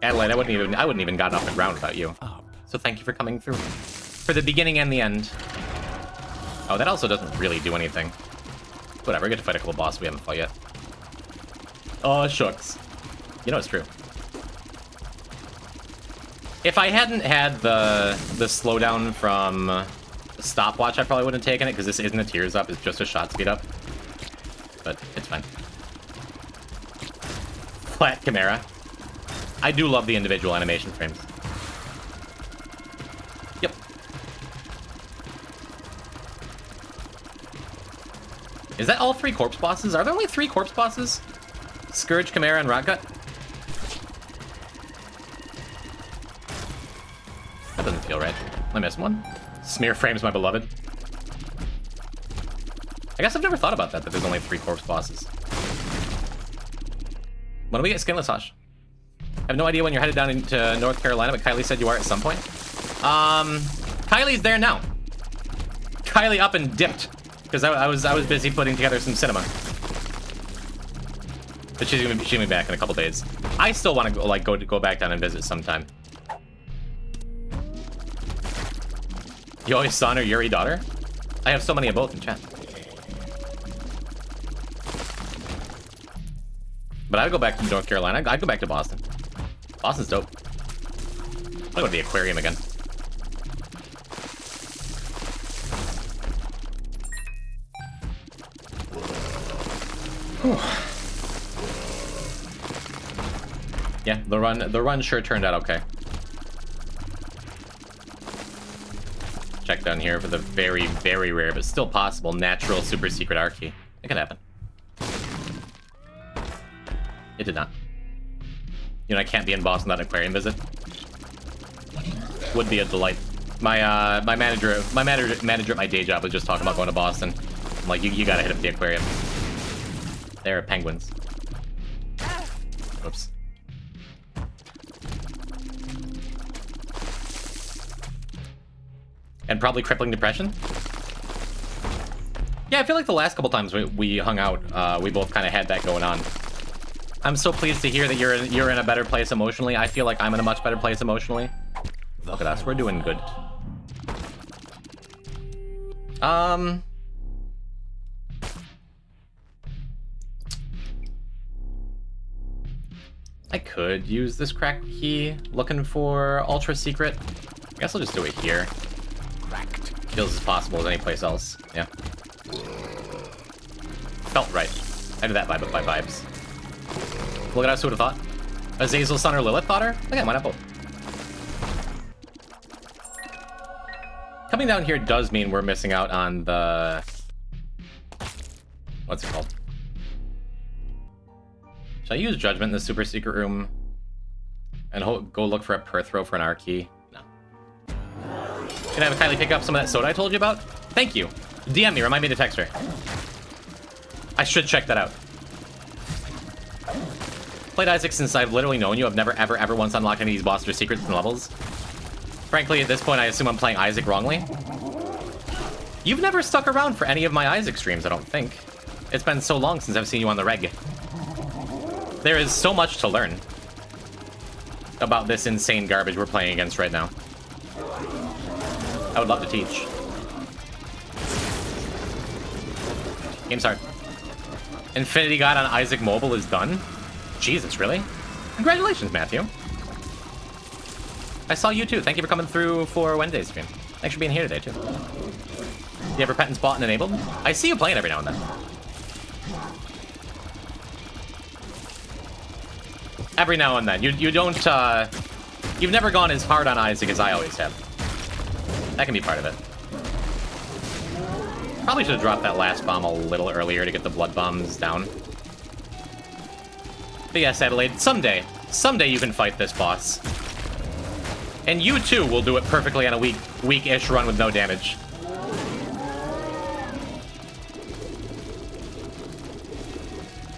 Adelaide, I wouldn't even gotten off the ground without you. So thank you for coming through for the beginning and the end. Oh, that also doesn't really do anything. Whatever, we get to fight a couple bosses we haven't fought yet. Oh, shucks. You know it's true. If I hadn't had the slowdown from the stopwatch, I probably wouldn't have taken it, because this isn't a tears up, it's just a shot speed up. But it's fine. Flat Chimera. I do love the individual animation frames. Yep. Is that all 3 corpse bosses? Are there only 3 corpse bosses? Scourge, Chimera, and Rotgut? That doesn't feel right. Am I missing one? Smear frames my beloved. I guess I've never thought about that there's only 3 corpse bosses. When do we get Skinless Hush? I have no idea when you're headed down into North Carolina, but Kylie said you are at some point. Kylie's there now. Kylie up and dipped. Because I was busy putting together some cinema. But she's gonna be back in a couple days. I still want to go back down and visit sometime. Yoi son or Yuri daughter? I have so many of both in chat. But I'd go back to North Carolina. I'd go back to Boston. Boston's dope. I'll go to the aquarium again. Yeah, the run sure turned out okay. Check down here for the very, very rare, but still possible, natural super secret art key. It could happen. It did not. You know, I can't be in Boston without an aquarium visit. Would be a delight. My manager at my day job was just talking about going to Boston. I'm like, you gotta hit up the aquarium. There are penguins. Oops. And probably crippling depression. Yeah, I feel like the last couple times we hung out, we both kind of had that going on. I'm so pleased to hear that you're in a better place emotionally. I feel like I'm in a much better place emotionally. Look at us, we're doing good. I could use this crack key looking for ultra secret. I guess I'll just do it here. Cracked. Feels as possible as any place else. Yeah. Felt right. I did that by vibes. Look at us, who would have thought? Azazel, Sun, or Lilith thought her? Okay, why not both? Coming down here does mean we're missing out on the... What's it called? Should I use Judgment in the super secret room? And go look for a Perthrow for an R key? No. Can I have Kylie pick up some of that soda I told you about? Thank you. DM me, remind me to text her. I should check that out. Played Isaac since I've literally known you. I've never, ever once unlocked any of these bosses or secrets and levels. Frankly, at this point, I assume I'm playing Isaac wrongly. You've never stuck around for any of my Isaac streams, I don't think. It's been so long since I've seen you on the reg. There is so much to learn about this insane garbage we're playing against right now. I would love to teach. Game's hard. Infinity God on Isaac Mobile is done? Jesus, really? Congratulations, Matthew. I saw you too. Thank you for coming through for Wednesday's stream. Thanks for being here today, too. Do you have Repentance bought and enabled? I see you playing every now and then. Every now and then. You don't, you've never gone as hard on Isaac as I always have. That can be part of it. Probably should have dropped that last bomb a little earlier to get the blood bombs down. But yes, Adelaide, someday you can fight this boss. And you too will do it perfectly on a weak-ish run with no damage.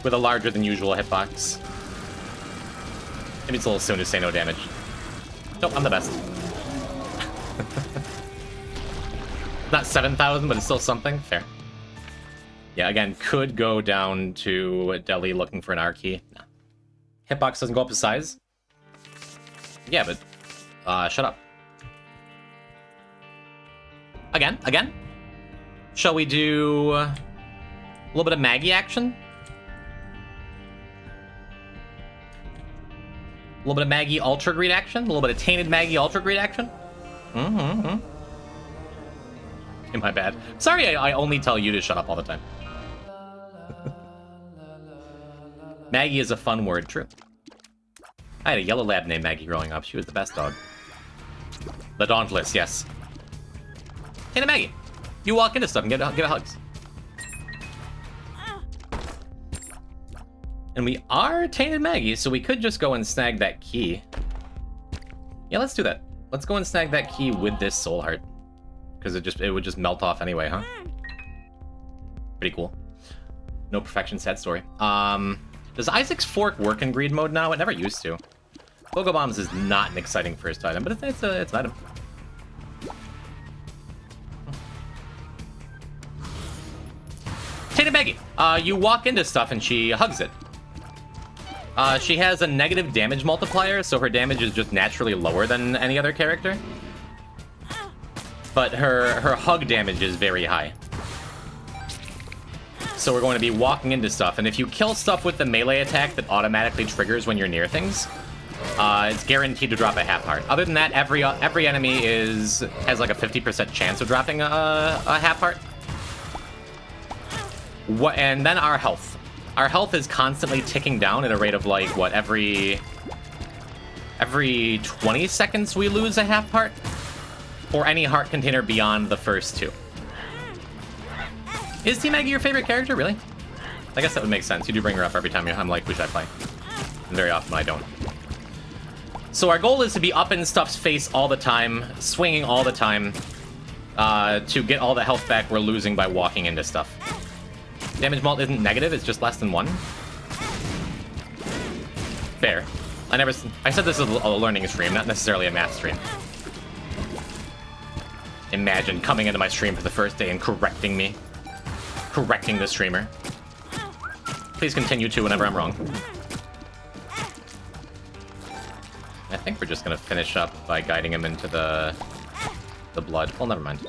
With a larger than usual hitbox. Maybe it's a little soon to say no damage. Nope, I'm the best. Not 7,000, but it's still something. Fair. Yeah, again, could go down to Delhi looking for an R key. No. Hitbox doesn't go up to size. Yeah, but shut up. Again. Shall we do a little bit of Maggie action? A little bit of Maggie Ultra Greed action? A little bit of Tainted Maggie Ultra Greed action? My bad. Sorry, I only tell you to shut up all the time. Maggie is a fun word, true. I had a yellow lab named Maggie growing up. She was the best dog. The Dauntless, yes. Tainted Maggie. You walk into stuff and get hugs. And we are Tainted Maggie, so we could just go and snag that key. Yeah, let's do that. Let's go and snag that key with this soul heart. Because it would just melt off anyway, huh? Pretty cool. No perfection, sad story. Does Isaac's Fork work in greed mode now? It never used to. Pogo Bombs is not an exciting first item, but it's an item. Tainted Maggie. You walk into stuff and she hugs it. She has a negative damage multiplier, so her damage is just naturally lower than any other character. But her hug damage is very high. So we're going to be walking into stuff, and if you kill stuff with the melee attack that automatically triggers when you're near things, it's guaranteed to drop a half heart. Other than that, every enemy has like a 50% chance of dropping a half heart. And then our health. Our health is constantly ticking down at a rate of like, what, every 20 seconds we lose a half heart? For any heart container beyond the first two. Is T Maggie your favorite character, really? I guess that would make sense. You do bring her up every time I'm like, who should I play? And very often I don't. So our goal is to be up in stuff's face all the time, swinging all the time, to get all the health back we're losing by walking into stuff. Damage mult isn't negative, it's just less than 1. Fair. I said this is a learning stream, not necessarily a math stream. Imagine coming into my stream for the first day and correcting me. Correcting the streamer. Please continue to whenever I'm wrong. I think we're just gonna finish up by guiding him into the blood. Well, never mind.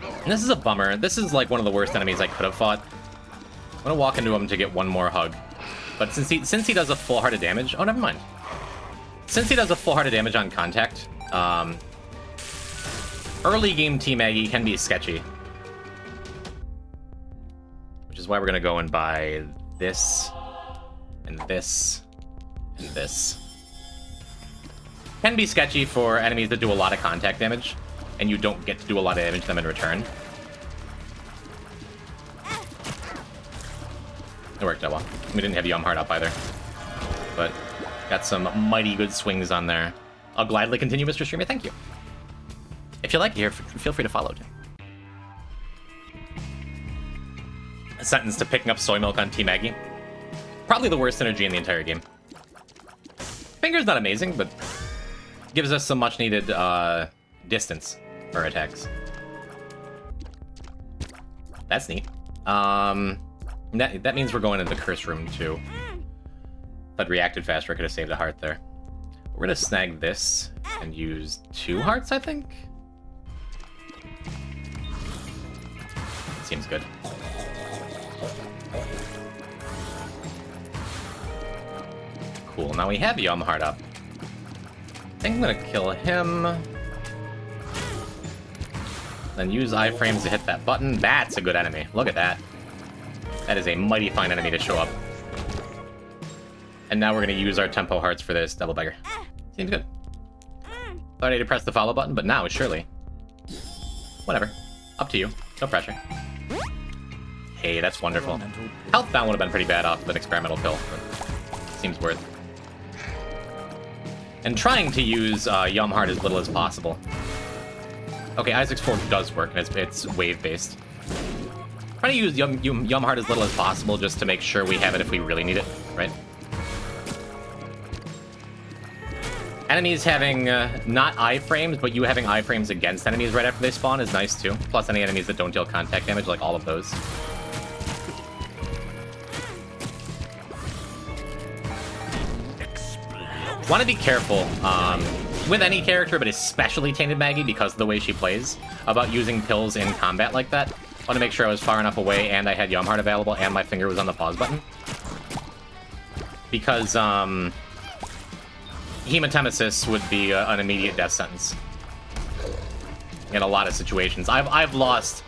And this is a bummer. This is like one of the worst enemies I could have fought. I'm gonna walk into him to get one more hug. But since he does a full heart of damage... Oh, never mind. Since he does a full heart of damage on contact, early game T Maggie can be sketchy. Which is why we're gonna go and buy this, and this, and this. Can be sketchy for enemies that do a lot of contact damage, and you don't get to do a lot of damage to them in return. It worked out well. We didn't have Yum hard up either. But got some mighty good swings on there. I'll gladly continue, Mr. Streamer. Thank you. If you like it here, feel free to follow too. A sentence to picking up soy milk on Team Maggie. Probably the worst synergy in the entire game. Finger's not amazing, but gives us some much needed distance for attacks. That's neat. That means we're going into the curse room too. If I'd reacted faster, I could have saved a heart there. We're gonna snag this and use 2 hearts, I think. Seems good. Cool, now we have Yum Heart up. I think I'm gonna kill him. Then use iframes to hit that button. That's a good enemy. Look at that. That is a mighty fine enemy to show up. And now we're gonna use our tempo hearts for this double beggar. Seems good. Thought I had to press the follow button, but now surely. Whatever. Up to you. No pressure. Hey, that's wonderful. Health bound would have been pretty bad off of an experimental pill, but seems worth. And trying to use Yum Heart as little as possible. Okay, Isaac's Fork does work, and it's wave-based. Trying to use Yum Heart as little as possible just to make sure we have it if we really need it, right? Enemies having not iframes, but you having iframes against enemies right after they spawn is nice too. Plus any enemies that don't deal contact damage, like all of those. Want to be careful with any character, but especially Tainted Maggie because of the way she plays, about using pills in combat like that. I want to make sure I was far enough away and I had Yum Heart available and my finger was on the pause button. Because hematemesis would be an immediate death sentence in a lot of situations. I've lost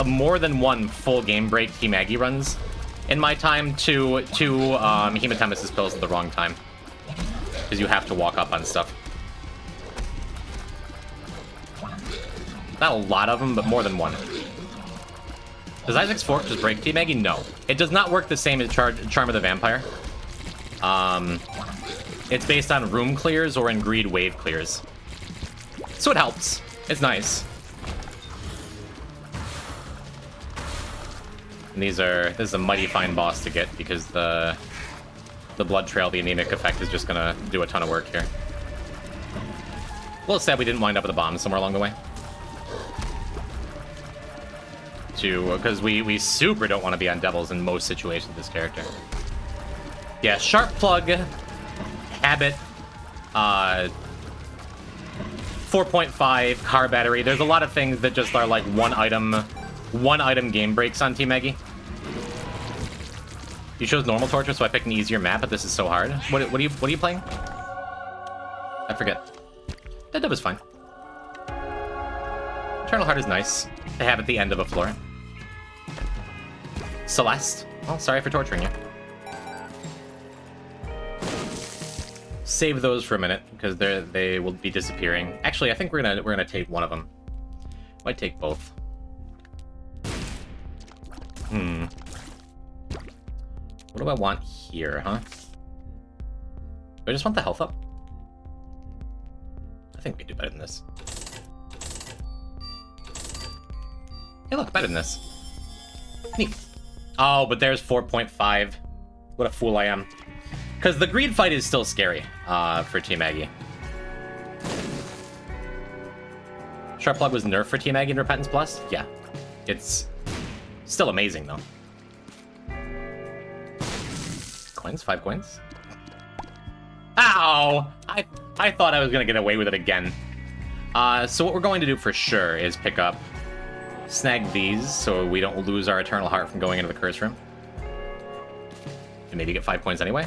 more than one full game break Team Maggie runs in my time to hematemesis pills at the wrong time. Because you have to walk up on stuff. Not a lot of them, but more than one. Does Isaac's Fork just break Team Maggie? No. It does not work the same as Charm of the Vampire. It's based on room clears or in greed wave clears. So it helps. It's nice. And this is a mighty fine boss to get because the blood trail, the anemic effect is just gonna do a ton of work here. A little sad we didn't wind up with a bomb somewhere along the way. Because we super don't want to be on devils in most situations with this character. Yeah, Sharp Plug, Habit, 4.5, car battery. There's a lot of things that just are like one item game breaks on Team Maggie. You chose normal torture, so I picked an easier map, but this is so hard. What are you playing? I forget. That dub is fine. Eternal Heart is nice to have at the end of a floor. Celeste. Well, sorry for torturing you. Save those for a minute because they will be disappearing. Actually, I think we're gonna take one of them. Might take both. What do I want here, huh? Do I just want the health up? I think we can do better than this. Hey, look, better than this. Neat. Oh, but there's 4.5. What a fool I am. Because the greed fight is still scary for Team Maggie. Sharp Plug was nerfed for Team Maggie in Repentance Plus? Yeah. It's still amazing, though. Coins? 5 coins? Ow! I thought I was going to get away with it again. So what we're going to do for sure is pick up, snag these so we don't lose our Eternal Heart from going into the curse room. And maybe get 5 points anyway.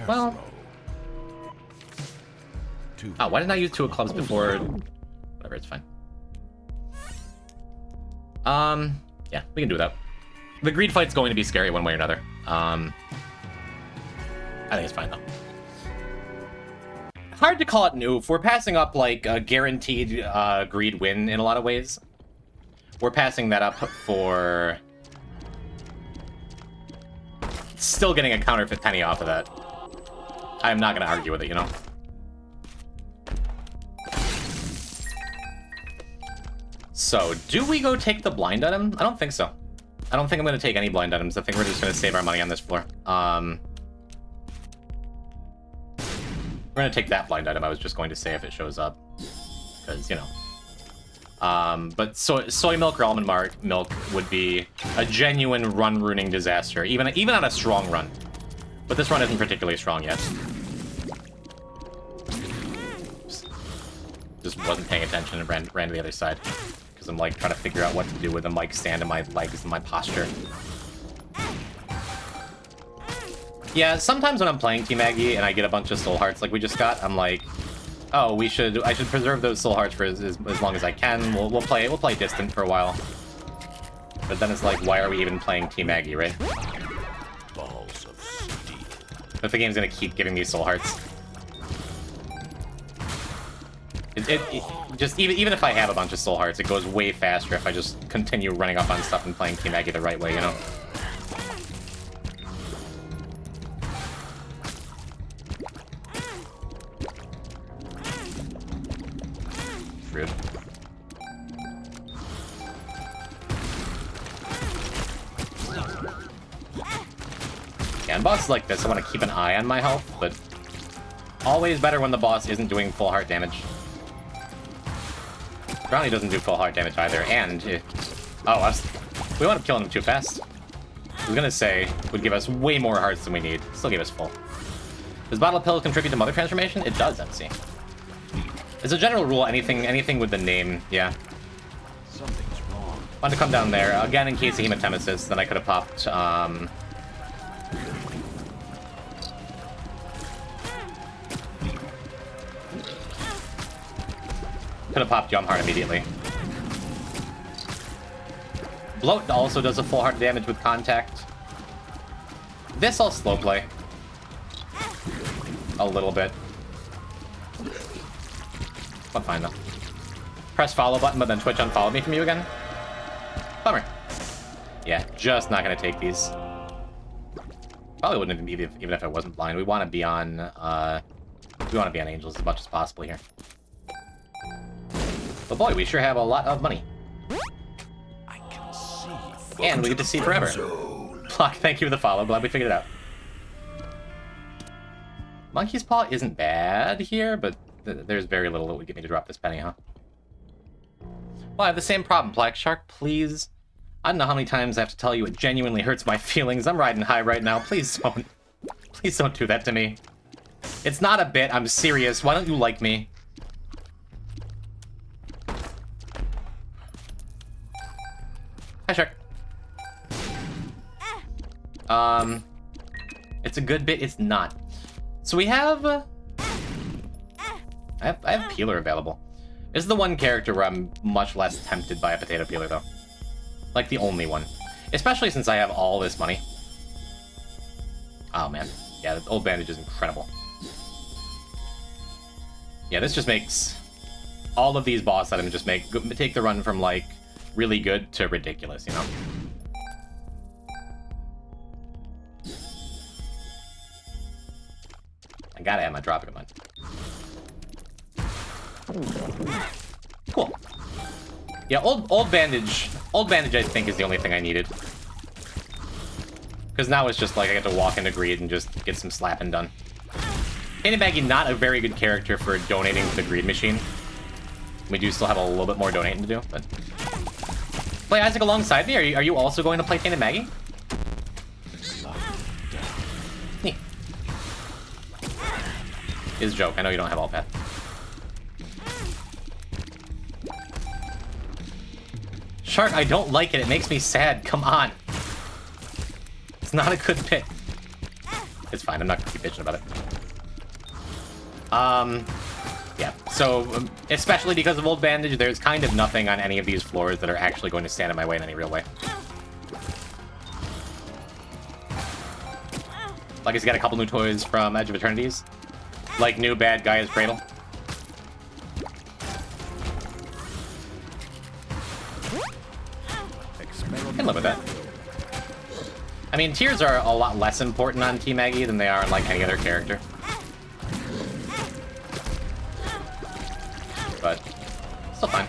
Well. Oh, why didn't I use 2 of clubs before? Whatever, it's fine. Yeah, we can do that. The greed fight's going to be scary one way or another. I think it's fine, though. Hard to call it an oof. We're passing up, like, a guaranteed greed win in a lot of ways. We're passing that up for... still getting a counterfeit penny off of that. I'm not going to argue with it, you know? So, do we go take the blind item? I don't think so. I don't think I'm going to take any blind items. I think we're just going to save our money on this floor. We're going to take that blind item. I was just going to say if it shows up. Because, you know. But soy milk or almond milk would be a genuine run-ruining disaster. Even on a strong run. But this run isn't particularly strong yet. Just wasn't paying attention and ran to the other side. Because I'm, like, trying to figure out what to do with the mic stand and my legs and my posture. Yeah, sometimes when I'm playing Team Aggie and I get a bunch of soul hearts like we just got, I'm like, oh, I should preserve those soul hearts for as long as I can. We'll play distant for a while. But then it's like, why are we even playing Team Aggie, right? Balls of steel. But the game's gonna keep giving me soul hearts. It just even if I have a bunch of soul hearts, it goes way faster if I just continue running up on stuff and playing Team Aggie the right way, you know? Rude. Yeah, and bosses like this, I want to keep an eye on my health, but always better when the boss isn't doing full heart damage. Brownie doesn't do full heart damage either, and we wound up killing him too fast. I was gonna say, would give us way more hearts than we need. Still gave us full. Does Bottle of Pills contribute to Mother Transformation? It does, MC. As a general rule, anything with the name, yeah. Something's wrong. Want to come down there again in case of hematemesis. Then I could have popped. Could have popped Jump Heart immediately. Bloat also does a full heart damage with contact. This I'll slow play. A little bit. But fine though. Press follow button, but then Twitch unfollowed me from you again. Bummer. Yeah, just not gonna take these. Probably wouldn't even if I wasn't blind. We want to be on. We want to be on Angels as much as possible here. But boy, we sure have a lot of money. I can see. And we get to see forever. Block, thank you for the follow. Glad we figured it out. Monkey's Paw isn't bad here, but there's very little that would get me to drop this penny, huh? Well, I have the same problem, Black Shark. Please. I don't know how many times I have to tell you it genuinely hurts my feelings. I'm riding high right now. Please don't. Please don't do that to me. It's not a bit. I'm serious. Why don't you like me? Hi, Shark. It's a good bit. It's not. So we have... I have Peeler available. This is the one character where I'm much less tempted by a potato peeler, though. Like, the only one. Especially since I have all this money. Oh, man. Yeah, the old bandage is incredible. Yeah, this just makes... all of these boss items just take the run from, like, really good to ridiculous, you know? I gotta have my dropping one. Cool. Yeah, old bandage I think is the only thing I needed. Because now it's just like I get to walk into Greed and just get some slapping done. Painted Maggie, not a very good character for donating to the Greed machine. We do still have a little bit more donating to do, but... Play Isaac alongside me? Are you also going to play Painted Maggie? Neat. Is a joke. I know you don't have all path. Shark, I don't like it. It makes me sad. Come on. It's not a good bit. It's fine. I'm not gonna keep bitching about it. Yeah. So, especially because of old bandage, there's kind of nothing on any of these floors that are actually going to stand in my way in any real way. Like he's got a couple new toys from Edge of Eternities. Like new bad guy as Cradle. I can live with that. I mean, tears are a lot less important on Team Maggie than they are on, like, any other character. But, still fine.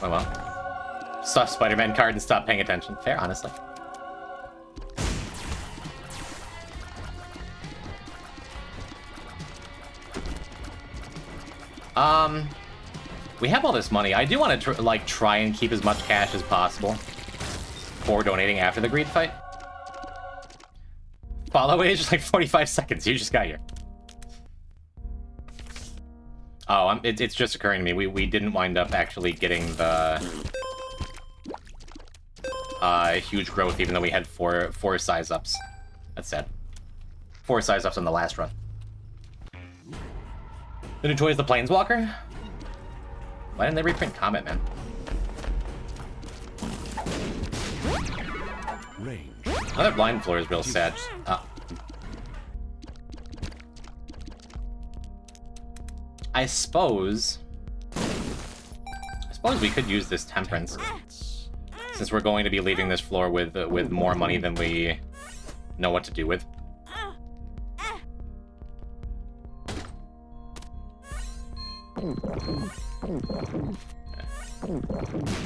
Oh well. Stuff Spider-Man card and stop paying attention. Fair, honestly. We have all this money. I do want to like try and keep as much cash as possible for donating after the greed fight. Follow age like 45 seconds. You just got here. Oh, it's just occurring to me. We didn't wind up actually getting the huge growth, even though we had four size ups. That's sad. 4 size ups on the last run. The new toy is the Planeswalker. Why didn't they reprint Comet, man? Range. Another blind floor is real sad. I suppose we could use this Temperance, since we're going to be leaving this floor with more money than we know what to do with.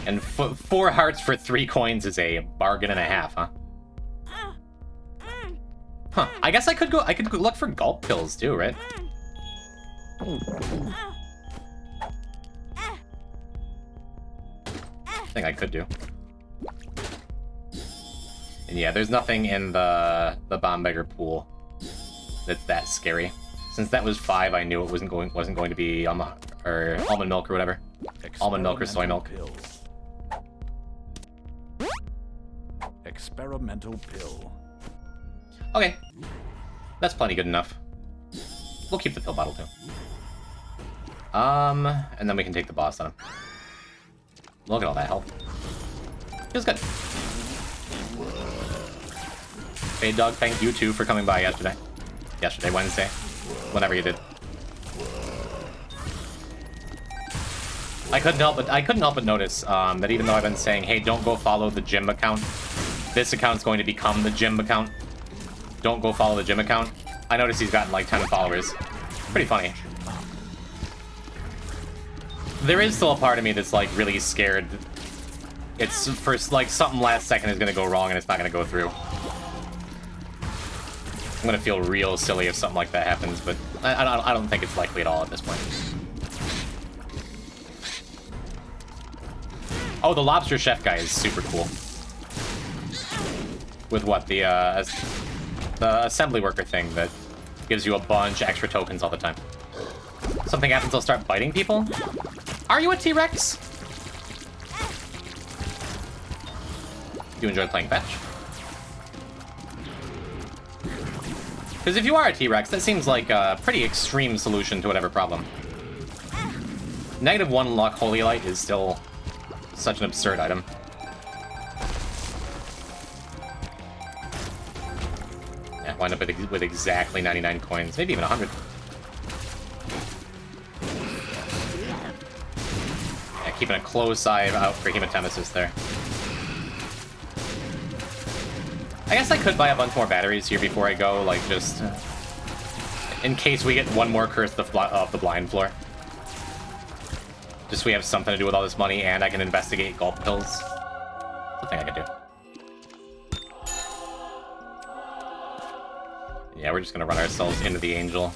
And 4 hearts for 3 coins is a bargain and a half, huh? Huh. I guess I could look for gulp pills too, right? I think I could do. And yeah, there's nothing in the bomb beggar pool that's that scary. Since that was 5, I knew it wasn't going to be almond milk or whatever. Almond milk or soy milk. Pill. Experimental pill. Okay. That's plenty good enough. We'll keep the pill bottle too. And then we can take the boss on him. Look at all that health. Feels good. Hey Doug, thank you too for coming by yesterday. Wednesday. Whenever you did. I couldn't help but notice that even though I've been saying, hey, don't go follow the Jimb account, this account's going to become the Jimb account. Don't go follow the Jimb account. I noticed he's gotten like 10 followers. Pretty funny. There is still a part of me that's like really scared. It's for like something last second is gonna go wrong and it's not gonna go through. I'm gonna feel real silly if something like that happens, but I don't think it's likely at all at this point. Oh, the lobster chef guy is super cool. With what, the assembly worker thing that gives you a bunch of extra tokens all the time. Something happens, I'll start biting people? Are you a T-Rex? You enjoy playing fetch? Because if you are a T-Rex, that seems like a pretty extreme solution to whatever problem. -1 luck Holy Light is still such an absurd item. Yeah, wind up with exactly 99 coins, maybe even 100. Yeah, keeping a close eye out for Hematemesis there. I guess I could buy a bunch more batteries here before I go, like, just in case we get one more curse of the blind floor. Just so we have something to do with all this money, and I can investigate gulp pills. That's the thing I could do. Yeah, we're just gonna run ourselves into the angel.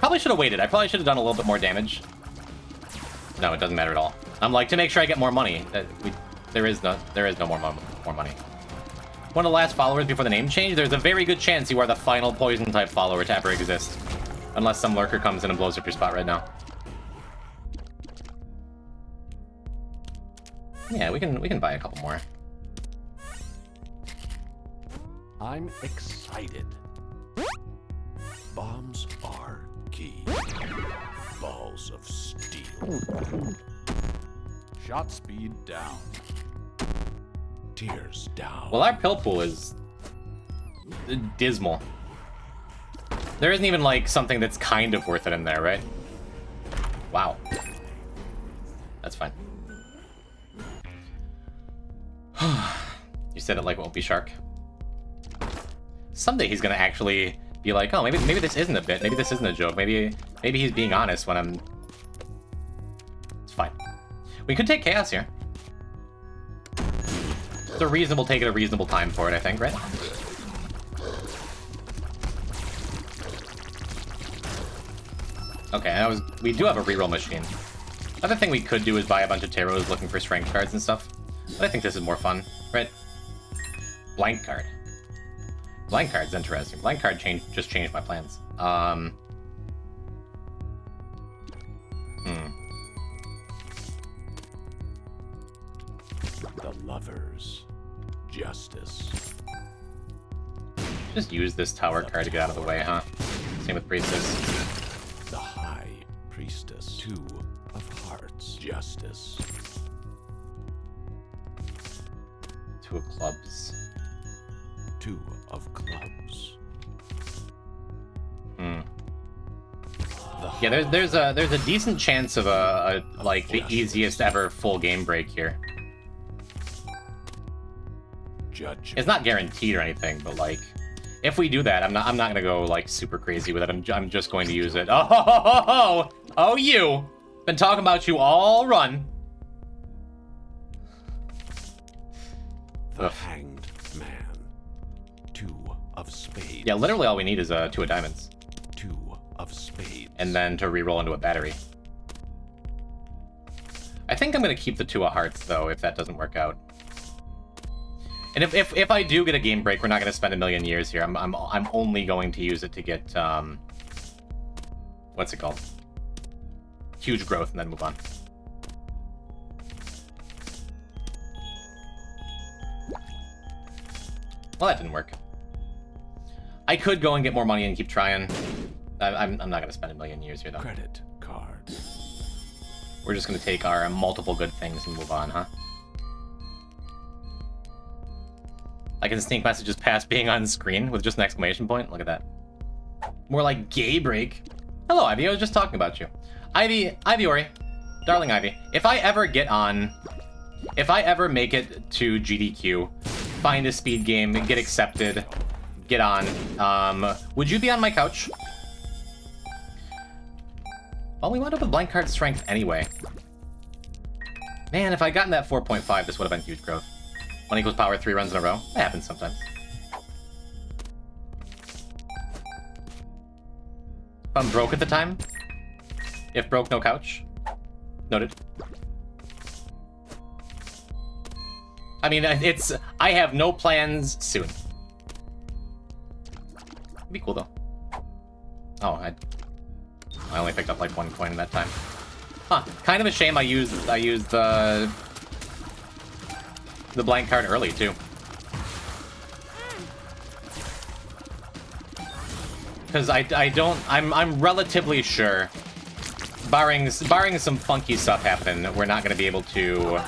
Probably should have waited. I probably should have done a little bit more damage. No, it doesn't matter at all. I'm like, to make sure I get more money. There is no more money. One of the last followers before the name change, there's a very good chance you are the final poison type follower to ever exist. Unless some lurker comes in and blows up your spot right now. Yeah, we can buy a couple more. I'm excited. Bombs are key. Balls of steel. Shot speed down. Tears down. Well, our pill pool is dismal. There isn't even, like, something that's kind of worth it in there, right? Wow. That's fine. You said it like it won't be Shark. Someday he's gonna actually be like, oh, maybe this isn't a bit. Maybe this isn't a joke. Maybe he's being honest when I'm... It's fine. We could take Chaos here. It's a reasonable take at a reasonable time for it, I think, right? Okay, we do have a reroll machine. Other thing we could do is buy a bunch of tarots looking for strength cards and stuff. But I think this is more fun, right? Blank card. Blank card's interesting. Blank card just changed my plans. The lovers. Justice. Just use this tower card to get out of the way, huh? Same with Priestess. The High Priestess. 2 of Hearts. Justice. 2 of Clubs. 2 of Clubs. Yeah, there's a decent chance of a like the easiest ever full game break here. Judge. It's not guaranteed or anything, but like, if we do that, I'm not gonna go like super crazy with it. I'm just going to use it. Oh, you been talking about you all run. The Hanged Man. 2 of Spades. Yeah, literally all we need is 2 of Diamonds. 2 of Spades. And then to reroll into a battery. I think I'm gonna keep the 2 of Hearts though, if that doesn't work out. And if I do get a game break, we're not gonna spend a million years here. I'm only going to use it to get what's it called? Huge growth, and then move on. Well, that didn't work. I could go and get more money and keep trying. I'm not going to spend a million years here, though. Credit card. We're just going to take our multiple good things and move on, huh? I can sneak messages past being on screen with just an exclamation point. Look at that. More like gay break. Hello, Ivy. I was just talking about you. Ivy Ori. Darling Ivy. If I ever make it to GDQ, find a speed game, get accepted, get on, would you be on my couch? Well, we wound up with blank card strength anyway. Man, if I'd gotten that 4.5, this would have been huge growth. 1 equals power 3 runs in a row. That happens sometimes. If I'm broke at the time. If broke, no couch. Noted. I mean, I have no plans soon. It'd be cool, though. Oh, I only picked up, like, 1 coin in that time. Huh. Kind of a shame I used the blank card early, too. Because I'm relatively sure, barring some funky stuff happening, we're not going to be able to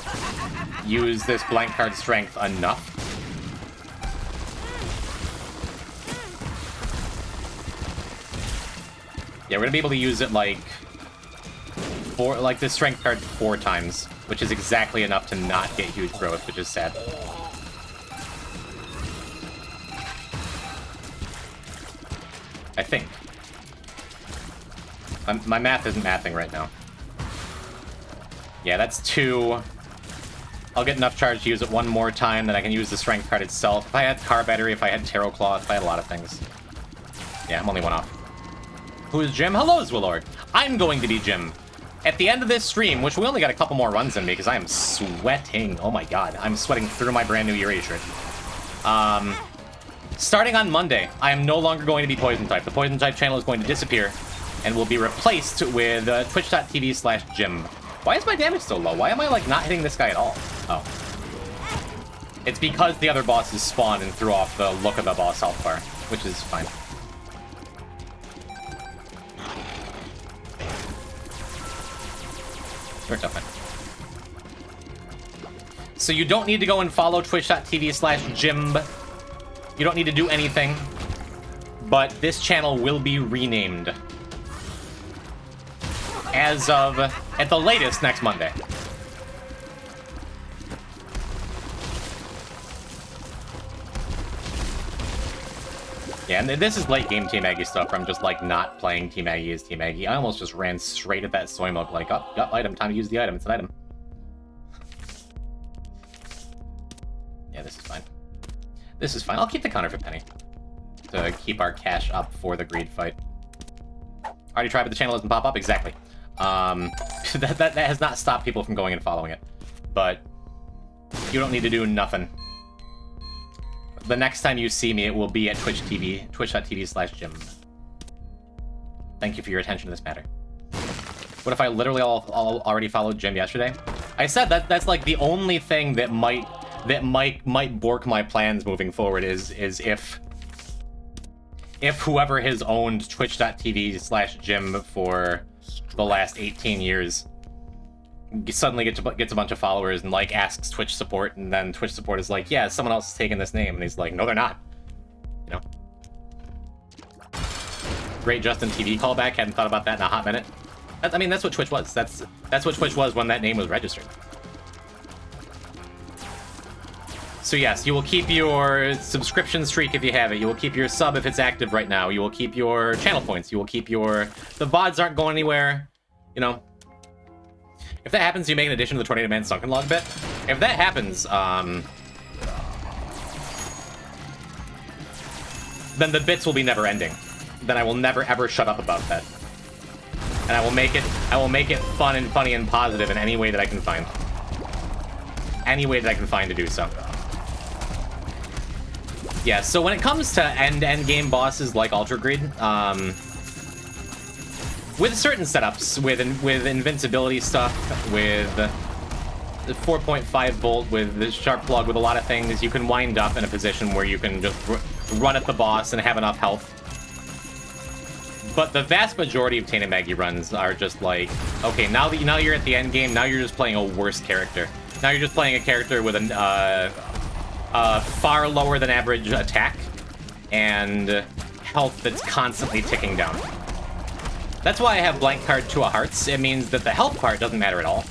use this blank card strength enough. Yeah, we're going to be able to use it like this strength card 4 times, which is exactly enough to not get huge growth, which is sad. I think. My math isn't mathing right now. Yeah, that's 2. I'll get enough charge to use it 1 more time, then I can use the strength card itself. If I had car battery, if I had tarot claw, if I had a lot of things. Yeah, I'm only 1 off. Who is Jim? Hello, Zwillord. I'm going to be Jim. At the end of this stream, which we only got a couple more runs in me because I am sweating. Oh my god, I'm sweating through my brand new Yuri shirt. Starting on Monday, I am no longer going to be Poison Type. The Poison Type channel is going to disappear and will be replaced with twitch.tv/Jimb. Why is my damage so low? Why am I, like, not hitting this guy at all? Oh. It's because the other bosses spawned and threw off the look of the boss health bar, which is fine. Worked out fine. So you don't need to go and follow twitch.tv/Jimb. You don't need to do anything. But this channel will be renamed. As of, at the latest, next Monday. Yeah, and this is late game Team Aggie stuff where I'm just, like, not playing Team Aggie as Team Aggie. I almost just ran straight at that soy milk, like, oh, got item, time to use the item, it's an item. Yeah, this is fine. This is fine. I'll keep the counter for Penny. To keep our cash up for the greed fight. Already tried, but the channel doesn't pop up? Exactly. That has not stopped people from going and following it. But you don't need to do nothing. The next time you see me, it will be at twitch.tv/Jimb. Thank you for your attention to this matter. What if I literally already followed Jimb yesterday? I said that's like the only thing that might bork my plans moving forward is if whoever has owned twitch.tv/Jimb for the last 18 years suddenly gets a bunch of followers and like asks Twitch support, and then Twitch support is like, yeah, someone else is taking this name, and he's like, no, they're not. You know? Great Justin TV callback. Hadn't thought about that in a hot minute. I mean, that's what Twitch was. That's what Twitch was when that name was registered. So yes, you will keep your subscription streak if you have it. You will keep your sub if it's active right now. You will keep your channel points. You will keep your... The VODs aren't going anywhere. You know? If that happens, you make an addition to the Tornado Man Sunken Log bit. If that happens, then the bits will be never ending. Then I will never ever shut up about that. And I will make it fun and funny and positive in any way that I can find. Any way that I can find to do so. Yeah, so when it comes to end game bosses like Ultra Greed, with certain setups, with invincibility stuff, with the 4.5 volt, with the sharp plug, with a lot of things, you can wind up in a position where you can just run at the boss and have enough health. But the vast majority of Tainted Maggie runs are just like, okay, now you're at the end game, now you're just playing a worse character. Now you're just playing a character with a far lower than average attack and health that's constantly ticking down. That's why I have blank card to a hearts. It means that the health part doesn't matter at all.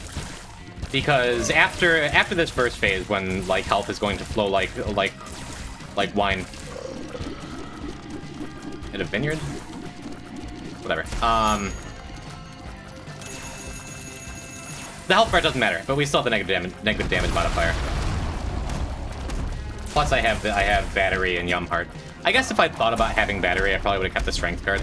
Because after this first phase, when like health is going to flow like wine. In a vineyard? Whatever. The health part doesn't matter, but we still have the negative damage modifier. Plus I have battery and Yum Heart. I guess if I'd thought about having battery, I probably would have kept the strength card.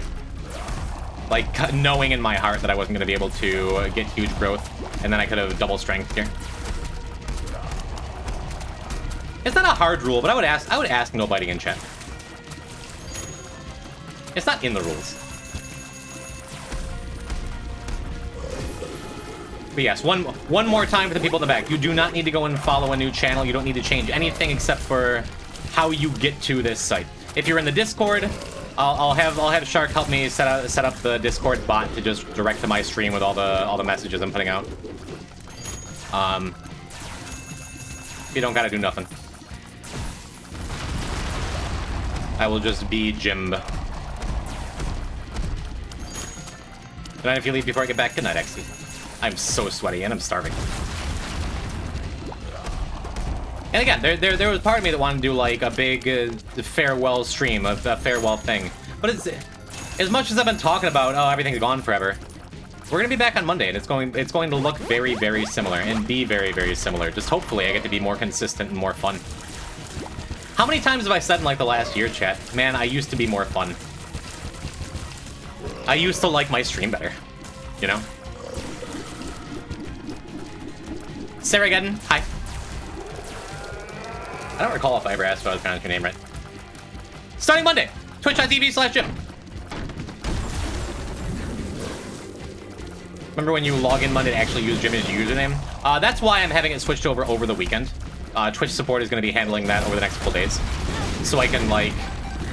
Like, knowing in my heart that I wasn't going to be able to get huge growth, and then I could have double strength here. It's not a hard rule, but I would ask no biting in chat. It's not in the rules. But yes, one more time for the people in the back. You do not need to go and follow a new channel. You don't need to change anything except for how you get to this site. If you're in the Discord, I'll have Shark help me set up the Discord bot to just direct to my stream with all the messages I'm putting out. You don't gotta do nothing. I will just be Jimb. Good night if you leave before I get back. Good night, XT. I'm so sweaty and I'm starving. And again, there was part of me that wanted to do like a big farewell stream, a farewell thing. But it's, as much as I've been talking about, oh, everything's gone forever, we're gonna be back on Monday, and it's going to look very, very similar and be very, very similar. Just hopefully I get to be more consistent and more fun. How many times have I said in like the last year, chat? Man, I used to be more fun. I used to like my stream better, you know? Sarageddon, hi. I don't recall if I ever asked if I was pronouncing your name right. Starting Monday, twitch.tv/Jimb. Remember when you log in Monday to actually use Jimb as your username? That's why I'm having it switched over the weekend. Twitch support is going to be handling that over the next couple days. So I can, like,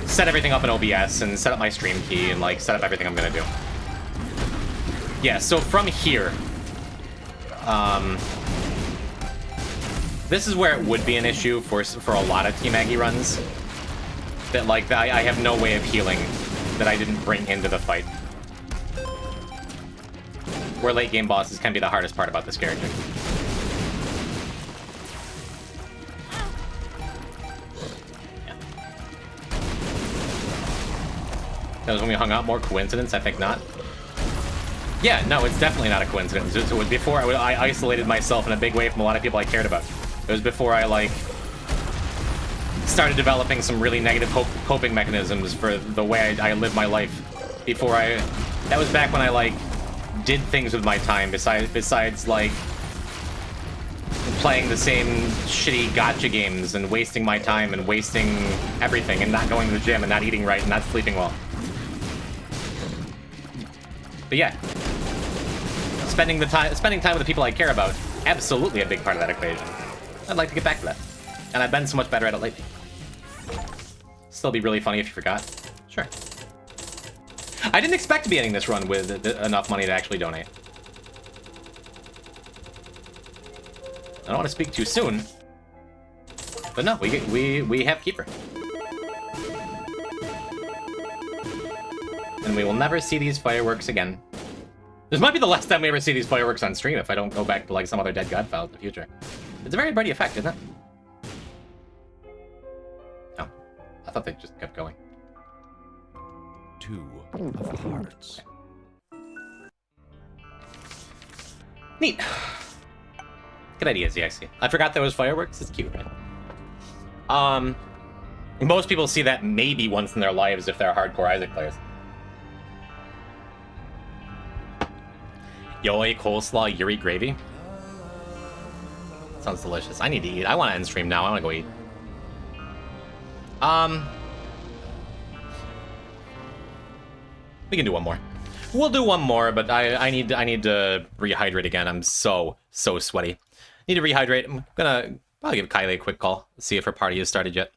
set everything up in OBS and set up my stream key and, like, set up everything I'm going to do. Yeah, so from here... This is where it would be an issue for a lot of Team Aggie runs. That, like, I have no way of healing that I didn't bring into the fight. Where late game bosses can be the hardest part about this character. Yeah. That was when we hung out. More coincidence? I think not. Yeah, no, it's definitely not a coincidence. It was before I isolated myself in a big way from a lot of people I cared about. It was before I, like, started developing some really negative coping mechanisms for the way I live my life. That was back when I, like, did things with my time besides, like, playing the same shitty gacha games and wasting my time and wasting everything and not going to the gym and not eating right and not sleeping well. But yeah. Spending time with the people I care about, absolutely a big part of that equation. I'd like to get back to that. And I've been so much better at it lately. Still be really funny if you forgot. Sure. I didn't expect to be ending this run with enough money to actually donate. I don't want to speak too soon. But no, we have Keeper. And we will never see these fireworks again. This might be the last time we ever see these fireworks on stream if I don't go back to, like, some other Dead God files in the future. It's a very pretty effect, isn't it? Oh. I thought they just kept going. 2 of hearts. Neat. Good idea, ZXC. I forgot there was fireworks. It's cute, right? Most people see that maybe once in their lives if they're hardcore Isaac players. Yoi, coleslaw, Yuri gravy. Sounds delicious. I need to eat. I want to end stream now. I want to go eat. We can do one more. We'll do one more, but I need to rehydrate again. I'm so sweaty. Need to rehydrate. I'll give Kylie a quick call. See if her party has started yet.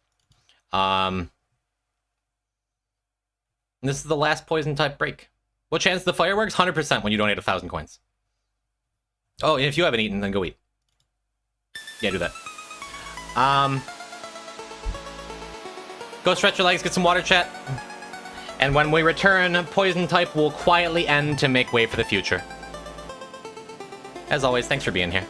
This is the last poison type break. What chance the fireworks? 100% when you donate 1,000 coins. Oh, and if you haven't eaten, then go eat. Yeah, do that. Go stretch your legs, get some water, chat. And when we return, poison type will quietly end to make way for the future. As always, thanks for being here.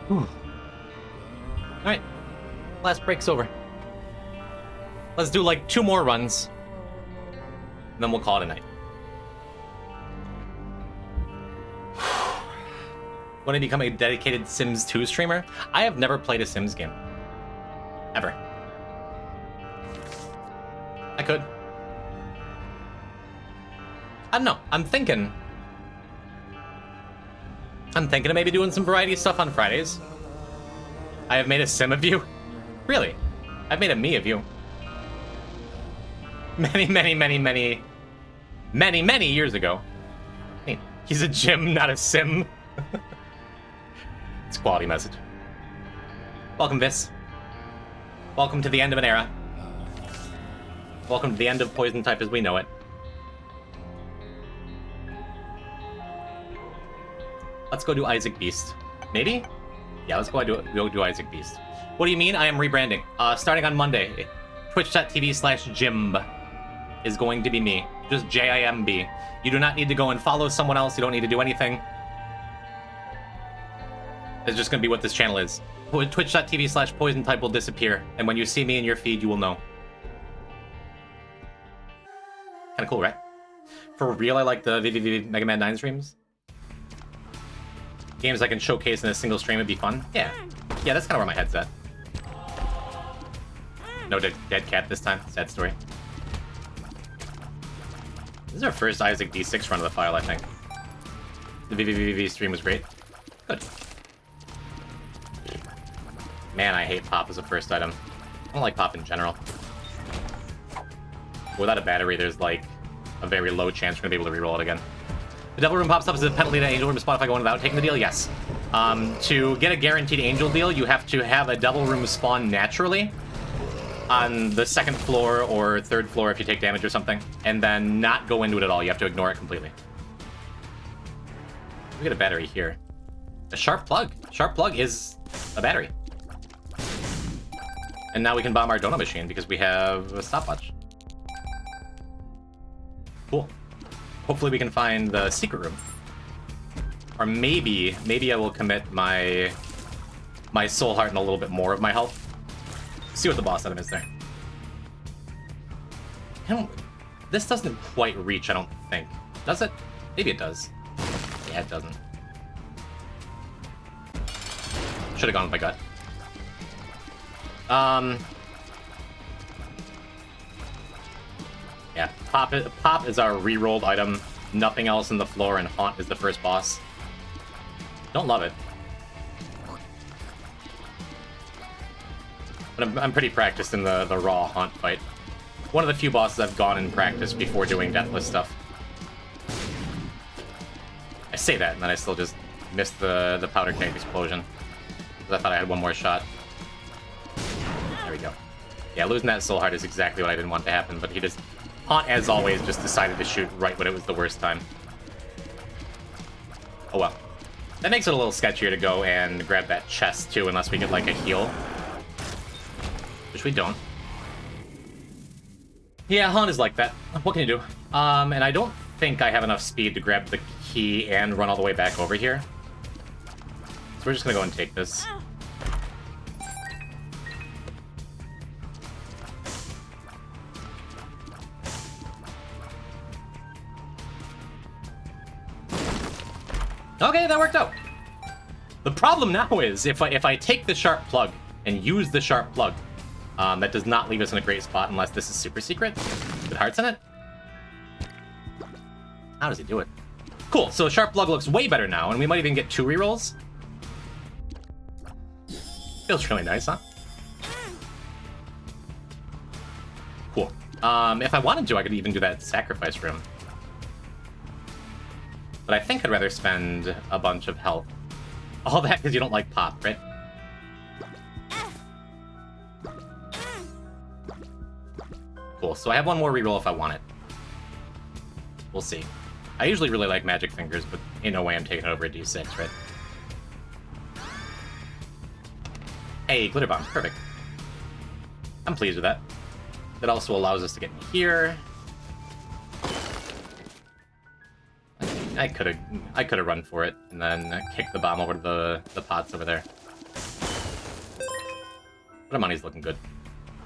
Alright. Last break's over. Let's do like 2 more runs. And then we'll call it a night. Want to become a dedicated Sims 2 streamer? I have never played a Sims game. Ever. I could. I don't know. I'm thinking of maybe doing some variety stuff on Fridays. I have made a sim of you. Really? I've made a me of you. Many years ago. Hey, he's a Jimb, not a sim. It's a quality message. Welcome, Vis. Welcome to the end of an era. Welcome to the end of Poison Type as we know it. Let's go do Isaac Beast. Maybe? Yeah, let's go do Isaac Beast. What do you mean? I am rebranding. Starting on Monday, twitch.tv/Jimb is going to be me. Just Jimb. You do not need to go and follow someone else. You don't need to do anything. It's just going to be what this channel is. Twitch.tv/PoisonType will disappear, and when you see me in your feed, you will know. Kind of cool, right? For real, I like the VVV Mega Man 9 streams. Games I can showcase in a single stream would be fun. Yeah. Yeah, that's kind of where my head's at. No dead cat this time. Sad story. This is our first Isaac D6 run of the file, I think. The VVVV stream was great. Good. Man, I hate pop as a first item. I don't like pop in general. Without a battery, there's like a very low chance we're gonna be able to reroll it again. The Devil Room pops up as a penalty to Angel Room spawn if I go in without taking the deal? Yes. To get a guaranteed Angel deal, you have to have a Devil Room spawn naturally on the 2nd floor or 3rd floor if you take damage or something, and then not go into it at all. You have to ignore it completely. We get a battery here. A sharp plug. Sharp plug is a battery. And now we can bomb our donut machine because we have a stopwatch. Cool. Hopefully we can find the secret room. Or maybe I will commit my soul heart and a little bit more of my health. See what the boss item is there. This doesn't quite reach, I don't think. Does it? Maybe it does. Yeah, it doesn't. Should have gone with my gut. Yeah, Pop is our re-rolled item. Nothing else in the floor, and Haunt is the first boss. Don't love it. But I'm pretty practiced in the raw Haunt fight. One of the few bosses I've gone and practiced before doing Deathless stuff. I say that, and then I still just missed the powder keg explosion. Because I thought I had one more shot. There we go. Yeah, losing that soul heart is exactly what I didn't want to happen, but he just... Haunt, as always, just decided to shoot right when it was the worst time. Oh well. That makes it a little sketchier to go and grab that chest, too, unless we get, like, a heal. Which we don't. Yeah, Haunt is like that. What can you do? And I don't think I have enough speed to grab the key and run all the way back over here. So we're just gonna go and take this. Okay, that worked out. The problem now is, if I take the sharp plug and use the sharp plug, that does not leave us in a great spot unless this is super secret with hearts in it. How does he do it? Cool, so sharp plug looks way better now, and we might even get 2 rerolls. Feels really nice, huh? Cool. If I wanted to, I could even do that sacrifice room. But I think I'd rather spend a bunch of health. All that because you don't like Pop, right? Cool, so I have one more reroll if I want it. We'll see. I usually really like Magic Fingers, but ain't no way I'm taking over a D6, right? Hey, Glitter Bombs, perfect. I'm pleased with that. That also allows us to get in here. I could have run for it and then kicked the bomb over to the pots over there. But our money's looking good.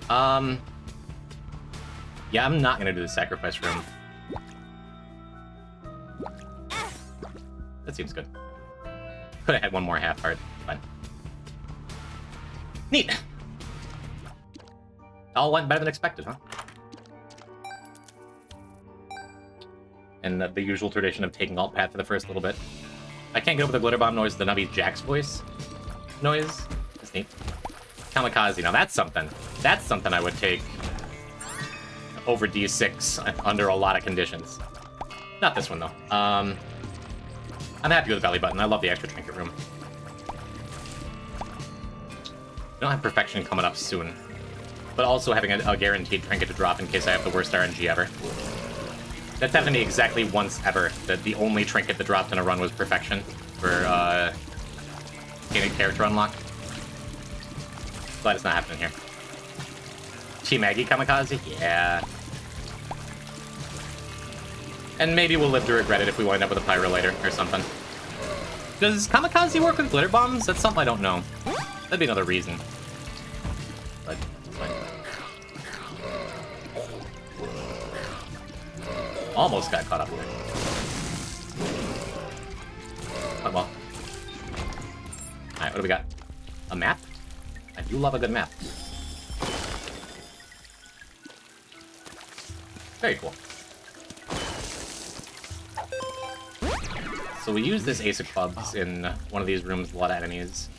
Yeah, I'm not gonna do the sacrifice room. That seems good. Could have had one more half heart. Fine. Neat. All went better than expected, huh? And the usual tradition of taking alt path for the first little bit. I can't get over the glitter bomb noise, the Nubby Jack's voice noise. That's neat. Kamikaze, now that's something. That's something I would take over D6 under a lot of conditions. Not this one, though. I'm happy with the belly button. I love the extra trinket room. I don't have perfection coming up soon. But also having a guaranteed trinket to drop in case I have the worst RNG ever. That's happened to me exactly once ever, that the only trinket that dropped in a run was perfection for gaining character unlock. Glad it's not happening here. Team Maggie Kamikaze? Yeah. And maybe we'll live to regret it if we wind up with a pyro later or something. Does Kamikaze work with glitter bombs? That's something I don't know. That'd be another reason. But it's fine. Almost got caught up there. Oh well. Alright, what do we got? A map? I do love a good map. Very cool. So we use this Ace of Clubs in one of these rooms with a lot of enemies.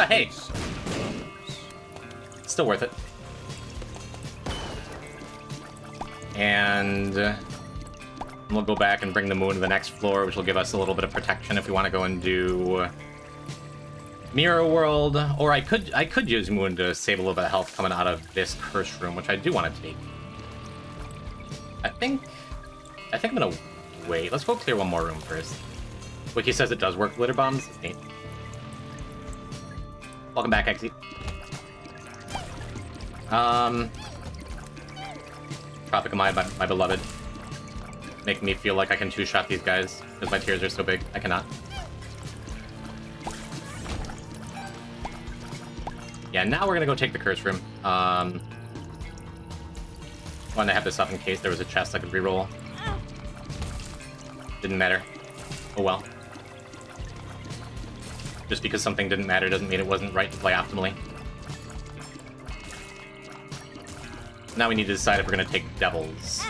Hey! Still worth it. And we'll go back and bring the moon to the next floor, which will give us a little bit of protection if we want to go and do Mirror World. Or I could use moon to save a little bit of health coming out of this curse room, which I do want to take. I think I'm gonna wait. Let's go clear one more room first. Wiki says it does work glitter bombs. It's neat. Welcome back, Exy. Tropic of my beloved. Making me feel like I can two-shot these guys, because my tears are so big. I cannot. Yeah, now we're gonna go take the curse room. Wanted to have this up in case there was a chest I could reroll. Didn't matter. Oh well. Just because something didn't matter doesn't mean it wasn't right to play optimally. Now we need to decide if we're going to take Devils.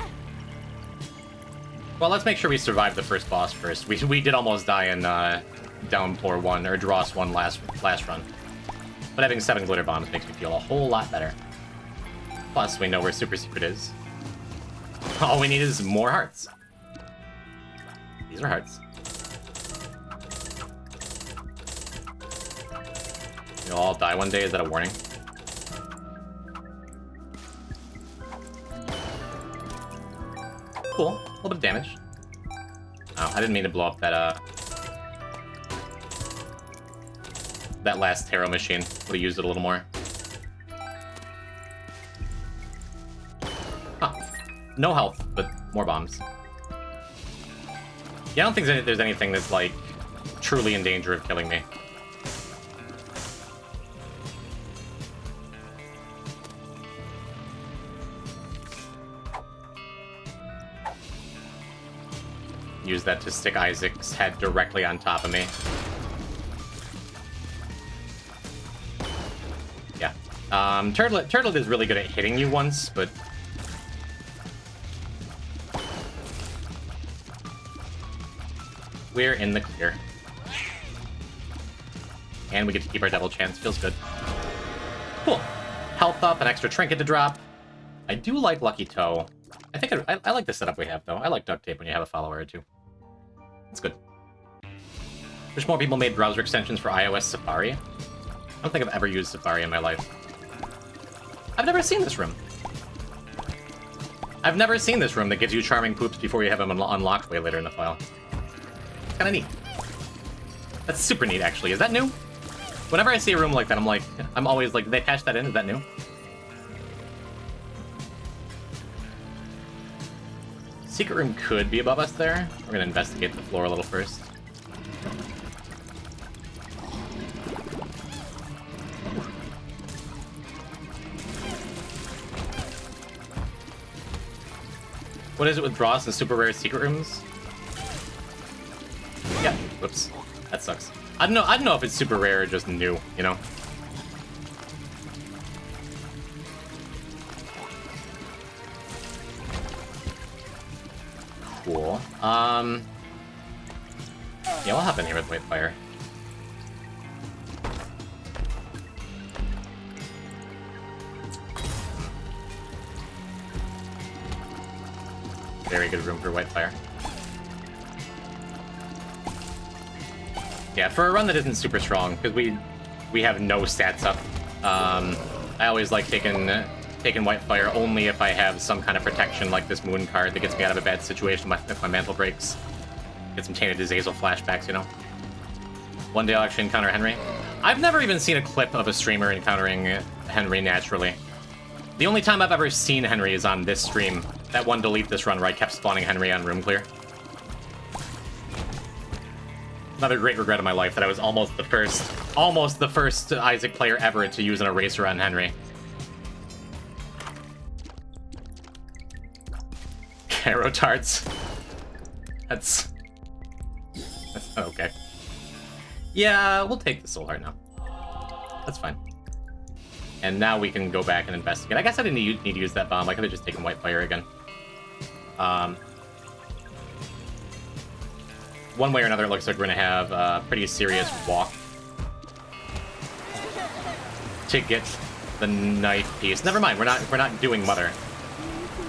Well, let's make sure we survive the first boss first. We did almost die in Downpour 1, or Dross 1 last run. But having 7 glitter bombs makes me feel a whole lot better. Plus, we know where Super Secret is. All we need is more hearts. These are hearts. You'll all die one day, is that a warning? Cool, a little bit of damage. Oh, I didn't mean to blow up that, that last tarot machine. Would've used it a little more. Huh. No health, but more bombs. Yeah, I don't think there's anything that's, like, truly in danger of killing me. Use that to stick Isaac's head directly on top of me. Yeah. Turtlet is really good at hitting you once, but... we're in the clear. And we get to keep our devil chance. Feels good. Cool. Health up, an extra trinket to drop. I do like Lucky Toe. I think I like the setup we have, though. I like duct tape when you have a follower or two. It's good. Wish more people made browser extensions for iOS Safari. I don't think I've ever used Safari in my life. I've never seen this room. I've never seen this room that gives you charming poops before you have them unlocked way later in the file. It's kind of neat. That's super neat, actually. Is that new? Whenever I see a room like that, I'm always like, did they patch that in? Is that new? Secret room could be above us there. We're gonna investigate the floor a little first. What is it with Dross and super rare secret rooms? Yeah, whoops. That sucks. I don't know if it's super rare or just new, you know? Cool. Yeah, we'll hop in here with Whitefire. Very good room for Whitefire. Yeah, for a run that isn't super strong, because we have no stats up. I always like taking Whitefire only if I have some kind of protection, like this Moon card that gets me out of a bad situation if my mantle breaks. Get some Tainted Azazel flashbacks, you know? One day I'll actually encounter Henry. I've never even seen a clip of a streamer encountering Henry naturally. The only time I've ever seen Henry is on this stream. That one Delete This run where I kept spawning Henry on room clear. Another great regret of my life that I was almost the first Isaac player ever to use an eraser on Henry. Caro tarts. That's okay. Yeah, we'll take the Soul Heart now. That's fine. And now we can go back and investigate. I guess I didn't need to use that bomb. I could have just taken Whitefire again. One way or another, it looks like we're going to have a pretty serious walk to get the knife piece. Never mind, we're not doing Mother.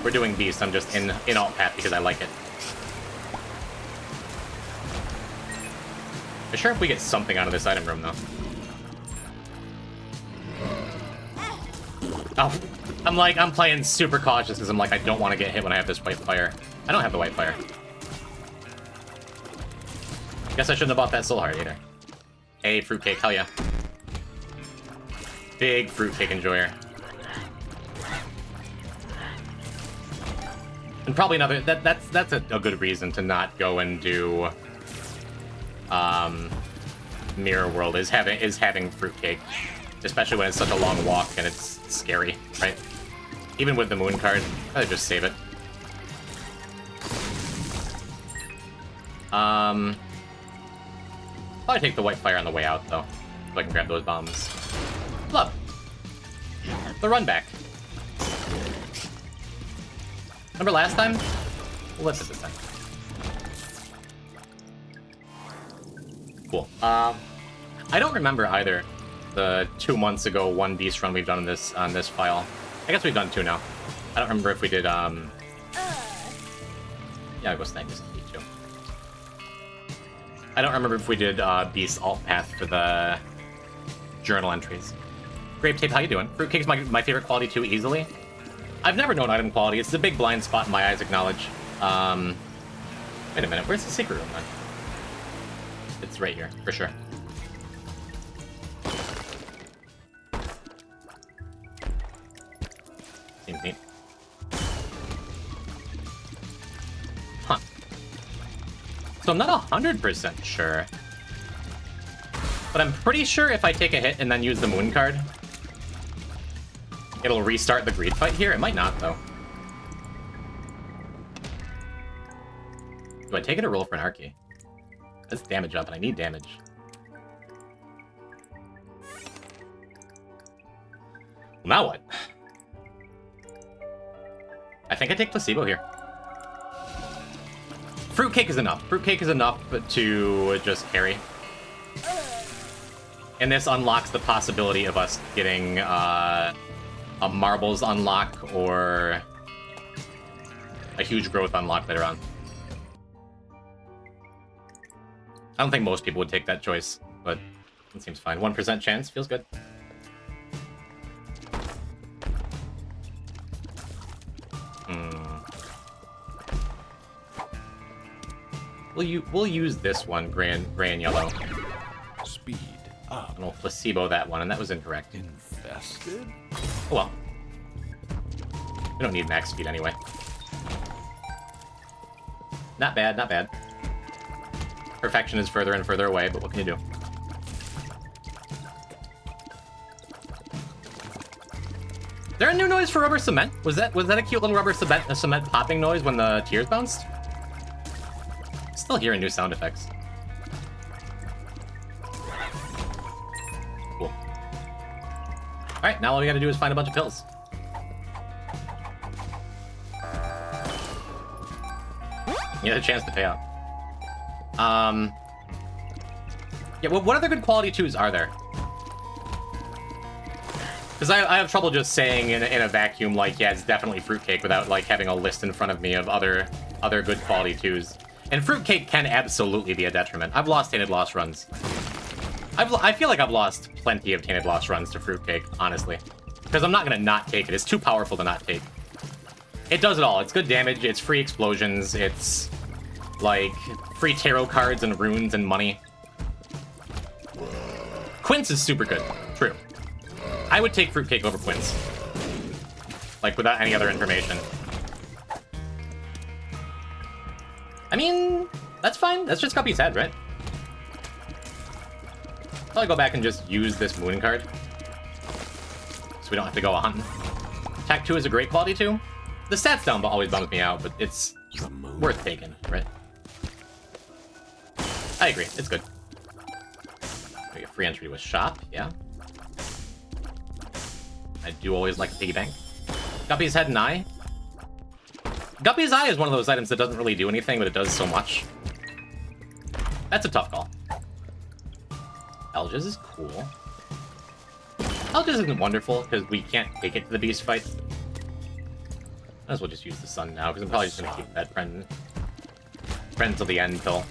We're doing Beast. I'm just in alt path because I like it. I'm sure if we get something out of this item room, though. Oh, I'm playing super cautious because I'm like, I don't want to get hit when I have this Whitefire. I don't have the Whitefire. Guess I shouldn't have bought that Soul Heart either. Hey, fruitcake, hell yeah. Big fruitcake enjoyer. And probably another, that's a good reason to not go and do Mirror World is having fruitcake. Especially when it's such a long walk and it's scary, right? Even with the Moon card, I'd just save it. Probably take the Whitefire on the way out, though, so I can grab those bombs. Love. The run back. Remember last time? We'll lift it this time. Cool. I don't remember either the 2 months ago 1 Beast run we've done on this file. I guess we've done 2 now. I don't remember if we did, yeah, I'll go snag this too. I don't remember if we did Beast alt path for the journal entries. Grape Tape, how you doing? Fruitcake's my favorite quality too, easily. I've never known item quality. It's a big blind spot in my Isaac knowledge. Wait a minute, where's the secret room then? It's right here, for sure. Seems neat. Huh. So I'm not 100% sure. But I'm pretty sure if I take a hit and then use the Moon card, it'll restart the greed fight here. It might not, though. Do I take it or roll for an Archie? That's damage up, and I need damage. Well, now what? I think I take Placebo here. Fruitcake is enough. Fruitcake is enough to just carry. And this unlocks the possibility of us getting a Marbles unlock or a huge growth unlock later on. I don't think most people would take that choice, but it seems fine. 1% chance feels good. We'll use this one, gray and yellow. Speed up. And we'll placebo that one, and that was incorrect. Infested? Oh well. We don't need max speed anyway. Not bad, not bad. Perfection is further and further away, but what can you do? there a new noise for rubber cement? Was that a cute little rubber cement popping noise when the tears bounced? Still hearing new sound effects. Cool. Alright, now all we gotta do is find a bunch of pills. You had a chance to pay out. Yeah, what other good quality 2s are there? Because I have trouble just saying in a vacuum, like, yeah, it's definitely fruitcake without, like, having a list in front of me of other good quality 2s. And fruitcake can absolutely be a detriment. I've lost Tainted Lost runs. I feel like I've lost plenty of Tainted Lost runs to fruitcake, honestly. Because I'm not going to not take it. It's too powerful to not take. It does it all. It's good damage, it's free explosions, it's, like, free tarot cards and runes and money. Quince is super good. True. I would take fruitcake over Quince. Like, without any other information. I mean, that's fine. That's just Guppy's head, right? Probably go back and just use this moon card. So we don't have to go a hunting. Attack 2 is a great quality 2. The stats down always bums me out, but it's worth taking, right? I agree. It's good. We get free entry with shop, yeah. I do always like a piggy bank. Guppy's head and eye. Guppy's eye is one of those items that doesn't really do anything, but it does so much. That's a tough call. Elgiz is cool. Elgiz isn't wonderful, because we can't take it to the beast fight. Might as well just use the sun now, because I'm probably just going to keep that friend till the end pill.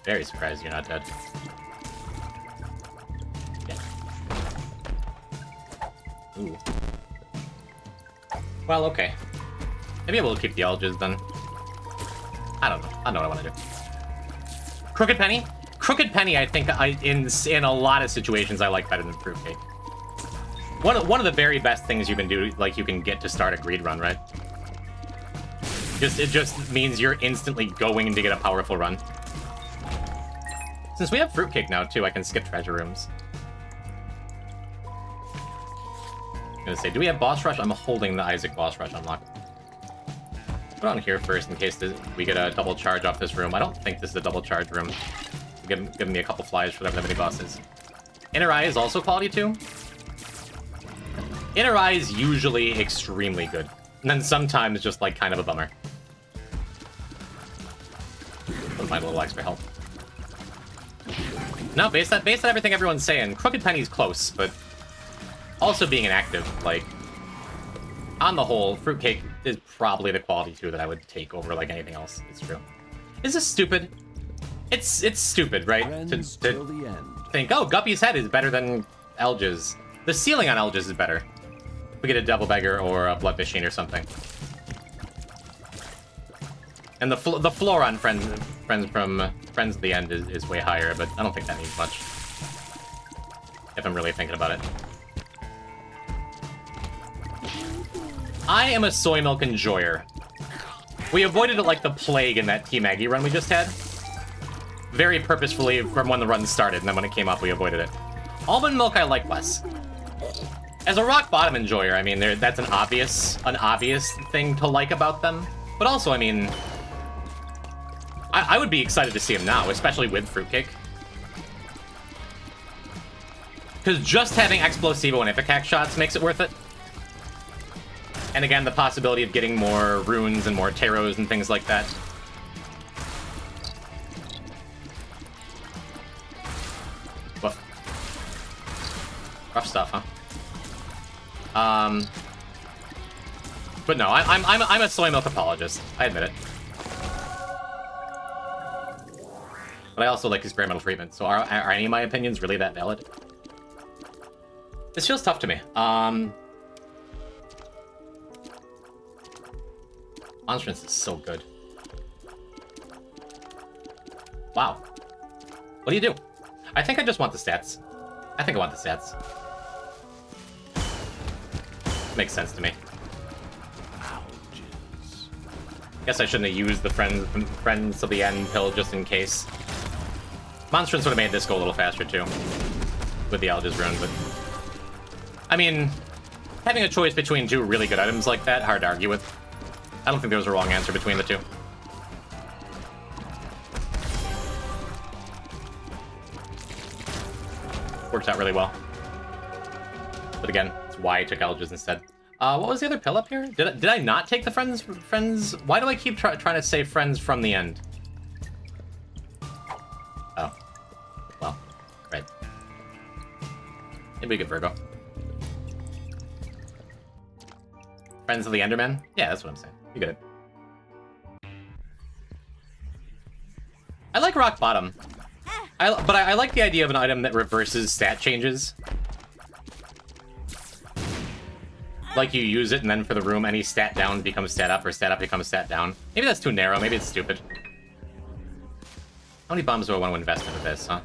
Very surprised you're not dead. Yeah. Ooh. Well, okay. Maybe I will keep the Elgiz then. I don't know. I don't know what I want to do. Crooked Penny? Crooked Penny, I think, in a lot of situations, I like better than Fruitcake. One of the very best things you can do, like, you can get to start a greed run, right? It just means you're instantly going to get a powerful run. Since we have Fruitcake now, too, I can skip treasure rooms. I'm gonna say, do we have Boss Rush? I'm holding the Isaac Boss Rush unlocked. Put it on here first in case we get a double charge off this room. I don't think this is a double charge room. Give me a couple flies for whatever the mini boss is. Inner Eye is also quality 2. Inner Eye is usually extremely good. And then sometimes just, like, kind of a bummer. Don't mind a little extra help. No, based on everything everyone's saying, Crooked Penny's close, but also being inactive, like, on the whole, Fruitcake is probably the quality 2 that I would take over, like, anything else. It's true. Is this stupid? It's stupid, right? To think, oh, Guppy's head is better than Elgiz. The ceiling on Elgiz is better. We get a Devil Beggar or a Blood Machine or something. And the floor on Friends of the End is way higher, but I don't think that means much. If I'm really thinking about it. I am a soy milk enjoyer. We avoided it like the plague in that Team Maggie run we just had. Very purposefully from when the run started, and then when it came up, we avoided it. Almond milk I like less. As a rock bottom enjoyer, I mean, that's an obvious thing to like about them. But also, I mean, I would be excited to see him now, especially with Fruitcake. Because just having Explosivo and Ipecac shots makes it worth it. And again, the possibility of getting more runes and more tarots and things like that. Woof. Rough stuff, huh? But no, I'm a soy milk apologist. I admit it. But I also like experimental treatment. So are any of my opinions really that valid? This feels tough to me. Monstrance is so good. Wow. What do you do? I think I just want the stats. I think I want the stats. Makes sense to me. Guess I shouldn't have used the friends of the end pill just in case. Monstrance would have made this go a little faster, too. With the Alga's Rune, but... I mean, having a choice between two really good items like that, hard to argue with. I don't think there was a wrong answer between the two. Works out really well. But again, it's why I took Alga's instead. What was the other pill up here? Did I not take the friends? Why do I keep trying to say friends from the end? Oh. Well, right. Maybe we get Virgo. Friends of the Enderman? Yeah, that's what I'm saying. You get it. I like Rock Bottom. But I like the idea of an item that reverses stat changes. Like you use it, and then for the room, any stat down becomes stat up, or stat up becomes stat down. Maybe that's too narrow. Maybe it's stupid. How many bombs do I want to invest into this, huh?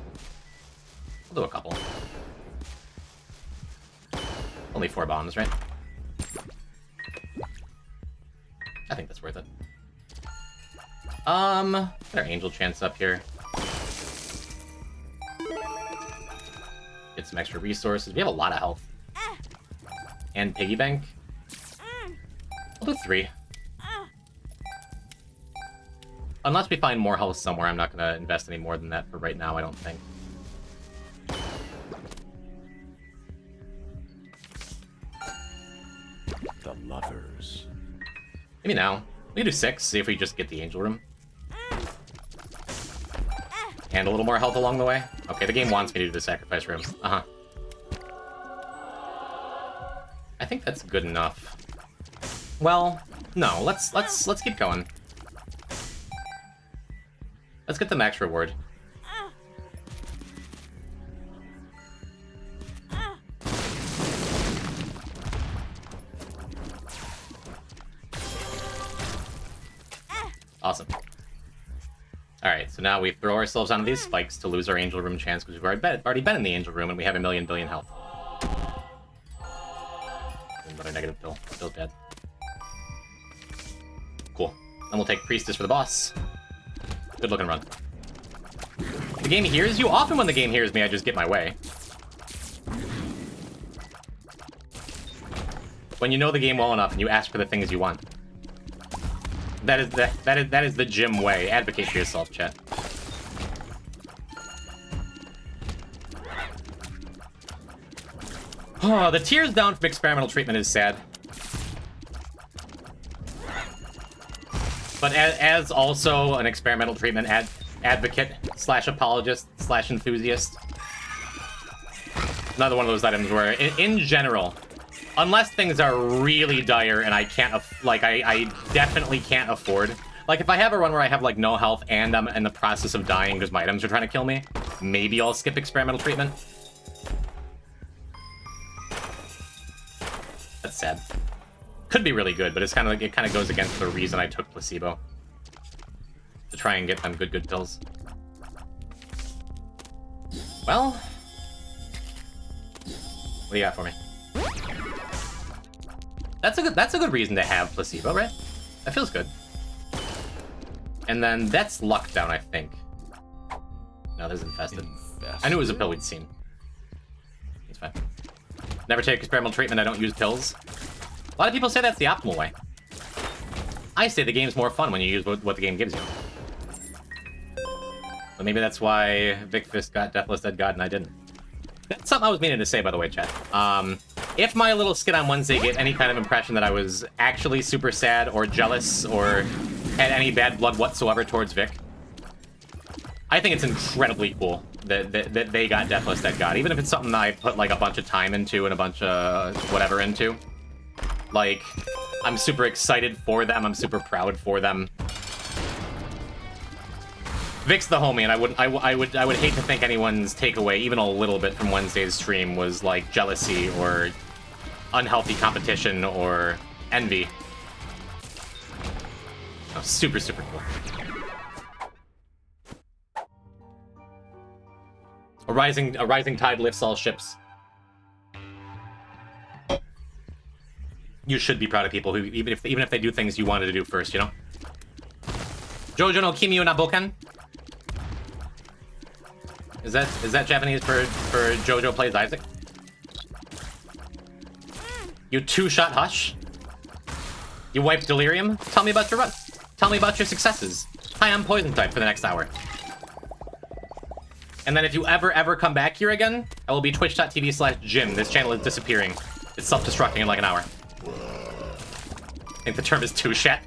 We'll do a couple. Only 4 bombs, right? I think that's worth it. Get our angel chance up here. Get some extra resources. We have a lot of health. And piggy bank. I'll do 3. Unless we find more health somewhere, I'm not going to invest any more than that for right now, I don't think. The lovers. Maybe now. We can do 6, see if we just get the angel room. And a little more health along the way. Okay, the game wants me to do the sacrifice room. Uh-huh. I think that's good enough. Well, no, let's keep going. Let's get the max reward. Awesome. Alright, so now we throw ourselves onto these spikes to lose our angel room chance, because we've already been in the angel room and we have a million billion health. Another negative pill. Still dead. Cool. Then we'll take Priestess for the boss. Good looking run. The game hears you? Often when the game hears me, I just get my way. When you know the game well enough and you ask for the things you want. That is the Jimb way. Advocate for yourself, chat. Oh, the tears down from experimental treatment is sad. But as also an experimental treatment advocate / apologist / enthusiast. Another one of those items where, in general, unless things are really dire and I can't, I definitely can't afford. Like, if I have a run where I have, like, no health and I'm in the process of dying because my items are trying to kill me, maybe I'll skip experimental treatment. That's sad. Could be really good, but it's kind of like, it kind of goes against the reason I took placebo. To try and get them good pills. Well, what do you got for me? That's a good reason to have placebo, right? That feels good. And then that's luck down, I think. No, there's infested. I knew it was a pill we'd seen. It's fine. Never take experimental treatment, I don't use pills. A lot of people say that's the optimal way. I say the game's more fun when you use what the game gives you. But maybe that's why Vic Fist got Deathless Dead God and I didn't. That's something I was meaning to say, by the way, chat. If my little skit on Wednesday get any kind of impression that I was actually super sad or jealous or had any bad blood whatsoever towards Vic, I think it's incredibly cool that they got Deathless Dead God, even if it's something that I put like a bunch of time into and a bunch of whatever into. Like, I'm super excited for them. I'm super proud for them. Vic's the homie, and I would hate to think anyone's takeaway, even a little bit from Wednesday's stream, was like jealousy or unhealthy competition or envy. Oh, super cool. A rising tide lifts all ships. You should be proud of people who, even if they do things you wanted to do first, you know? Jojo no Kimi no Naboken? Is that Japanese for Jojo plays Isaac? You two-shot Hush? You wiped Delirium? Tell me about your run. Tell me about your successes. Hi, I'm Poison Type for the next hour. And then if you ever come back here again, I will be twitch.tv/Jimb. This channel is disappearing. It's self-destructing in like an hour. I think the term is two-shat.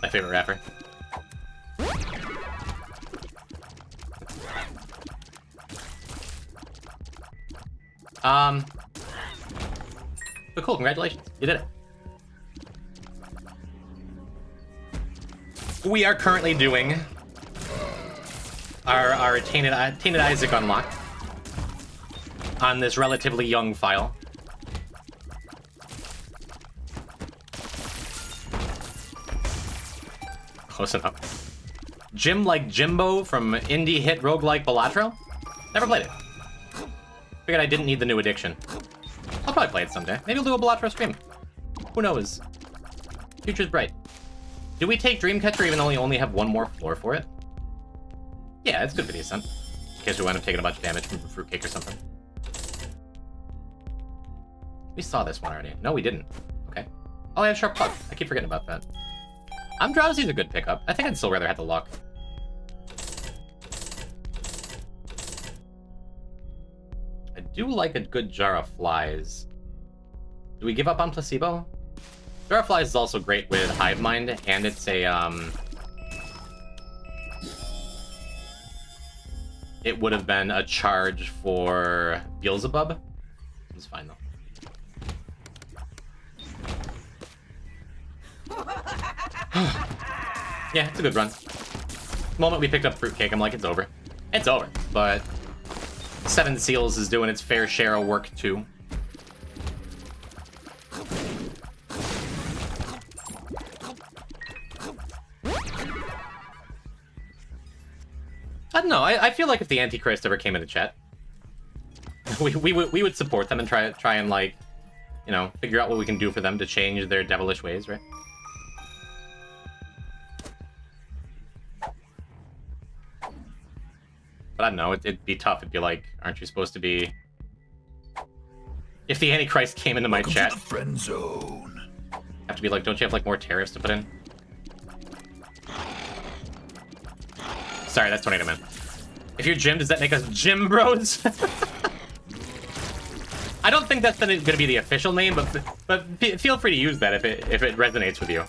My favorite rapper. But cool, congratulations. You did it. We are currently doing our Tainted Isaac unlock on this relatively young file. Close enough. Jimb like Jimbo from indie hit roguelike Balatro? Never played it. Figured I didn't need the new addiction. I'll probably play it someday. Maybe we'll do a Balatro stream. Who knows? Future's bright. Do we take Dreamcatcher even though we only have one more floor for it? Yeah, it's good for the ascent. In case we wind up taking a bunch of damage from fruitcake or something. We saw this one already. No, we didn't. Okay. Oh, I have Sharp Plug. I keep forgetting about that. I'm Drowsy's a good pickup. I think I'd still rather have the luck. I do like a good Jar of Flies. Do we give up on Placebo? Jar of Flies is also great with Hive Mind, and it's a, it would have been a charge for Beelzebub. It's fine, though. Yeah, it's a good run. The moment we picked up Fruitcake, I'm like, it's over. It's over, but Seven Seals is doing its fair share of work, too. I don't know. I feel like if the Antichrist ever came into chat, we would support them and try and, like, you know, figure out what we can do for them to change their devilish ways, right? But I don't know, it'd be tough. It'd be like, aren't you supposed to be... If the Antichrist came into my chat... To the friend zone. Have to be like, don't you have like more tariffs to put in? Sorry, that's Tornado Man. If you're Jim, does that make us Jim Bros? I don't think that's going to be the official name, but feel free to use that if it resonates with you.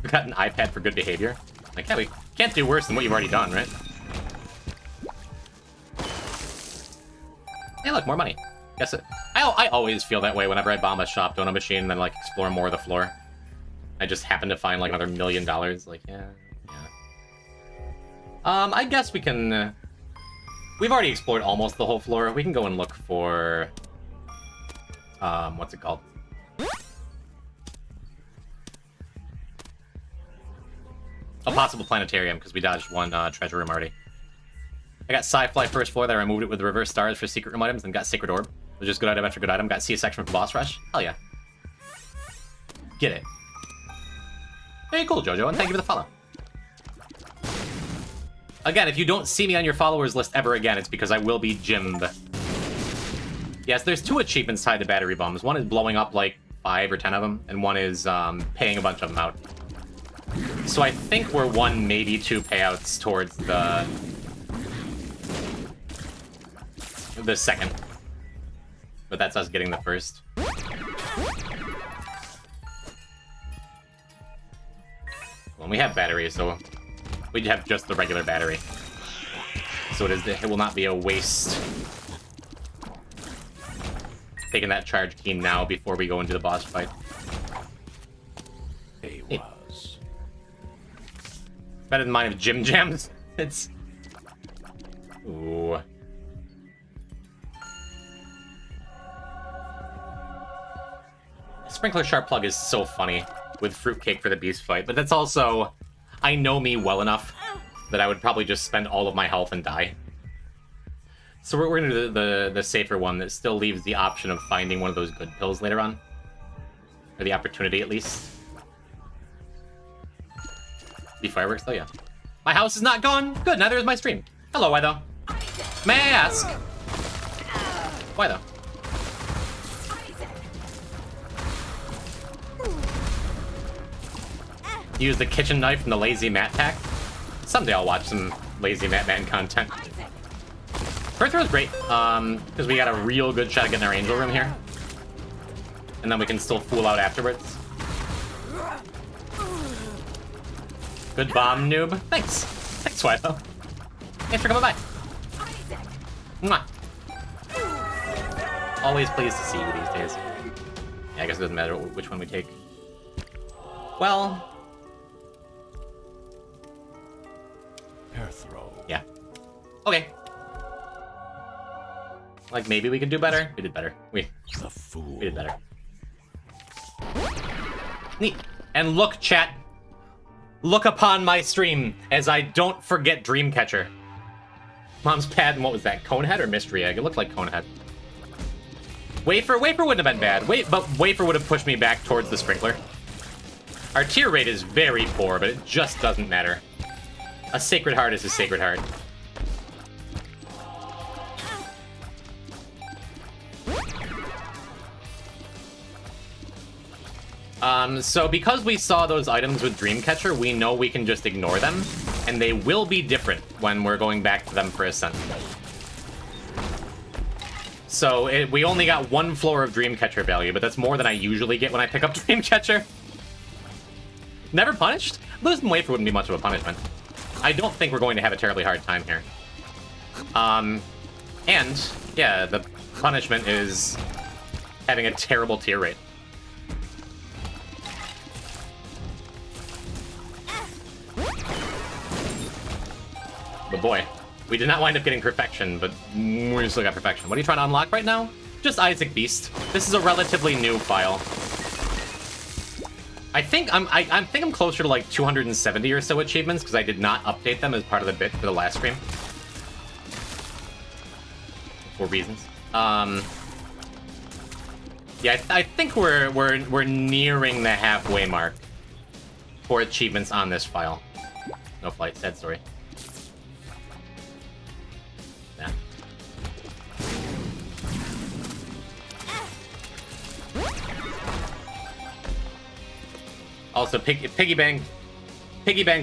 We got an iPad for good behavior. Like, yeah, we can't do worse than what you've already done, right? Hey, look, more money. Guess it. I always feel that way whenever I bomb a shop donut machine and then, like, explore more of the floor. I just happen to find, like, another $1 million. Like, yeah. I guess we can... we've already explored almost the whole floor. We can go and look for... what's it called? A possible planetarium, because we dodged one treasure room already. I got Sci-Fly first floor that I removed it with reverse stars for secret room items, and got Sacred Orb, which is good item after good item. Got C-section for boss rush. Hell yeah. Get it. Very cool, Jojo, and thank you for the follow. Again, if you don't see me on your followers list ever again, it's because I will be Jimb. Yes, there's 2 achievements tied to battery bombs. One is blowing up like 5 or 10 of them, and one is paying a bunch of them out. So I think we're 1, maybe 2 payouts towards the second. But that's us getting the first. Well, we have batteries, so we have just the regular battery. So it will not be a waste taking that charge key now before we go into the boss fight. Better than mine of Jim Jams. It's... Ooh. Sprinkler Sharp Plug is so funny with Fruitcake for the beast fight, but that's also... I know me well enough that I would probably just spend all of my health and die. So we're gonna do the safer one that still leaves the option of finding one of those good pills later on. Or the opportunity, at least. Be fireworks, though, yeah. My house is not gone. Good, neither is my stream. Hello, why though? May I ask? Why though? Use the kitchen knife from the Lazy Matt pack. Someday I'll watch some Lazy Matt Man content. First throw is great, because we got a real good shot at getting our angel room here. And then we can still fool out afterwards. Good bomb, noob. Thanks. Thanks, Wido. Thanks for coming by. Mwah. Always pleased to see you these days. Yeah, I guess it doesn't matter which one we take. Well... Pair throw. Yeah. Okay. Like, maybe we could do better. We did better. We did better. Neat. And look, chat. Look upon my stream as I don't forget Dreamcatcher. Mom's pad, and what was that? Conehead or Mystery Egg? It looked like Conehead. Wafer wouldn't have been bad. But Wafer would have pushed me back towards the sprinkler. Our tier rate is very poor, but it just doesn't matter. A Sacred Heart is a Sacred Heart. So because we saw those items with Dreamcatcher, we know we can just ignore them, and they will be different when we're going back to them for Ascent. So we only got one floor of Dreamcatcher value, but that's more than I usually get when I pick up Dreamcatcher. Never punished? Losing Wafer wouldn't be much of a punishment. I don't think we're going to have a terribly hard time here. And, yeah, the punishment is having a terrible tier rate. But boy, we did not wind up getting perfection, but we still got perfection. What are you trying to unlock right now? Just Isaac Beast. This is a relatively new file. I think I'm closer to like 270 or so achievements because I did not update them as part of the bit for the last stream. For reasons. Yeah, I think we're nearing the halfway mark for achievements on this file. No flight, sad story. Yeah. Also, piggy bank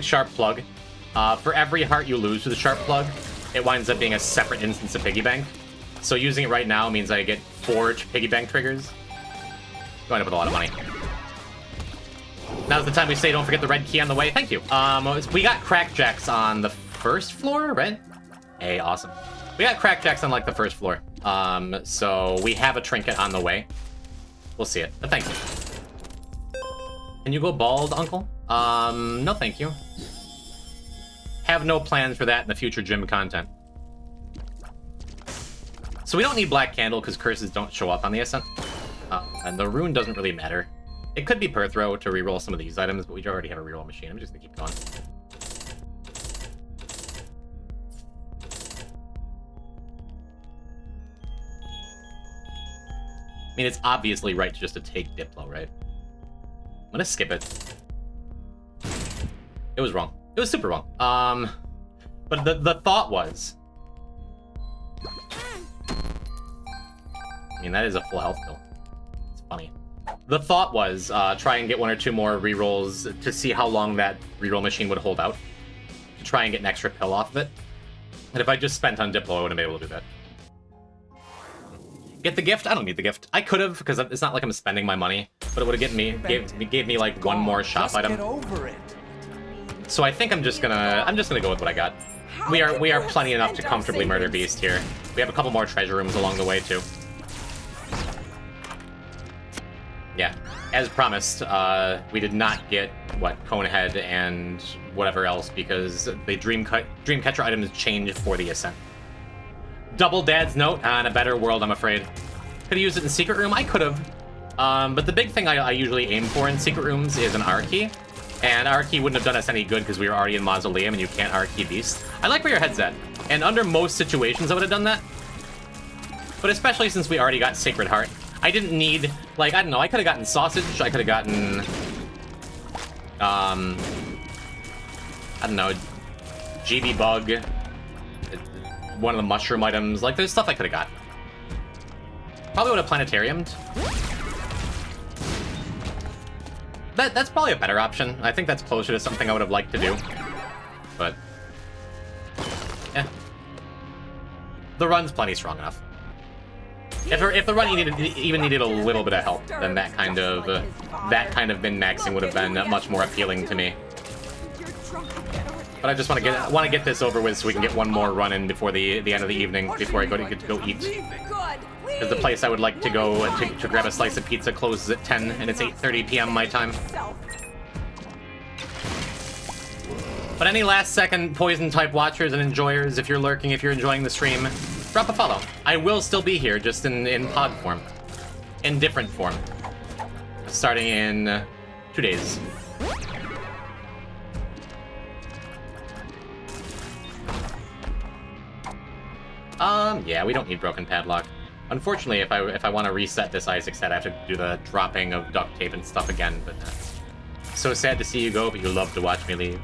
sharp plug. For every heart you lose to the sharp plug, it winds up being a separate instance of piggy bank. So using it right now means I get 4 piggy bank triggers. Going up with a lot of money. Now's the time we say don't forget the red key on the way. Thank you. We got crackjacks on the first floor, right? Hey, awesome. We got crackjacks on like the first floor. So we have a trinket on the way. We'll see it, but thank you. Can you go bald, Uncle? No thank you. Have no plans for that in the future Jimb content. So we don't need Black Candle because curses don't show up on the Ascent. And the rune doesn't really matter. It could be per throw to reroll some of these items, but we already have a reroll machine. I'm just gonna keep going. I mean, it's obviously right just to take Diplo, right? I'm gonna skip it. It was wrong. It was super wrong. But the thought was... I mean, that is a full health pill. It's funny. The thought was try and get 1 or 2 more rerolls to see how long that reroll machine would hold out. To try and get an extra pill off of it. And if I just spent on Diplo, I wouldn't be able to do that. Get the gift? I don't need the gift. I could have, because it's not like I'm spending my money, but it would have gave me like 1 more shop item. So I think I'm just gonna go with what I got. We are plenty enough to comfortably murder Beast here. We have a couple more treasure rooms along the way too. Yeah, as promised, we did not get Conehead and whatever else because the Dreamcatcher items changed for the Ascent. Double Dad's note on a better world, I'm afraid. Could have used it in Secret Room? I could have. But the big thing I usually aim for in Secret Rooms is an R key. And R key wouldn't have done us any good because we were already in Mausoleum and you can't R key Beast. I like where your head's at. And under most situations I would have done that. But especially since we already got Sacred Heart. I didn't need, like, I don't know, I could have gotten Sausage, I could have gotten, I don't know, GB bug, one of the mushroom items. Like, there's stuff I could have got. Probably would have planetariumed. That's probably a better option. I think that's closer to something I would have liked to do. But, yeah. The run's plenty strong enough. If the run even needed a little bit of help, then that kind of min-maxing would have been much more appealing to me. But I just want to get this over with so we can get one more run in before the end of the evening, before I get to go eat. Because the place I would like to go to grab a slice of pizza closes at 10, and it's 8:30 p.m. my time. But any last-second poison-type watchers and enjoyers, if you're lurking, if you're enjoying the stream, drop a follow. I will still be here, just in pod form. In different form. Starting in 2 days. Yeah, we don't need broken padlock. Unfortunately, if I want to reset this Isaac's head, I have to do the dropping of duct tape and stuff again, but so sad to see you go, but you love to watch me leave.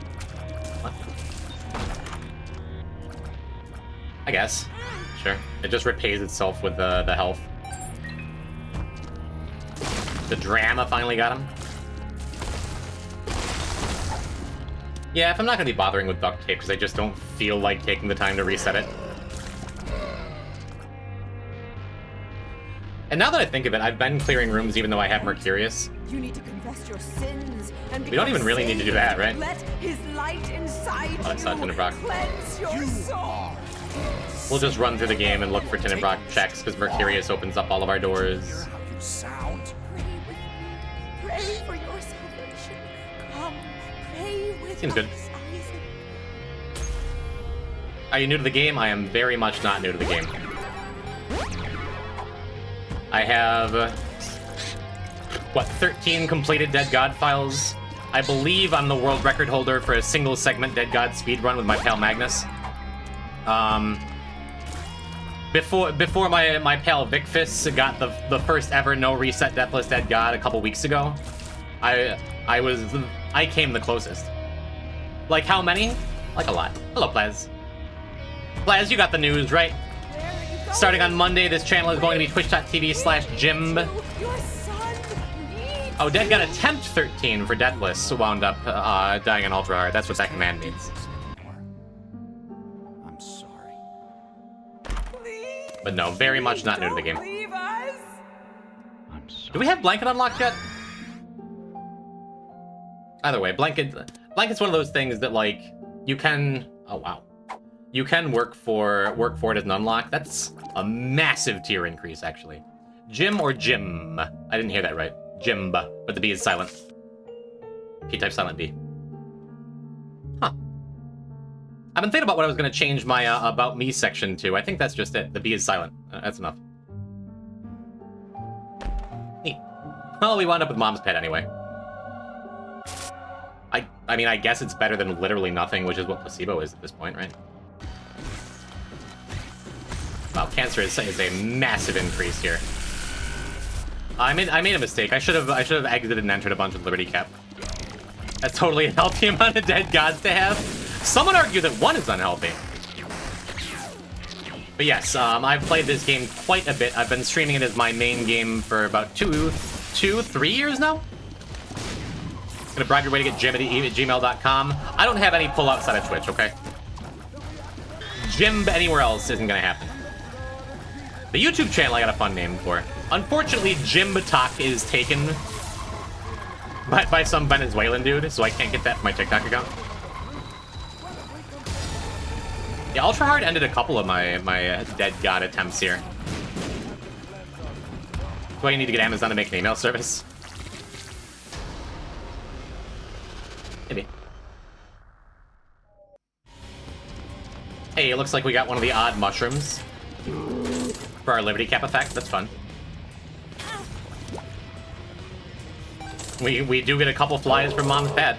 What? I guess. Sure. It just repays itself with the health. The drama finally got him. Yeah, if I'm not going to be bothering with duct tape because I just don't feel like taking the time to reset it. And now that I think of it, I've been clearing rooms even though I have Mercurius. You need to confess your sins and we don't even really need to do that, right? Let his light inside That's not Tinebrock. Cleanse your soul. We'll just run through the game and look for Tinebrock checks because Mercurius opens up all of our doors. Pray for your salvation. Come, pray with Seems good. us, Isaac. Are you new to the game? I am very much not new to the game. I have, what, 13 completed Dead God files? I believe I'm the world record holder for a single segment Dead God speedrun with my pal Magnus. Before my pal Vicfis got the first ever no reset Deathless Dead God a couple weeks ago, I came the closest. Like how many? Like a lot. Hello, Plaz. Plaz, you got the news, right? Starting on Monday, this channel is going to be twitch.tv/Jimb. Oh, Dead got attempt 13 for Deathless, wound up dying on Ultra Hard. That's what that command means. I'm sorry. But no, very much not new to the game. I'm sorry. Do we have Blanket unlocked yet? Either way, Blanket's one of those things that, like, you can... Oh, wow. You can work for it as an unlock. That's a massive tier increase, actually. Jim or Jim? I didn't hear that right. Jimb, but the B is silent. P-type silent B. Huh. I've been thinking about what I was going to change my About Me section to. I think that's just it. The B is silent. That's enough. Neat. Well, we wound up with Mom's Pet anyway. I mean, I guess it's better than literally nothing, which is what placebo is at this point, right? Wow, cancer is a massive increase here. I made a mistake. I should have exited and entered a bunch of Liberty Cap. That's totally a healthy amount of Dead Gods to have. Some would argue that 1 is unhealthy. But yes, I've played this game quite a bit. I've been streaming it as my main game for about 3 years now. Gonna bribe your way to get Jimb at gmail.com. I don't have any pull outside of Twitch, okay? Jimb anywhere else isn't gonna happen. The YouTube channel I got a fun name for. Unfortunately, Jimb Talk is taken by some Venezuelan dude, so I can't get that from my TikTok account. Yeah, Ultra Hard ended a couple of my Dead God attempts here. Do I need to get Amazon to make an email service? Maybe. Hey, it looks like we got one of the odd mushrooms for our Liberty Cap effect. That's fun. We do get a couple flies from Mom's Pad.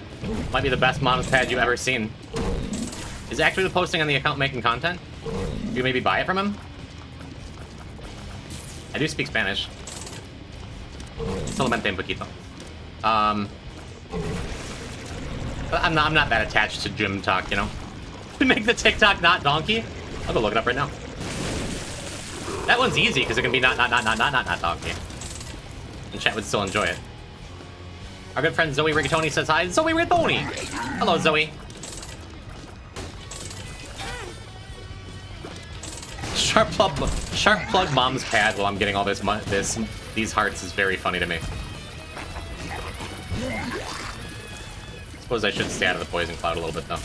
Might be the best Mom's Pad you've ever seen. Is actually posting on the account making content? You maybe buy it from him? I do speak Spanish. Solamente un poquito. But I'm not that attached to Jimb Talk, you know? Make the TikTok not donkey? I'll go look it up right now. That one's easy because it can be not donkey. And chat would still enjoy it. Our good friend Zoe Rigatoni says hi. Zoe Rigatoni! Hello, Zoe. Sharp plug mom's pad while I'm getting all these hearts is very funny to me. Suppose I should stay out of the poison cloud a little bit though.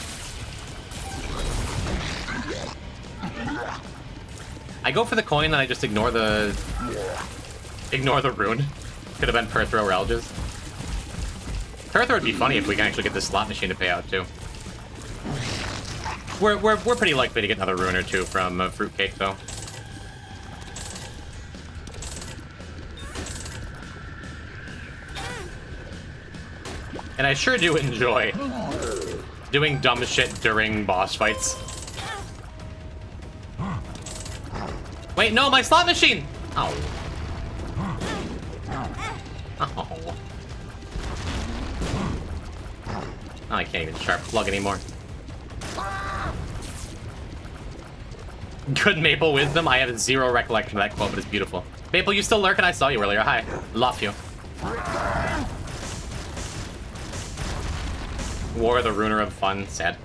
I go for the coin and I just ignore the rune. Could have been Perthro or Elges. Perthro would be funny if we can actually get this slot machine to pay out too. We're pretty likely to get another rune or two from Fruitcake though. And I sure do enjoy doing dumb shit during boss fights. Wait, no, my slot machine! Oh. Oh. Oh, I can't even sharp plug anymore. Good Maple wisdom. I have zero recollection of that quote, but it's beautiful. Maple, you still lurking? I saw you earlier. Hi. Love you. War the Runer of Fun. Sad.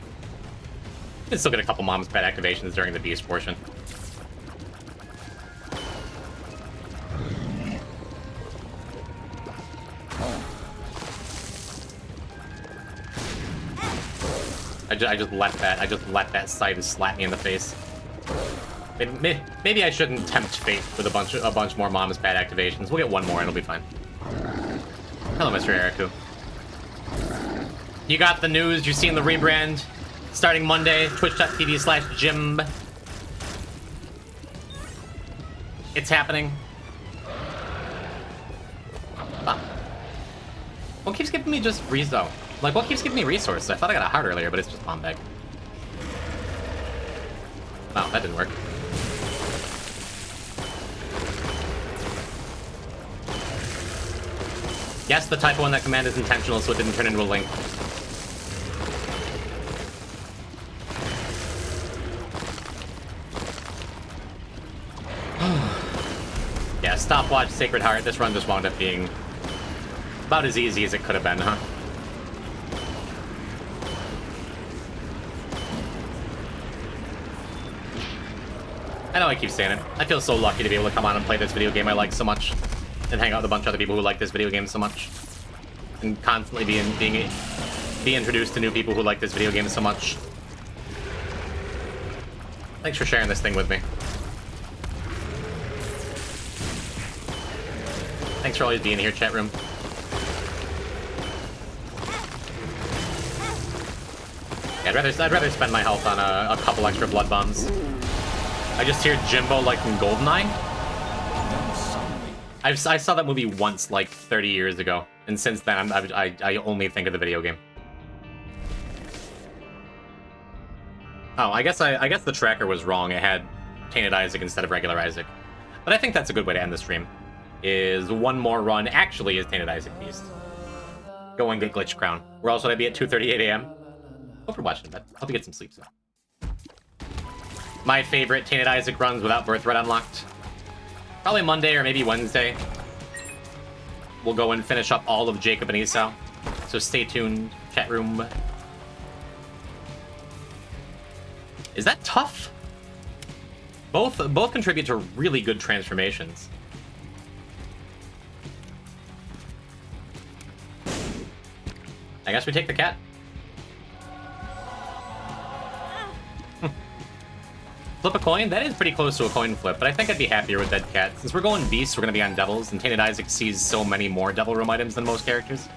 You can still get a couple Mom's Pet activations during the Beast portion. I just let that scythe slap me in the face. Maybe I shouldn't tempt fate with a bunch more Mom's Pad activations. We'll get one more and it'll be fine. Hello, Mr. Eriku. You got the news. You're seeing the rebrand starting Monday. Twitch.tv/Jimb. It's happening. What keeps giving me just reso? Like, what keeps giving me resources? I thought I got a heart earlier, but it's just bomb bag. Wow, that didn't work. Yes, the typo in that command is intentional, so it didn't turn into a link. Yeah, stopwatch, Sacred Heart. This run just wound up being about as easy as it could have been, huh? I know I keep saying it. I feel so lucky to be able to come on and play this video game I like so much, and hang out with a bunch of other people who like this video game so much, and constantly be introduced to new people who like this video game so much. Thanks for sharing this thing with me. Thanks for always being here, chat room. Yeah, I'd rather spend my health on a couple extra blood bombs. I just hear Jimbo like from GoldenEye. I saw that movie once, like 30 years ago, and since then I only think of the video game. Oh, I guess the tracker was wrong. It had Tainted Isaac instead of regular Isaac, but I think that's a good way to end the stream. Is one more run actually is Tainted Isaac Beast. Go and get Glitch Crown. We're also gonna be at 2:38 a.m. Hope you're watching in bed. Hope you get some sleep soon. My favorite Tainted Isaac runs without Birthright unlocked. Probably Monday or maybe Wednesday. We'll go and finish up all of Jacob and Esau. So stay tuned, chat room. Is that tough? Both contribute to really good transformations. I guess we take the cat. Flip a coin? That is pretty close to a coin flip, but I think I'd be happier with Dead Cat. Since we're going Beasts, we're going to be on Devils, and Tainted Isaac sees so many more Devil Room items than most characters.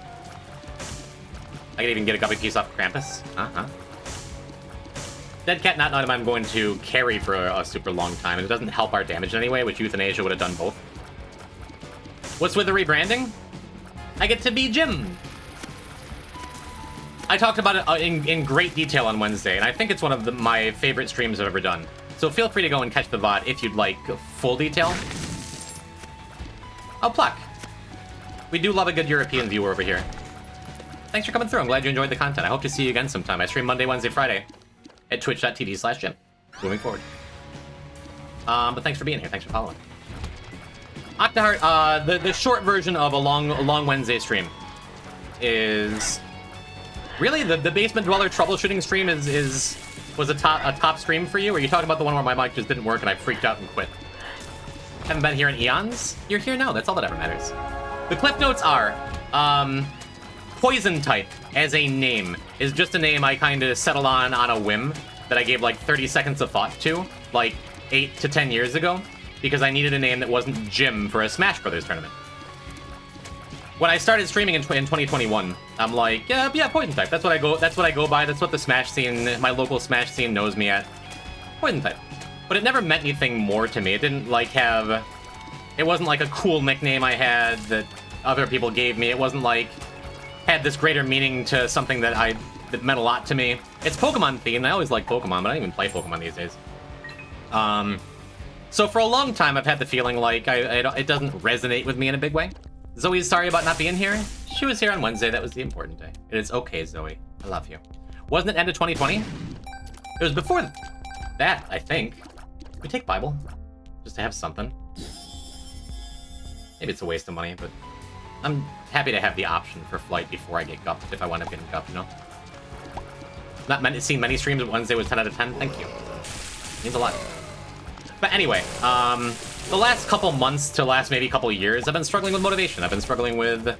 I could even get a guppy piece off Krampus. Dead Cat, not an item I'm going to carry for a super long time, and it doesn't help our damage in any way, which Euthanasia would have done both. What's with the rebranding? I get to be Jimb. I talked about it in great detail on Wednesday, and I think it's one of my favorite streams I've ever done. So feel free to go and catch the VOD if you'd like full detail. Oh, Pluck. We do love a good European viewer over here. Thanks for coming through. I'm glad you enjoyed the content. I hope to see you again sometime. I stream Monday, Wednesday, Friday. at twitch.tv/Jimb moving forward. But thanks for being here. Thanks for following. Octaheart, the short version of a long Wednesday stream is really the Basement Dweller troubleshooting stream was a top stream for you? Or are you talking about the one where my mic just didn't work and I freaked out and quit? Haven't been here in eons? You're here now. That's all that ever matters. The cliff notes are, Poison Type as a name is just a name I kind of settled on a whim that I gave like 30 seconds of thought to, like 8 to 10 years ago, because I needed a name that wasn't Jimb for a Smash Brothers tournament. When I started streaming in 2021, I'm like, yeah, Poison Type. That's what I go by. That's what the Smash scene, my local Smash scene knows me at. Poison Type. But it never meant anything more to me. It didn't like have, it wasn't like a cool nickname I had that other people gave me. It wasn't like, had this greater meaning to something that meant a lot to me. It's Pokemon themed. I always like Pokemon, but I don't even play Pokemon these days. So for a long time, I've had the feeling like it doesn't resonate with me in a big way. Zoe's sorry about not being here. She was here on Wednesday. That was the important day. It is okay, Zoe. I love you. Wasn't it end of 2020? It was before that, I think. Can we take Bible? Just to have something. Maybe it's a waste of money, but I'm happy to have the option for flight before I get gupped, if I wind up getting gupped, you know? Not seen many streams, but Wednesday was 10 out of 10. Thank you. Means a lot. But anyway, the last couple months to last maybe couple years, I've been struggling with motivation. I've been struggling with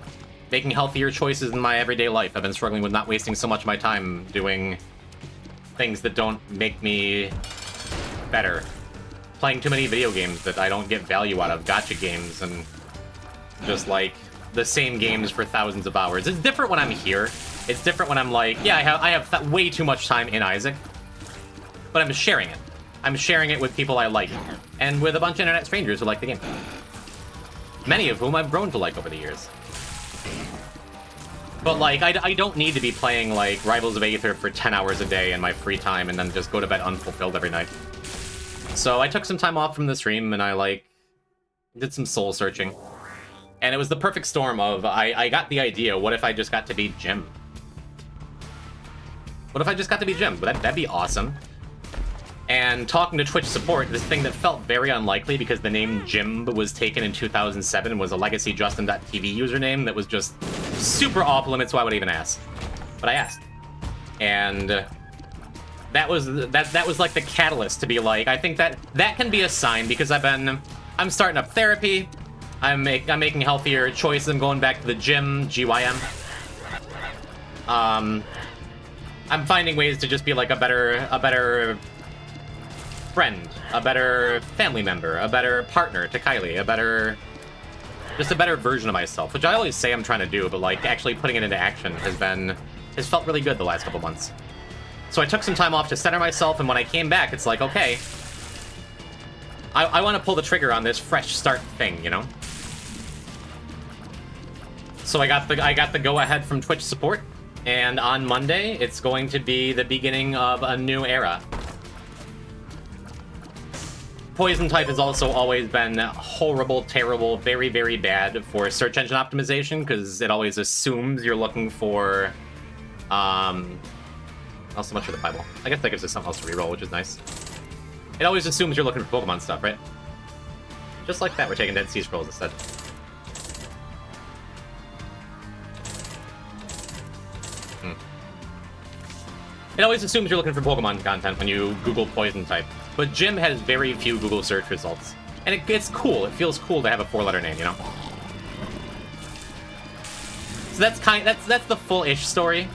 making healthier choices in my everyday life. I've been struggling with not wasting so much of my time doing things that don't make me better. Playing too many video games that I don't get value out of, gacha games, and just like the same games for thousands of hours. It's different when I'm here. It's different when I'm like, yeah, I have way too much time in Isaac, but I'm sharing it. I'm sharing it with people I like, and with a bunch of internet strangers who like the game. Many of whom I've grown to like over the years. But like, I don't need to be playing like Rivals of Aether for 10 hours a day in my free time and then just go to bed unfulfilled every night. So I took some time off from the stream and I like did some soul searching. And it was the perfect storm of, I got the idea, what if I just got to be Jimb? What if I just got to be Jimb? That'd be awesome. And talking to Twitch support, this thing that felt very unlikely because the name Jimb was taken in 2007 and was a legacy Justin.tv username that was just super off limits, so I would even ask. But I asked. And that was like the catalyst to be like, I think that can be a sign because I'm starting up therapy. I'm making healthier choices. I'm going back to the gym, GYM. I'm finding ways to just be like a better friend, a better family member, a better partner to Kylie, just a better version of myself, which I always say I'm trying to do, but like actually putting it into action has felt really good the last couple months. So I took some time off to center myself, and when I came back, it's like, okay, I want to pull the trigger on this fresh start thing, you know? So I got the go-ahead from Twitch support, and on Monday, it's going to be the beginning of a new era. Poison Type has also always been horrible, terrible, very, very bad for search engine optimization, because it always assumes you're looking for, not so much for the Bible. I guess that gives us something else to reroll, which is nice. It always assumes you're looking for Pokemon stuff, right? Just like that, we're taking Dead Sea Scrolls instead. It always assumes you're looking for Pokemon content when you Google Poison Type. But Jimb has very few Google search results. And it's cool. It feels cool to have a 4-letter name, you know? So that's the full-ish story.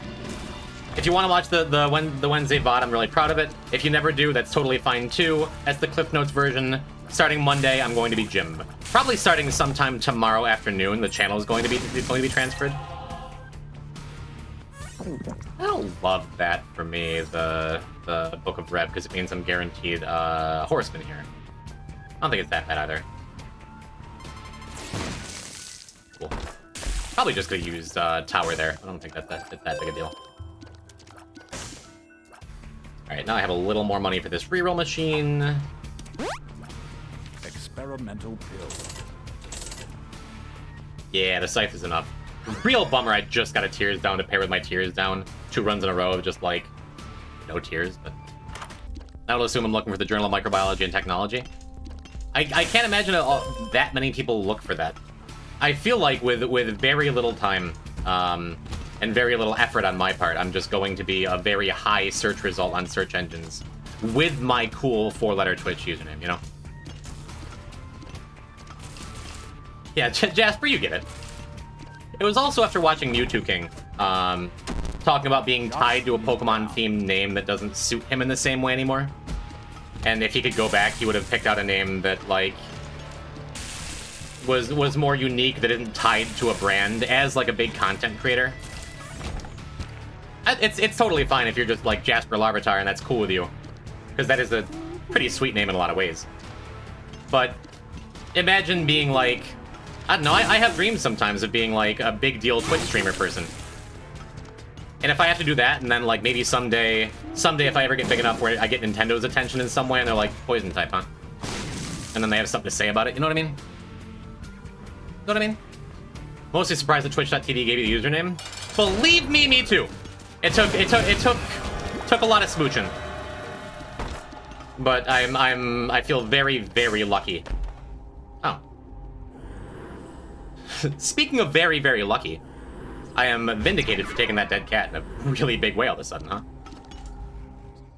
If you want to watch the Wednesday VOD, I'm really proud of it. If you never do, that's totally fine too. That's the Cliff Notes version. Starting Monday, I'm going to be Jimb. Probably starting sometime tomorrow afternoon, the channel is going to be transferred. I don't love that for me, the Book of Rev, because it means I'm guaranteed Horseman here. I don't think it's that bad either. Cool. Probably just gonna use Tower there. I don't think that's that big a deal. Alright, now I have a little more money for this reroll machine. Experimental pill. Yeah, the Scythe is enough. Real bummer, I just got a Tears down to pair with my Tears down. 2 runs in a row of just like, no tears, but I would assume I'm looking for the Journal of Microbiology and Technology. I can't imagine that many people look for that. I feel like with very little time and very little effort on my part, I'm just going to be a very high search result on search engines with my cool 4-letter Twitch username, you know? Yeah, Jasper, you get it. It was also after watching Mewtwo King, talking about being tied to a Pokemon-themed name that doesn't suit him in the same way anymore. And if he could go back, he would have picked out a name that, like, was more unique, that isn't tied to a brand as, like, a big content creator. It's totally fine if you're just, like, Jasper Larvitar and that's cool with you. Because that is a pretty sweet name in a lot of ways. But imagine being, like... I don't know, I have dreams sometimes of being, like, a big deal Twitch streamer person. And if I have to do that, and then, like, maybe someday if I ever get big enough where I get Nintendo's attention in some way, and they're like, Poison type, huh? And then they have something to say about it, you know what I mean? You know what I mean? Mostly surprised that Twitch.tv gave you the username. Believe me, me too. It took a lot of smooching. But I feel very, very lucky. Oh. Speaking of very, very lucky, I am vindicated for taking that dead cat in a really big way all of a sudden, huh?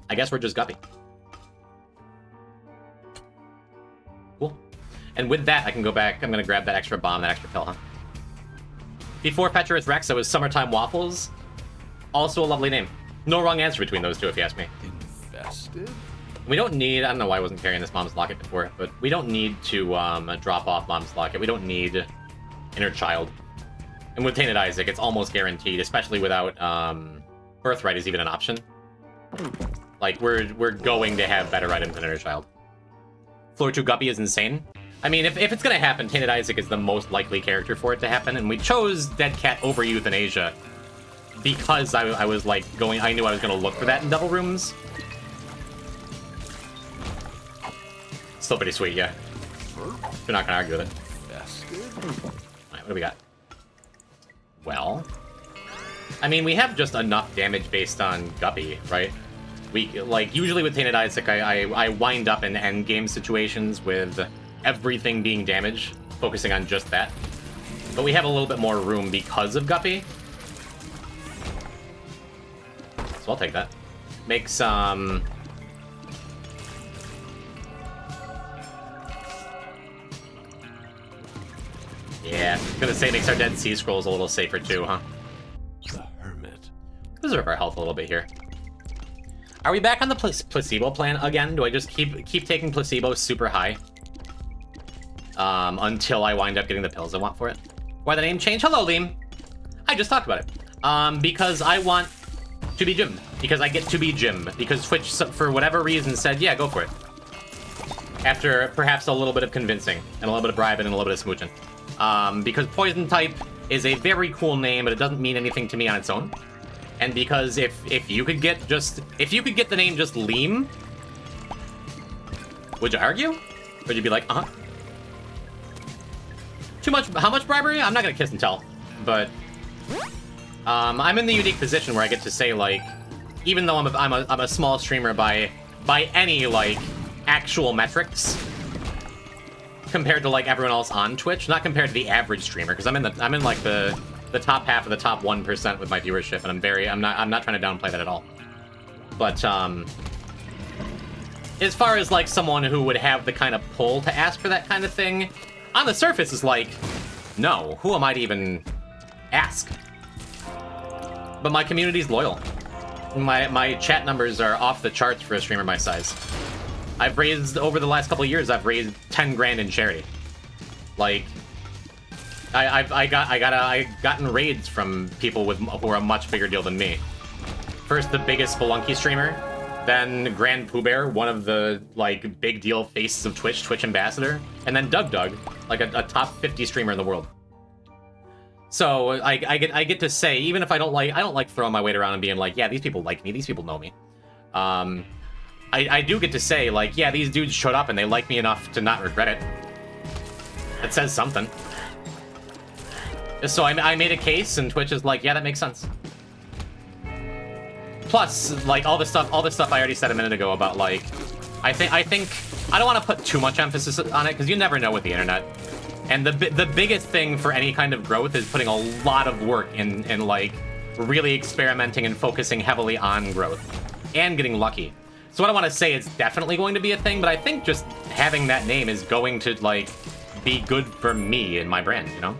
I guess we're just Guppy. Cool. And with that, I can go back. I'm going to grab that extra bomb, that extra pill, huh? Before Petrus Rex, I was Summertime Waffles. Also a lovely name. No wrong answer between those two, if you ask me. Invested? We don't need... I don't know why I wasn't carrying this Mom's Locket before, but we don't need to drop off Mom's Locket. We don't need Inner Child. And with Tainted Isaac, it's almost guaranteed, especially without Birthright is even an option. Like, we're going to have better items than Inner Child. Floor 2 Guppy is insane. I mean, if it's gonna happen, Tainted Isaac is the most likely character for it to happen, and we chose Dead Cat over Euthanasia because I was, like, I knew I was gonna look for that in Double Rooms. Still pretty sweet, yeah. We're not gonna argue with it. Alright, what do we got? Well, I mean, we have just enough damage based on Guppy, right? We, like, usually with Tainted Isaac, I wind up in endgame situations with everything being damaged, focusing on just that. But we have a little bit more room because of Guppy. So I'll take that. Makes, yeah, I'm gonna say makes our Dead Sea Scrolls a little safer too, huh? The Hermit. Preserve our health a little bit here. Are we back on the placebo plan again? Do I just keep taking placebo super high? Until I wind up getting the pills I want for it? Why the name change? Hello, Liam! I just talked about it. Because I want to be Jimb. Because I get to be Jimb. Because Twitch, for whatever reason, said, yeah, go for it. After perhaps a little bit of convincing, and a little bit of bribing, and a little bit of smooching. Because Poison Type is a very cool name, but it doesn't mean anything to me on its own. And because if you could get the name just Liam, would you argue? Or would you be like, uh-huh? Too much, how much bribery? I'm not gonna kiss and tell, but I'm in the unique position where I get to say, like, even though I'm a small streamer by any, like, actual metrics, compared to, like, everyone else on Twitch, not compared to the average streamer, because I'm in like the top half of the top 1% with my viewership, and I'm not trying to downplay that at all. But as far as, like, someone who would have the kind of pull to ask for that kind of thing, on the surface is like, no, who am I to even ask? But my community's loyal. My chat numbers are off the charts for a streamer my size. I've raised, over the last couple of years, I've raised 10 grand in charity. Like, I gotten raids from people who are a much bigger deal than me. First, the biggest Spelunky streamer, then Grand Pooh Bear, one of the, like, big deal faces of Twitch ambassador, and then Doug, like a top 50 streamer in the world. So I get to say, even if I don't like throwing my weight around and being like, yeah, these people like me, these people know me. I do get to say, like, yeah, these dudes showed up and they like me enough to not regret it. That says something. So I made a case, and Twitch is like, yeah, that makes sense. Plus, like, all the stuff I already said a minute ago about, like, I think I don't want to put too much emphasis on it, because you never know with the internet. And the biggest thing for any kind of growth is putting a lot of work in like, really experimenting and focusing heavily on growth. And getting lucky. So what I want to say, it's definitely going to be a thing, but I think just having that name is going to, like, be good for me and my brand, you know?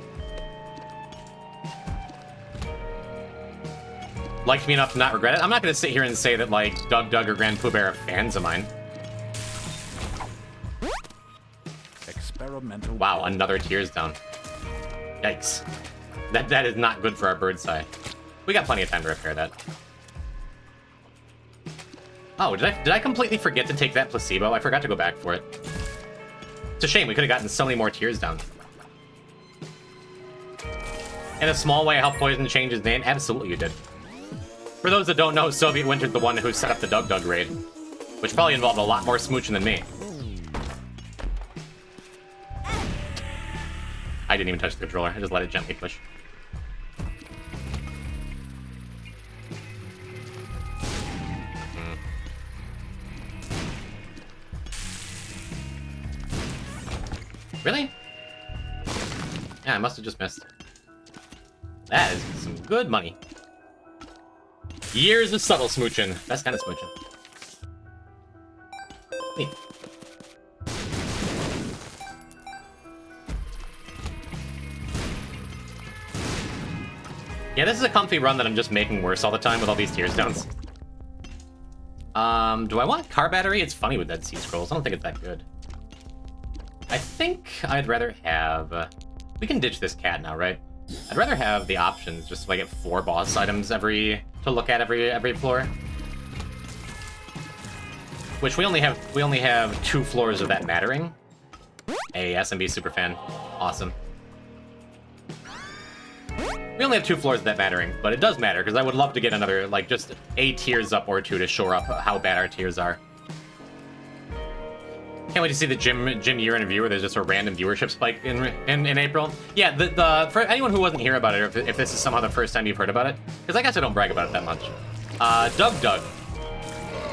Liked me enough to not regret it. I'm not going to sit here and say that, like, Doug or Grand Pooh Bear are fans of mine. Experimental. Wow, another tears down. Yikes. That is not good for our bird's eye. We got plenty of time to repair that. Oh, did I completely forget to take that placebo? I forgot to go back for it. It's a shame, we could have gotten so many more tears down. In a small way, I helped Poison change his name? Absolutely you did. For those that don't know, Soviet Winter's the one who set up the Doug raid, which probably involved a lot more smooching than me. I didn't even touch the controller, I just let it gently push. Really? Yeah, I must have just missed. That is some good money. Years of subtle smooching. Best kind of smooching. Neat. Yeah, this is a comfy run that I'm just making worse all the time with all these tears downs. Do I want car battery? It's funny with Dead Sea Scrolls. I don't think it's that good. I think I'd rather have... we can ditch this cat now, right? I'd rather have the options just so I get 4 boss items to look at every floor. Which we only have 2 floors of that mattering. Hey, SMB superfan. Awesome. We only have 2 floors of that mattering, but it does matter, because I would love to get another, like, just a tears up or 2 to shore up how bad our tears are. Can't wait to see the Jimb year in review where there's just a random viewership spike in April. Yeah, for anyone who wasn't here about it, or if this is somehow the first time you've heard about it, because I guess I don't brag about it that much. Doug,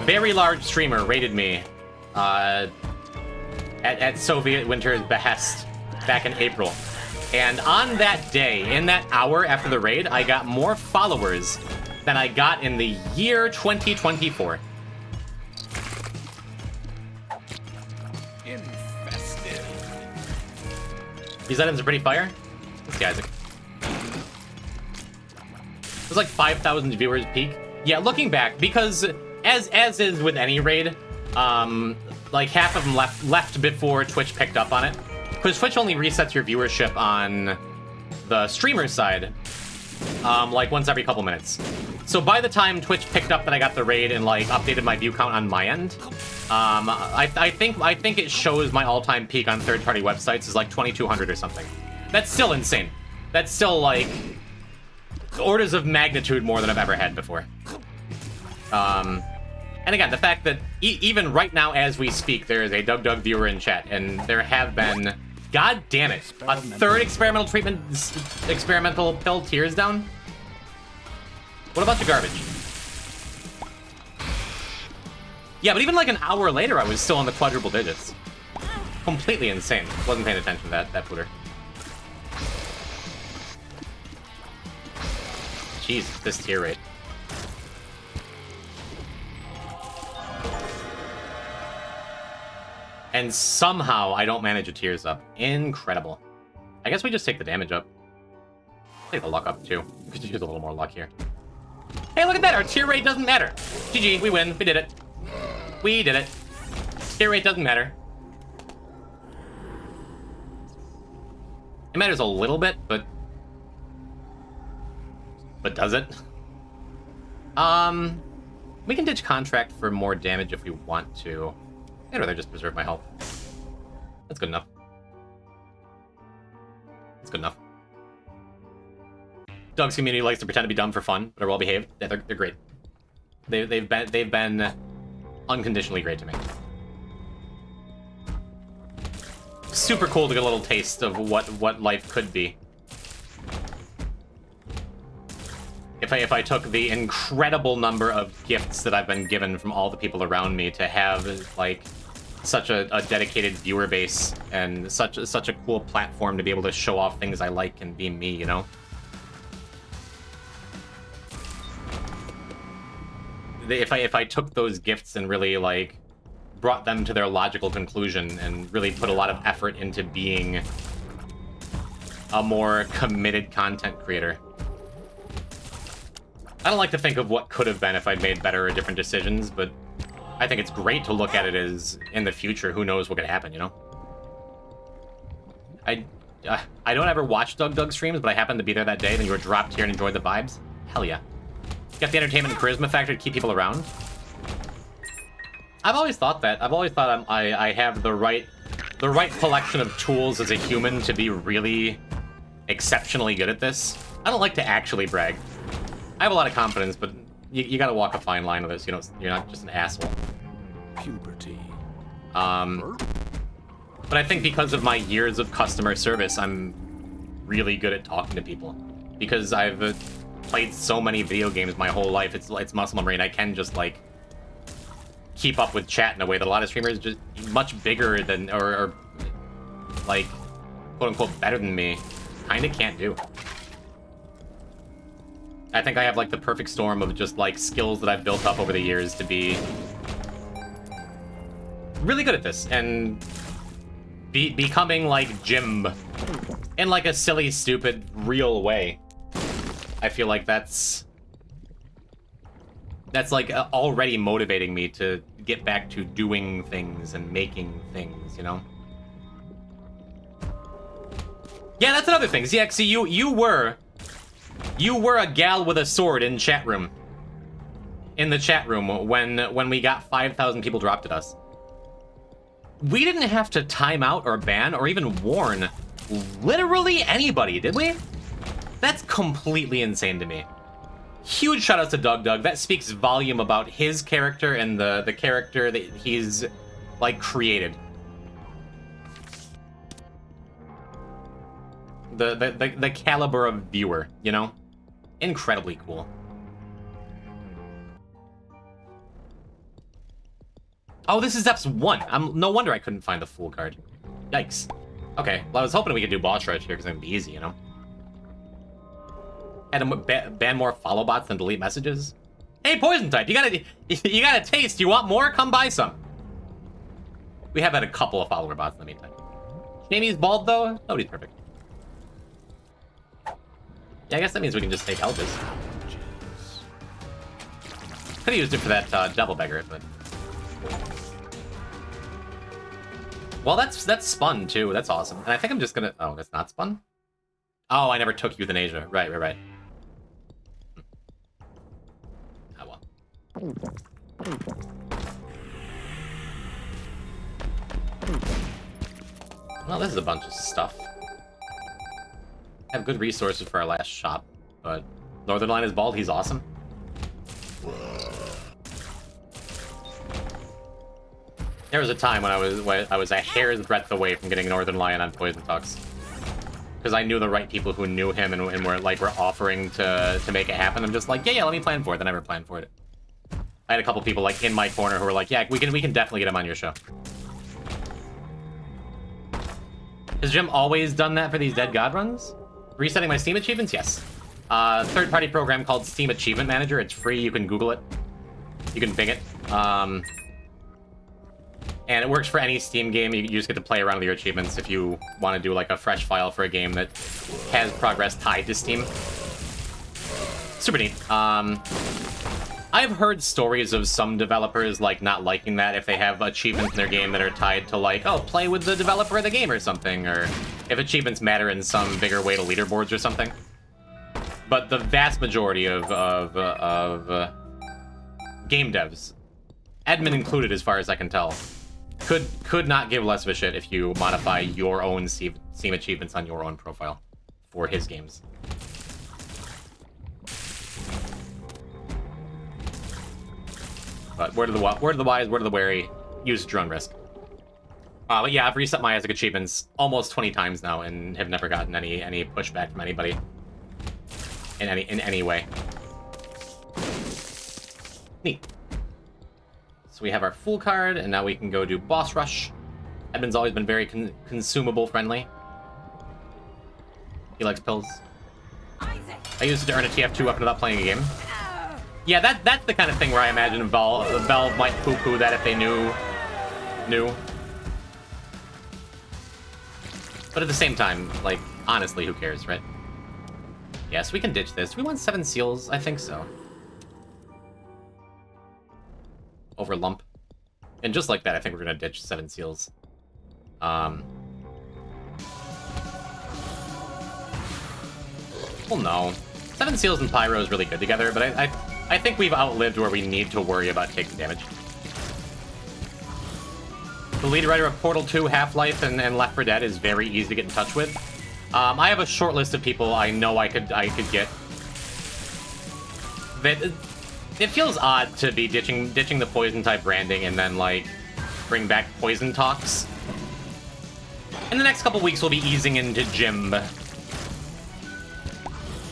very large streamer, rated me at Soviet Winter's behest back in April. And on that day, in that hour after the raid, I got more followers than I got in the year 2024. Infested. These items are pretty fire. Let's see, Isaac. It was like 5,000 viewers peak. Yeah, looking back, because as is with any raid, like half of them left before Twitch picked up on it. Because Twitch only resets your viewership on the streamer side, like once every couple minutes. So by the time Twitch picked up that I got the raid and like updated my view count on my end, I think it shows my all-time peak on third-party websites is like 2,200 or something. That's still insane. That's still like orders of magnitude more than I've ever had before. And again, the fact that even right now as we speak, there is a Doug viewer in chat, and there have been, god damn it, a 3rd experimental pill tears down? What about the garbage? Yeah, but even like an hour later, I was still on the quadruple digits. Completely insane. Wasn't paying attention to that footer. Jeez, this tier rate. And somehow I don't manage a tears up. Incredible. I guess we just take the damage up. Take the luck up too. We could use a little more luck here. Hey, look at that! Our tier rate doesn't matter. GG, we win. We did it. We did it. Tier rate doesn't matter. It matters a little bit, but does it? We can ditch contract for more damage if we want to. I'd rather just preserve my health. That's good enough. That's good enough. Doug's community likes to pretend to be dumb for fun, but are well behaved. Yeah, they're great. They've been unconditionally great to me. Super cool to get a little taste of what life could be. If if I took the incredible number of gifts that I've been given from all the people around me to have like such a dedicated viewer base and such a cool platform to be able to show off things I like and be me, you know? If I took those gifts and really like brought them to their logical conclusion and really put a lot of effort into being a more committed content creator. I don't like to think of what could have been if I'd made better or different decisions, but I think it's great to look at it as, in the future, who knows what could happen, you know? I don't ever watch Doug streams, but I happened to be there that day, and you were dropped here and enjoyed the vibes. Hell yeah. Got the entertainment and charisma factor to keep people around. I've always thought that. I've always thought I have the right collection of tools as a human to be really exceptionally good at this. I don't like to actually brag. I have a lot of confidence, but you gotta walk a fine line with this. You know, you're not just an asshole. Puberty. But I think because of my years of customer service, I'm really good at talking to people. Because I've played so many video games my whole life, it's muscle memory, and I can just like keep up with chat in a way that a lot of streamers just much bigger than or like quote unquote better than me kind of can't do. I think I have like the perfect storm of just like skills that I've built up over the years to be really good at this and becoming like Jimb in like a silly, stupid, real way. I feel like that's like already motivating me to get back to doing things and making things, you know? Yeah, that's another thing. ZXC, you were a gal with a sword in chat room. In the chat room when we got 5,000 people dropped at us. We didn't have to time out or ban or even warn literally anybody, did we? That's completely insane to me. Huge shoutouts to Doug. That speaks volume about his character and the character that he's like created. The caliber of viewer, you know? Incredibly cool. Oh, this is Eps 1. No wonder I couldn't find the Fool card. Yikes. Okay, well, I was hoping we could do boss rush here because it'd be easy, you know? Had to ban more follow bots than delete messages. Hey, Poisontype, you got a taste. You want more? Come buy some. We have had a couple of follower bots in the meantime. Jamie's bald, though? Nobody's perfect. Yeah, I guess that means we can just take Elvis. Could have used it for that Devil Beggar, but... Well, that's spun, too. That's awesome. And I think I'm just gonna... Oh, that's not spun? Oh, I never took euthanasia. Right. Oh, well. Well, this is a bunch of stuff. Have good resources for our last shop, but Northern Line is bald. He's awesome. There was a time when I was a hair's breadth away from getting Northern Lion on Poison Talks, because I knew the right people who knew him and were offering to make it happen. I'm just like, yeah, let me plan for it. I never planned for it. I had a couple people like in my corner who were like, yeah, we can definitely get him on your show. Has Jim always done that for these Dead God runs? Resetting my Steam achievements? Yes. Third-party program called Steam Achievement Manager. It's free. You can Google it. You can Bing it. And it works for any Steam game. You just get to play around with your achievements if you want to do like a fresh file for a game that has progress tied to Steam. Super neat. I've heard stories of some developers like not liking that if they have achievements in their game that are tied to like, oh, play with the developer of the game or something, or if achievements matter in some bigger way to leaderboards or something. But the vast majority of game devs, admin included as far as I can tell, could not give less of a shit if you modify your own Steam achievements on your own profile for his games. But word of the wise, word of the wary, use at your own risk. But yeah, I've reset my Isaac achievements almost 20 times now and have never gotten any pushback from anybody in any way. Neat. So we have our full card, and now we can go do boss rush. Edmund's always been very consumable friendly. He likes pills. I used it to earn a TF2 weapon without playing a game. Yeah, that's the kind of thing where I imagine Valve might poo-poo that if they knew. But at the same time, like, honestly, who cares, right? Yes, we can ditch this. Do we want 7 seals? I think so. Over lump. And just like that, I think we're gonna ditch 7 seals. Well, no. 7 seals and pyro is really good together, but I think we've outlived where we need to worry about taking damage. The lead writer of Portal 2, Half-Life, and Left 4 Dead is very easy to get in touch with. I have a short list of people I know I could get. It feels odd to be ditching the poison type branding and then like bring back poison talks. In the next couple weeks, we'll be easing into Jimb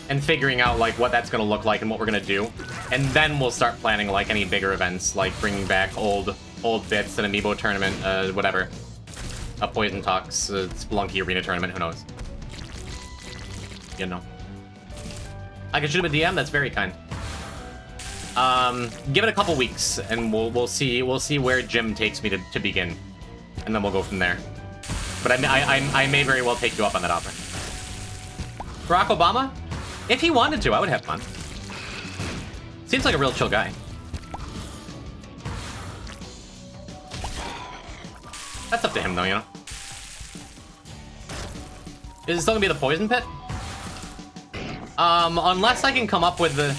and figuring out like what that's gonna look like and what we're gonna do, and then we'll start planning like any bigger events, like bringing back old bits, an amiibo tournament, whatever, a poison talks, Spelunky arena tournament, who knows? You know. I can shoot him a DM. That's very kind. Give it a couple weeks, and we'll see where Jim takes me to begin, and then we'll go from there. But I may very well take you up on that offer. Barack Obama, if he wanted to, I would have fun. Seems like a real chill guy. That's up to him, though, you know. Is it still gonna be the poison pit? Unless I can come up with the...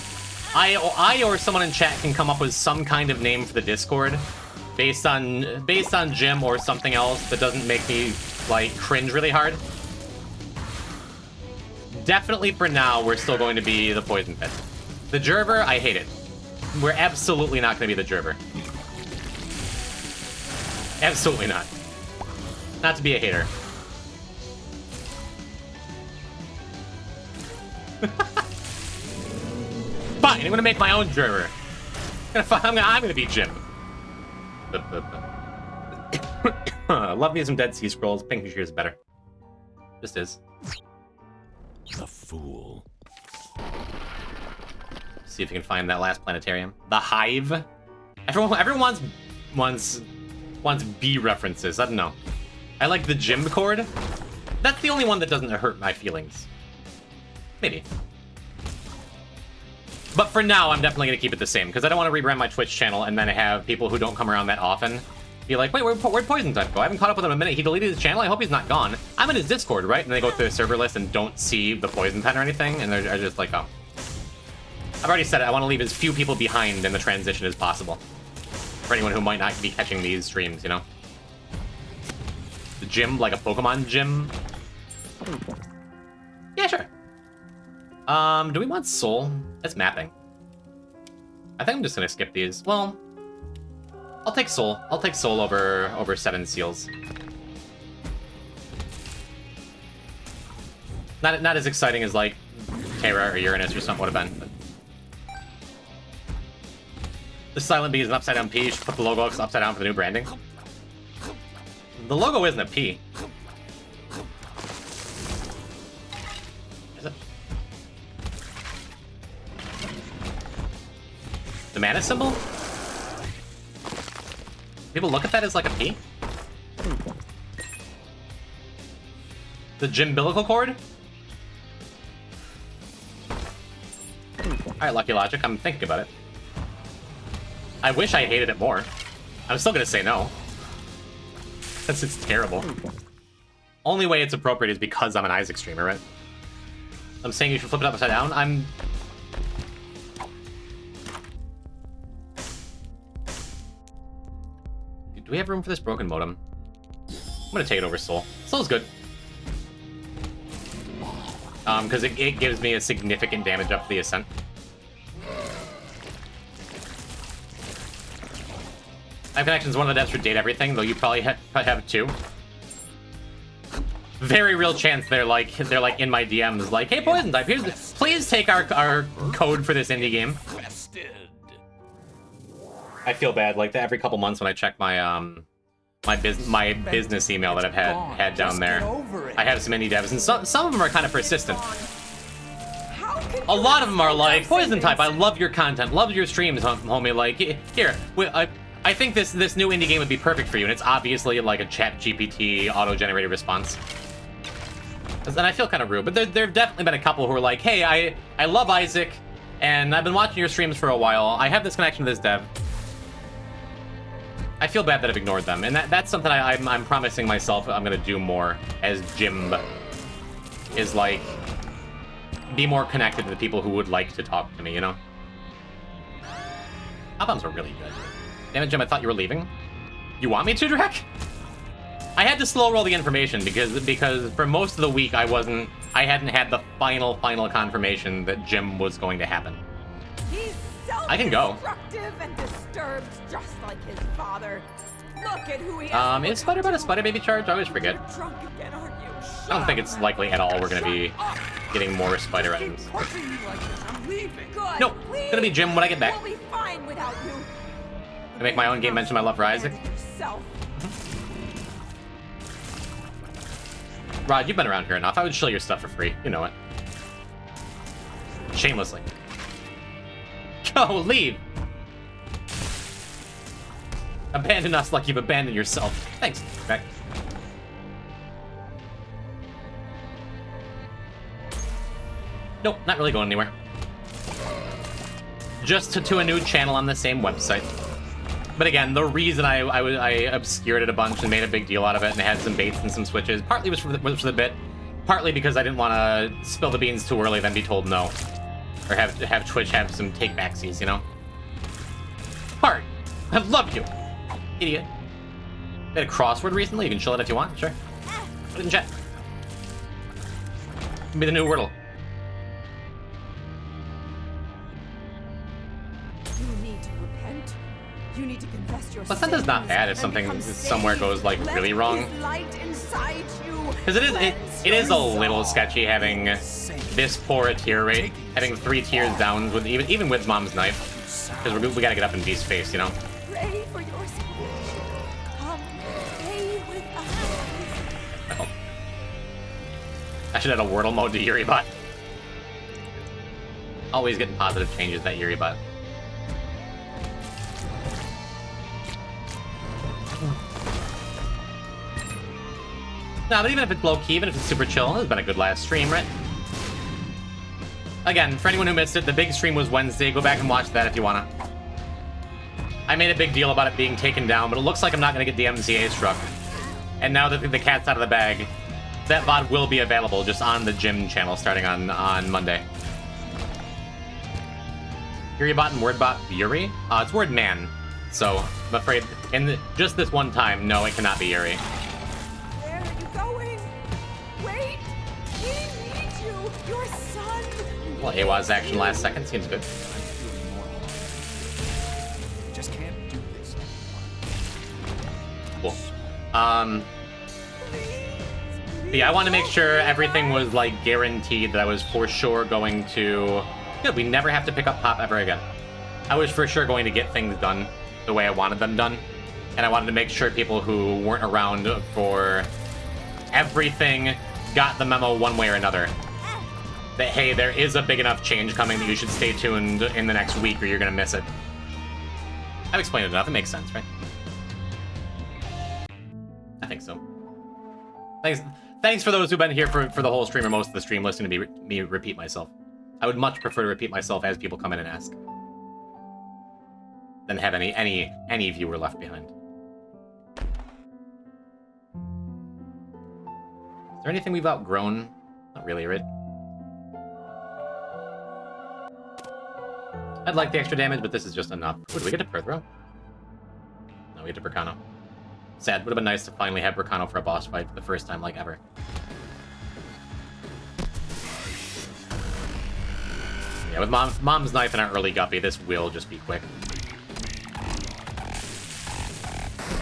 I or someone in chat can come up with some kind of name for the Discord based on Jim or something else that doesn't make me, like, cringe really hard. Definitely for now, we're still going to be the poison pit. The Jerver, I hate it. We're absolutely not going to be the Jerver. Absolutely not. Not to be a hater. Fine, I'm gonna make my own Jerver. I'm gonna be Jim. Love me some Dead Sea Scrolls. Pink Shear is better. Just is. The fool. See if you can find that last planetarium. The Hive. Everyone wants B references. I don't know. I like the Jimb chord. That's the only one that doesn't hurt my feelings. Maybe. But for now, I'm definitely going to keep it the same, because I don't want to rebrand my Twitch channel and then have people who don't come around that often be like, wait, where'd Poison Type go? I haven't caught up with him in a minute. He deleted his channel? I hope he's not gone. I'm in his Discord, right? And they go through the server list and don't see the Poison Pen or anything, and they're just like, oh. I've already said it. I want to leave as few people behind in the transition as possible. For anyone who might not be catching these streams, you know? The gym, like a Pokemon gym? Yeah, sure. Do we want Soul? That's mapping. I think I'm just gonna skip these. Well, I'll take Soul. I'll take Soul over 7 seals. Not as exciting as like Terra or Uranus or something would have been. But... The Silent B is an upside down P. You should put the logo upside down for the new branding. The logo isn't a P. Is it? The mana symbol? People look at that as like a P? The Jimbilical cord? Alright, Lucky Logic, I'm thinking about it. I wish I hated it more. I'm still gonna say no. That's it's terrible. Only way it's appropriate is because I'm an Isaac streamer, right? I'm saying you should flip it upside down. Do we have room for this broken modem? I'm gonna take it over Soul. Soul's good. Because it gives me a significant damage up the Ascent. I have connections. One of the devs for Date Everything, though you probably have 2. Very real chance they're like in my DMs, like, hey, Poison Type, please take our code for this indie game. I feel bad. Like every couple months when I check my my business email that I've had down there, I have some indie devs, and some of them are kind of persistent. A lot of them are like, Poisontype, I love your content, love your streams, homie. Like, here, I think this new indie game would be perfect for you, and it's obviously like a chat GPT auto-generated response. And I feel kind of rude, but there have definitely been a couple who are like, hey, I love Isaac, and I've been watching your streams for a while. I have this connection to this dev. I feel bad that I've ignored them, and that's something I'm promising myself I'm gonna do more as Jimb, is like, be more connected to the people who would like to talk to me, you know? Pop-bombs are really good. Damn it, Jim, I thought you were leaving. You want me to, Drek? I had to slow roll the information because for most of the week I hadn't had the final confirmation that Jim was going to happen. He's I can go. self-destructive and disturbed, just like his father. Look at who he Is Spider about a Spider Baby charge? I always forget. You're drunk again, aren't you? I don't think it's likely at all we're gonna be getting more Spider items. Good. No, it's gonna be Jim when I get back. We'll be fine without you. I make my own game mention my love for Isaac. Yourself. Rod, you've been around here enough. I would shill your stuff for free. You know it. Shamelessly. Go, leave! Abandon us like you've abandoned yourself. Thanks, Beck. Nope, not really going anywhere. Just to a new channel on the same website. But again, the reason I obscured it a bunch and made a big deal out of it and had some baits and some switches, partly was for the bit, partly because I didn't want to spill the beans too early, then be told no. Or have Twitch have some take-backsies, you know? Bart, I love you! Idiot. Did a crossword recently? You can chill it if you want, sure. Put it in chat. Be the new Wordle. You need to repent. You need to confess your Placenda's sins not bad if and something become somewhere saved. goes like Let really wrong. his light inside you. Because it is a little Cleanse sketchy having this poor a tier rate, having 3 tiers down with even with Mom's knife. Because we gotta get up in Beast's face, you know. Pray for your salvation. Come, pray with us. Oh. I should add a Wordle mode to Yuribot. Always getting positive changes that Yuribot. Nah, but even if it's low-key, even if it's super chill, it's been a good last stream, right? Again, for anyone who missed it, the big stream was Wednesday. Go back and watch that if you wanna. I made a big deal about it being taken down, but it looks like I'm not gonna get the MCA struck. And now that the cat's out of the bag, that VOD will be available just on the Jimb channel starting on Monday. Yuribot and Wordbot Yuri? It's Wordman. So, I'm afraid, just this one time, no, it cannot be Yuri. Where are you going? Wait! He needs you! Your son! Well, AWA's action last second seems good. Just can't do this Cool. But yeah, I want to make sure everything was like guaranteed that I was for sure going to. Good, we never have to pick up Pop ever again. I was for sure going to get things done the way I wanted them done, and I wanted to make sure people who weren't around for everything got the memo one way or another. That hey, there is a big enough change coming that you should stay tuned in the next week or you're gonna miss it. I've explained it enough. It makes sense, right? I think so. Thanks for those who've been here for the whole stream or most of the stream listening to me repeat myself. I would much prefer to repeat myself as people come in and ask than have any viewer left behind. Is there anything we've outgrown? Not really, right? I'd like the extra damage, but this is just enough. Ooh, did we get to Perthro? No, we get to Bracano. Sad. Would have been nice to finally have Bracano for a boss fight for the first time, like, ever. Yeah, with Mom's Knife and our early Guppy, this will just be quick.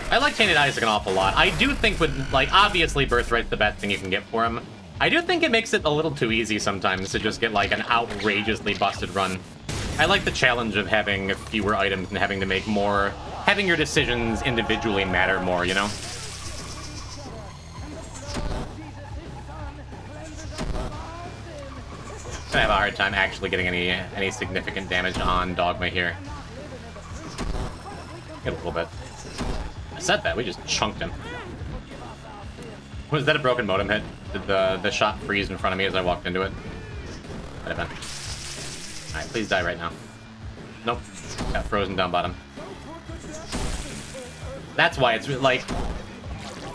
I like Tainted Isaac an awful lot. I do think with, like, obviously Birthright's the best thing you can get for him. I do think it makes it a little too easy sometimes to just get, like, an outrageously busted run. I like the challenge of having fewer items and having to make more, having your decisions individually matter more, you know? I have a hard time actually getting any significant damage on Dogma here. Get a little bit. I said that, we just chunked him. Was that a broken modem hit? Did the shot freeze in front of me as I walked into it? Might have been. Alright, please die right now. Nope. Got frozen down bottom. That's why it's like...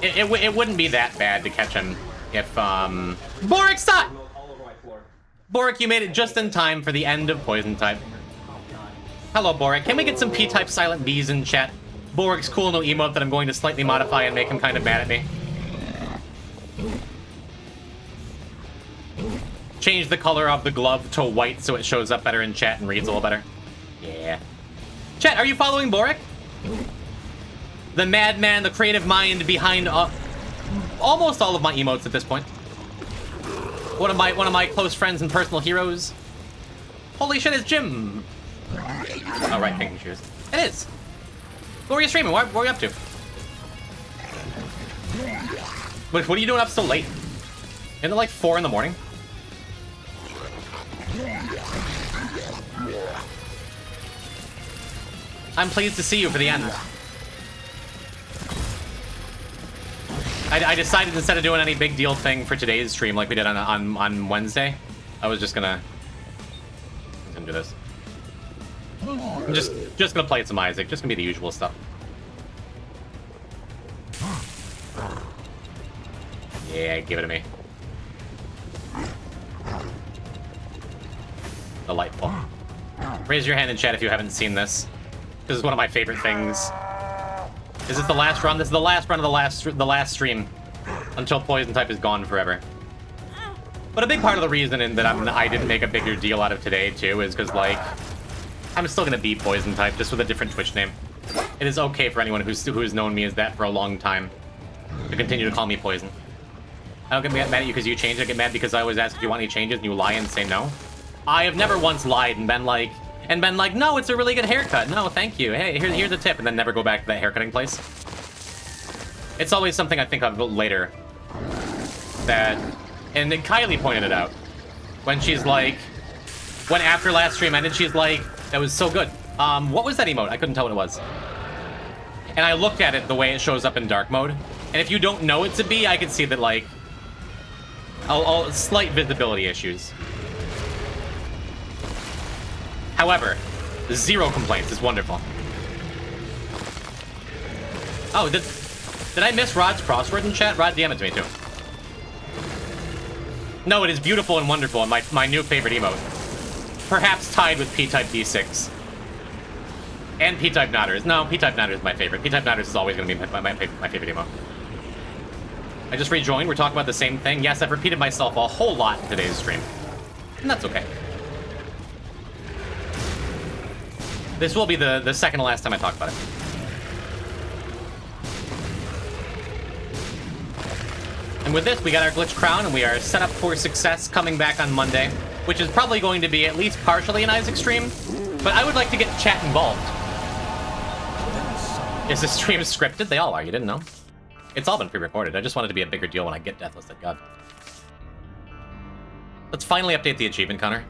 It wouldn't be that bad to catch him if, Boric, stop! Boric, you made it just in time for the end of Poison Type. Hello, Boric. Can we get some P-type silent Bs in chat? Boric's cool new emote that I'm going to slightly modify and make him kind of mad at me. Change the color of the glove to white so it shows up better in chat and reads a little better. Yeah. Chat, are you following Boric? The madman, the creative mind behind almost all of my emotes at this point. One of my close friends and personal heroes. Holy shit, it's Jimb. Oh, right, thank you, cheers. It is. What were you streaming? What were you up to? What are you doing up so late? Isn't it like 4 in the morning? I'm pleased to see you for the end. I decided instead of doing any big deal thing for today's stream like we did on Wednesday, I was just gonna do this. I'm just gonna play some Isaac, just gonna be the usual stuff. Yeah, give it to me. Delightful. Raise your hand in chat if you haven't seen this. This is one of my favorite things. Is this the last run? This is the last run of the last stream until Poison Type is gone forever. But a big part of the reason that I didn't make a bigger deal out of today too is because like I'm still gonna be Poison Type just with a different Twitch name. It is okay for anyone who's known me as that for a long time to continue to call me Poison. I don't get mad at you because you changed. I get mad because I always ask if you want any changes and you lie and say no. I have never once lied and been like, no, it's a really good haircut. No, thank you. Hey, here's a tip, and then never go back to that haircutting place. It's always something I think of later. And then Kylie pointed it out. When she's like, when after last stream ended, she's like, that was so good. What was that emote? I couldn't tell what it was. And I looked at it the way it shows up in dark mode. And if you don't know it's a B, I can see that, like, slight visibility issues. However, 0 complaints is wonderful. Oh, did I miss Rod's crossword in chat? Rod, DM it to me, too. No, it is beautiful and wonderful, and my new favorite emote. Perhaps tied with P-Type D6. And P-Type Nodders. No, P-Type Nodders is my favorite. P-Type Nodders is always going to be my favorite emote. I just rejoined. We're talking about the same thing. Yes, I've repeated myself a whole lot in today's stream. And that's okay. This will be the second to last time I talk about it. And with this, we got our glitch crown, and we are set up for success coming back on Monday, which is probably going to be at least partially an Isaac stream, but I would like to get chat involved. Is this stream scripted? They all are, you didn't know? It's all been pre-recorded. I just wanted it to be a bigger deal when I get Deathless Dead God. Let's finally update the achievement counter.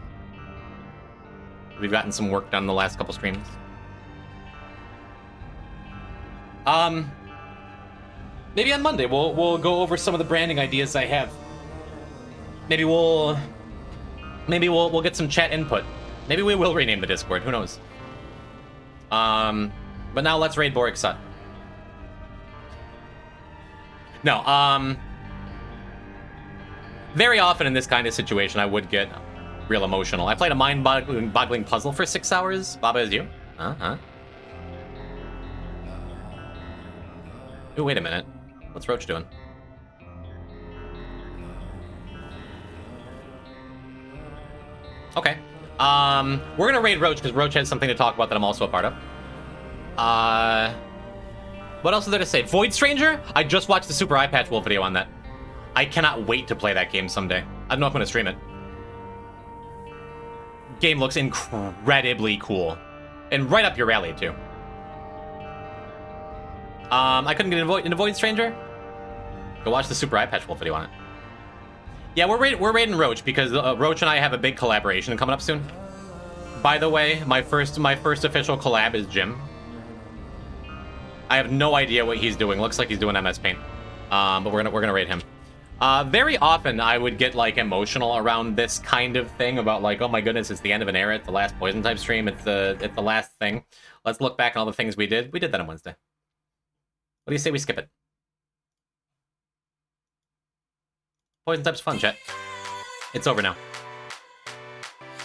We've gotten some work done the last couple streams. Maybe on Monday we'll go over some of the branding ideas I have. Maybe we'll get some chat input. Maybe we will rename the Discord. Who knows? But now let's raid Boric Sut. No. Very often in this kind of situation, I would get real emotional. I played a mind-boggling puzzle for 6 hours. Baba, is you? Ooh, wait a minute. What's Roach doing? Okay. We're gonna raid Roach because Roach has something to talk about that I'm also a part of. What else is there to say? Void Stranger? I just watched the Super Eye Patch Wolf video on that. I cannot wait to play that game someday. I don't know if I'm gonna stream it. game looks incredibly cool. And right up your alley, too. I couldn't get into Void Stranger? Go watch the Super Eye Patch Wolf video on it. Yeah, we're raiding Roach because Roach and I have a big collaboration coming up soon. By the way, my first official collab is Jimb. I have no idea what he's doing. Looks like he's doing MS Paint. But we're gonna raid him. Very often I would get like emotional around this kind of thing about like, oh my goodness, it's the end of an era, it's the last Poison Type stream, it's the last thing. Let's look back on all the things we did. We did that on Wednesday. What do you say we skip it? Poison Type's fun, chat. It's over now.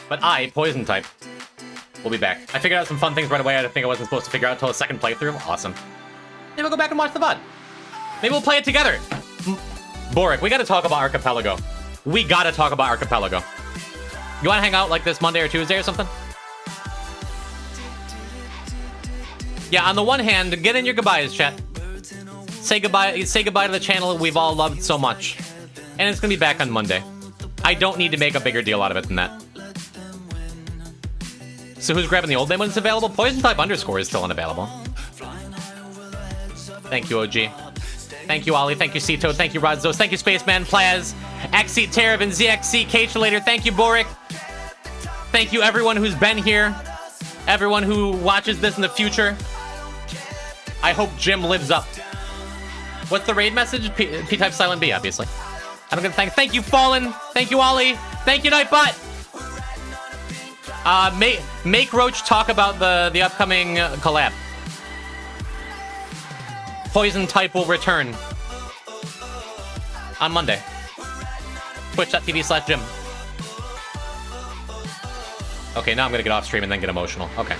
But Poison Type, will be back. I figured out some fun things right away I think I wasn't supposed to figure out until the second playthrough. Awesome. Maybe we'll go back and watch the VOD. Maybe we'll play it together. Boric, we gotta talk about Archipelago. We gotta talk about Archipelago. You wanna hang out like this Monday or Tuesday or something? Yeah, on the one hand, get in your goodbyes, chat. Say goodbye to the channel we've all loved so much. And it's gonna be back on Monday. I don't need to make a bigger deal out of it than that. So who's grabbing the old name when it's available? Poison Type _ is still unavailable. Thank you, OG. Thank you, Ollie. Thank you, Cito. Thank you, Rodzos. Thank you, Spaceman, Plaz, Xseat, Terravan, ZXC, Cagelator. Thank you, Boric. Thank you, everyone who's been here. Everyone who watches this in the future. I hope Jimb lives up. What's the raid message? P-Type Silent B, obviously. I don't get to thank you, Fallen. Thank you, Ollie. Thank you, Nightbot. Make Roach talk about the upcoming collab. Poison Type will return on Monday. Twitch.tv/Jimb. Okay, now I'm gonna get off stream and then get emotional. Okay.